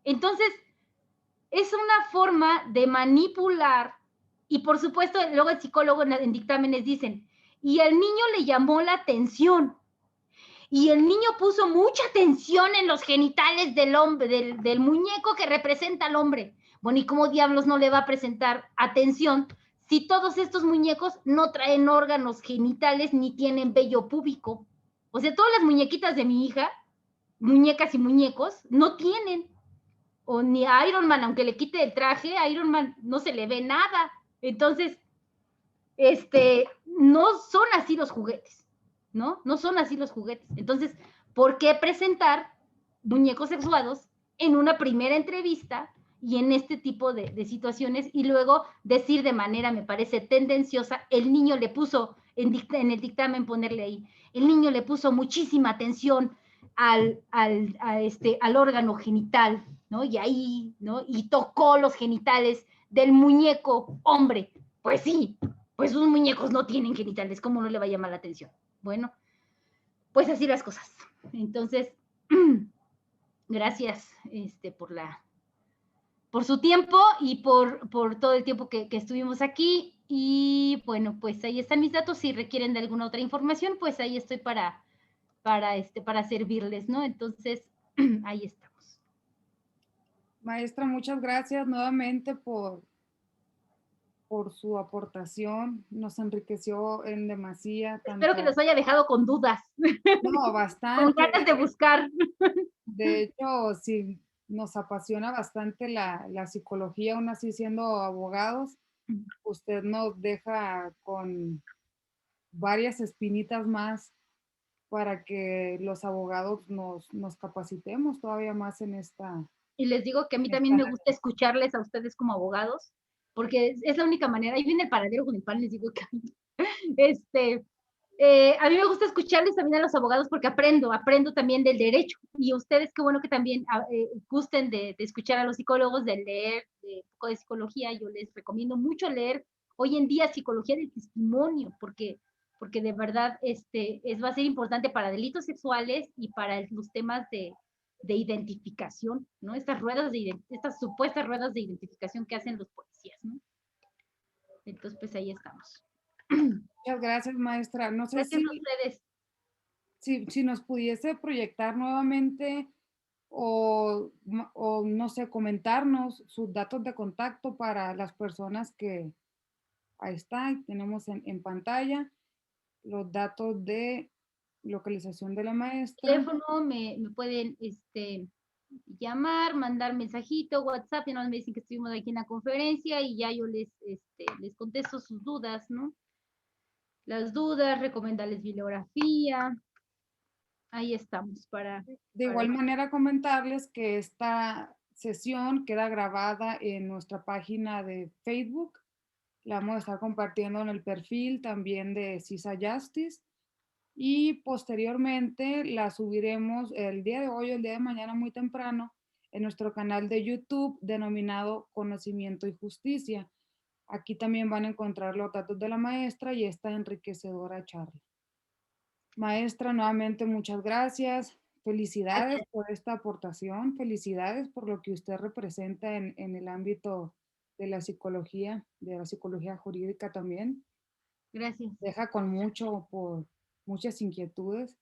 Entonces, es una forma de manipular y por supuesto, luego el psicólogo en dictámenes dicen, y el niño le llamó la atención y el niño puso mucha atención en los genitales del hombre, del muñeco que representa al hombre. Bueno, ¿y cómo diablos no le va a presentar atención si todos estos muñecos no traen órganos genitales ni tienen vello púbico? O sea, todas las muñequitas de mi hija, muñecas y muñecos, no tienen. O ni a Iron Man, aunque le quite el traje, a Iron Man no se le ve nada. Entonces, no son así los juguetes, ¿no? No son así los juguetes. Entonces, ¿por qué presentar muñecos sexuados en una primera entrevista y en este tipo de situaciones y luego decir de manera, me parece tendenciosa, el niño le puso, en el dictamen ponerle ahí, el niño le puso muchísima atención al órgano genital, ¿no? Y ahí, ¿no? Y tocó los genitales del muñeco hombre. Pues sí, pues sus muñecos no tienen genitales, ¿cómo no le va a llamar la atención? Bueno, pues así las cosas. Entonces, gracias por su tiempo y por todo el tiempo que estuvimos aquí. Y bueno, pues ahí están mis datos. Si requieren de alguna otra información, pues ahí estoy para servirles, ¿no? Entonces, ahí estamos. Maestra, muchas gracias nuevamente por su aportación. Nos enriqueció en demasía, Espero que tanto, los haya dejado con dudas, no, con bastante. ganas de buscar. De hecho, sí, nos apasiona bastante la psicología, aún así siendo abogados, usted nos deja con varias espinitas más para que los abogados nos capacitemos todavía más Y les digo que a mí en también esta me gusta escucharles a ustedes como abogados, porque es la única manera. Ahí viene el paradero con el pan, les digo que a mí me gusta escucharles también a los abogados porque aprendo también del derecho. Y ustedes, qué bueno que también gusten de escuchar a los psicólogos, de leer de un poco de psicología. Yo les recomiendo mucho leer hoy en día psicología del testimonio, porque de verdad va a ser importante para delitos sexuales y para los temas de identificación, ¿no? Estas supuestas ruedas de identificación que hacen los policías, ¿no? Entonces, pues ahí estamos. Muchas gracias, maestra. No sé Gracias a ustedes. si nos pudiese proyectar nuevamente o no sé, comentarnos sus datos de contacto para las personas que ahí está, tenemos en pantalla los datos de localización de la maestra. Teléfono, me pueden llamar, mandar mensajito, WhatsApp, y no me dicen que estuvimos aquí en la conferencia y ya yo les contesto sus dudas, ¿no? Las dudas, recomendarles bibliografía, ahí estamos De igual para manera, comentarles que esta sesión queda grabada en nuestra página de Facebook. La vamos a estar compartiendo en el perfil también de CISA Justice y posteriormente la subiremos el día de hoy o el día de mañana muy temprano en nuestro canal de YouTube denominado Conocimiento y Justicia. Aquí también van a encontrar los datos de la maestra y esta enriquecedora charla. Maestra, nuevamente muchas gracias. Felicidades por esta aportación, felicidades por lo que usted representa en el ámbito de la psicología jurídica también. Gracias. Deja con muchas inquietudes,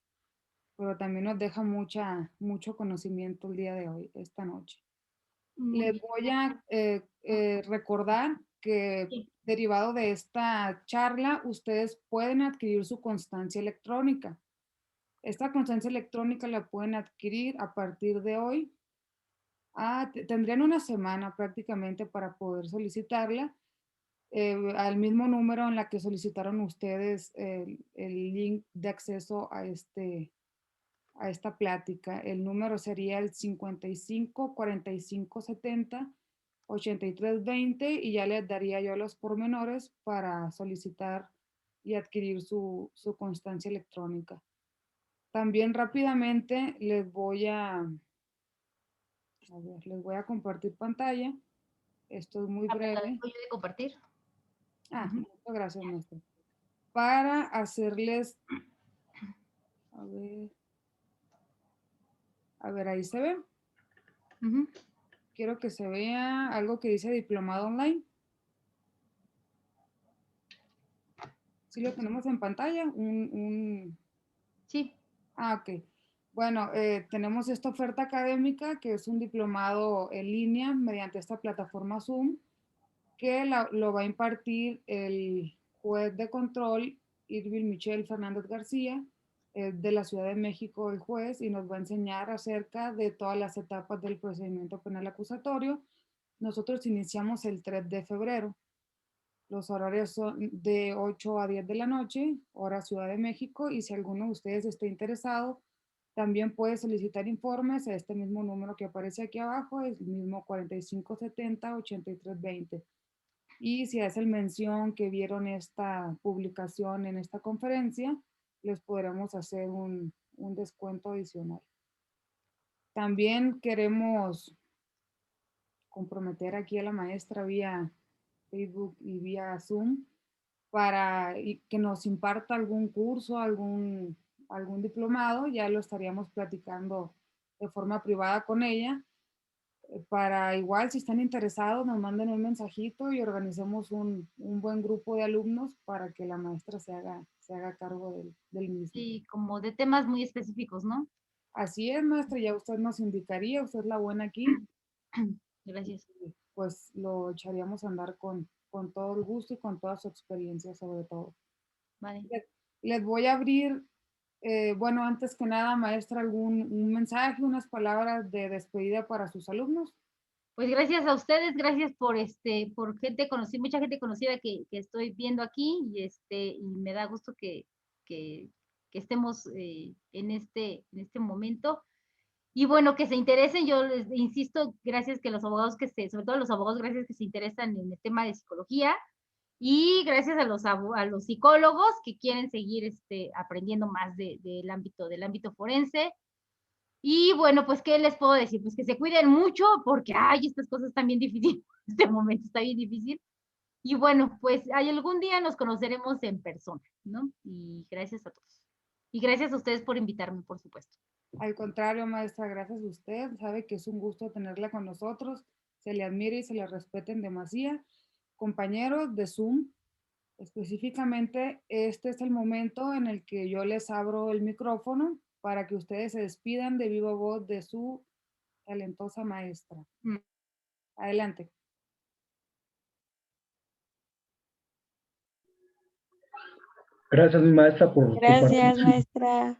pero también nos deja mucho conocimiento el día de hoy, esta noche. Muy Les bien. voy a recordar que Sí. derivado de esta charla, ustedes pueden adquirir su constancia electrónica. Esta constancia electrónica la pueden adquirir a partir de hoy. Tendrían una semana prácticamente para poder solicitarla al mismo número en la que solicitaron ustedes el link de acceso a esta plática. El número sería el 55 45 70 83 20 y ya les daría yo los pormenores para solicitar y adquirir su constancia electrónica. También rápidamente les voy a A ver, les voy a compartir pantalla. Esto es muy breve. ¿Voy a compartir? Muchas gracias, maestra. Para hacerles, a ver, ahí se ve. Quiero que se vea algo que dice diplomado online. ¿Sí lo tenemos en pantalla? Sí. Ok. Bueno, tenemos esta oferta académica que es un diplomado en línea mediante esta plataforma Zoom que lo va a impartir el juez de control Irving Michel Fernández García, de la Ciudad de México el juez, y nos va a enseñar acerca de todas las etapas del procedimiento penal acusatorio. Nosotros iniciamos el 3 de febrero. Los horarios son de 8 a 10 de la noche, hora Ciudad de México, y si alguno de ustedes está interesado, también puede solicitar informes a este mismo número que aparece aquí abajo, es el mismo 4570-8320. Y si hacen mención que vieron esta publicación en esta conferencia, les podremos hacer un descuento adicional. También queremos comprometer aquí a la maestra vía Facebook y vía Zoom para que nos imparta algún curso, algún diplomado. Ya lo estaríamos platicando de forma privada con ella. Para igual, si están interesados, nos manden un mensajito y organicemos un buen grupo de alumnos para que la maestra se haga cargo del mismo. Sí, como de temas muy específicos, ¿no? Así es, maestra, ya usted nos indicaría, usted es la buena aquí. Gracias. Pues lo echaríamos a andar con todo el gusto y con toda su experiencia sobre todo. Vale. Les voy a abrir, bueno, antes que nada, maestra, un mensaje, unas palabras de despedida para sus alumnos. Pues gracias a ustedes, gracias por gente conocida, mucha gente conocida que estoy viendo aquí, y me da gusto que estemos en este momento. Y bueno, que se interesen, yo les insisto, gracias que los abogados sobre todo los abogados, gracias que se interesan en el tema de psicología, y gracias a los psicólogos que quieren seguir aprendiendo más del ámbito forense. Y bueno, pues, ¿qué les puedo decir? Pues que se cuiden mucho porque, estas cosas están bien difíciles. Este momento está bien difícil. Y bueno, pues algún día nos conoceremos en persona, ¿no? Y gracias a todos. Y gracias a ustedes por invitarme, por supuesto. Al contrario, maestra, gracias a usted. Sabe que es un gusto tenerla con nosotros. Se le admira y se le respeta en demasía. Compañeros de Zoom, específicamente, este es el momento en el que yo les abro el micrófono para que ustedes se despidan de viva voz de su talentosa maestra. Adelante. Gracias, mi maestra, por Gracias, maestra.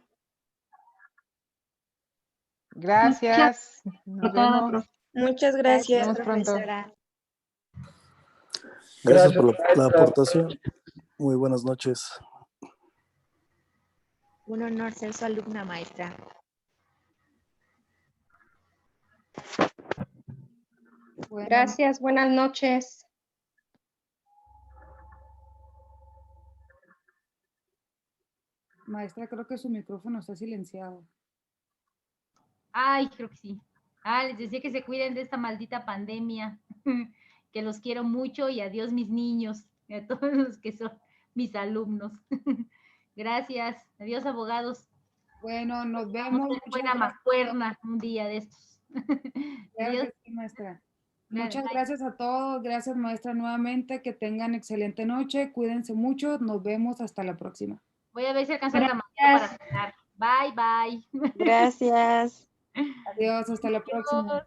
Gracias. Nos vemos. Muchas gracias, Nos vemos pronto. profesora. Gracias por la aportación. Muy buenas noches. Un honor ser su alumna, maestra. Bueno, Gracias, buenas noches. maestra, creo que su micrófono está silenciado. Ay, creo que sí. Les decía que se cuiden de esta maldita pandemia, que los quiero mucho y adiós mis niños, y a todos los que son mis alumnos. Gracias. Adiós, abogados. Bueno, nos vemos. Buena mancuerna un día de estos. Claro que sí, maestra. Muchas gracias a todos. Gracias, maestra, nuevamente. Que tengan excelente noche. Cuídense mucho. Nos vemos hasta la próxima. Voy a ver si alcanzo la mañana para cenar. Bye, bye. Gracias. Adiós, hasta la próxima.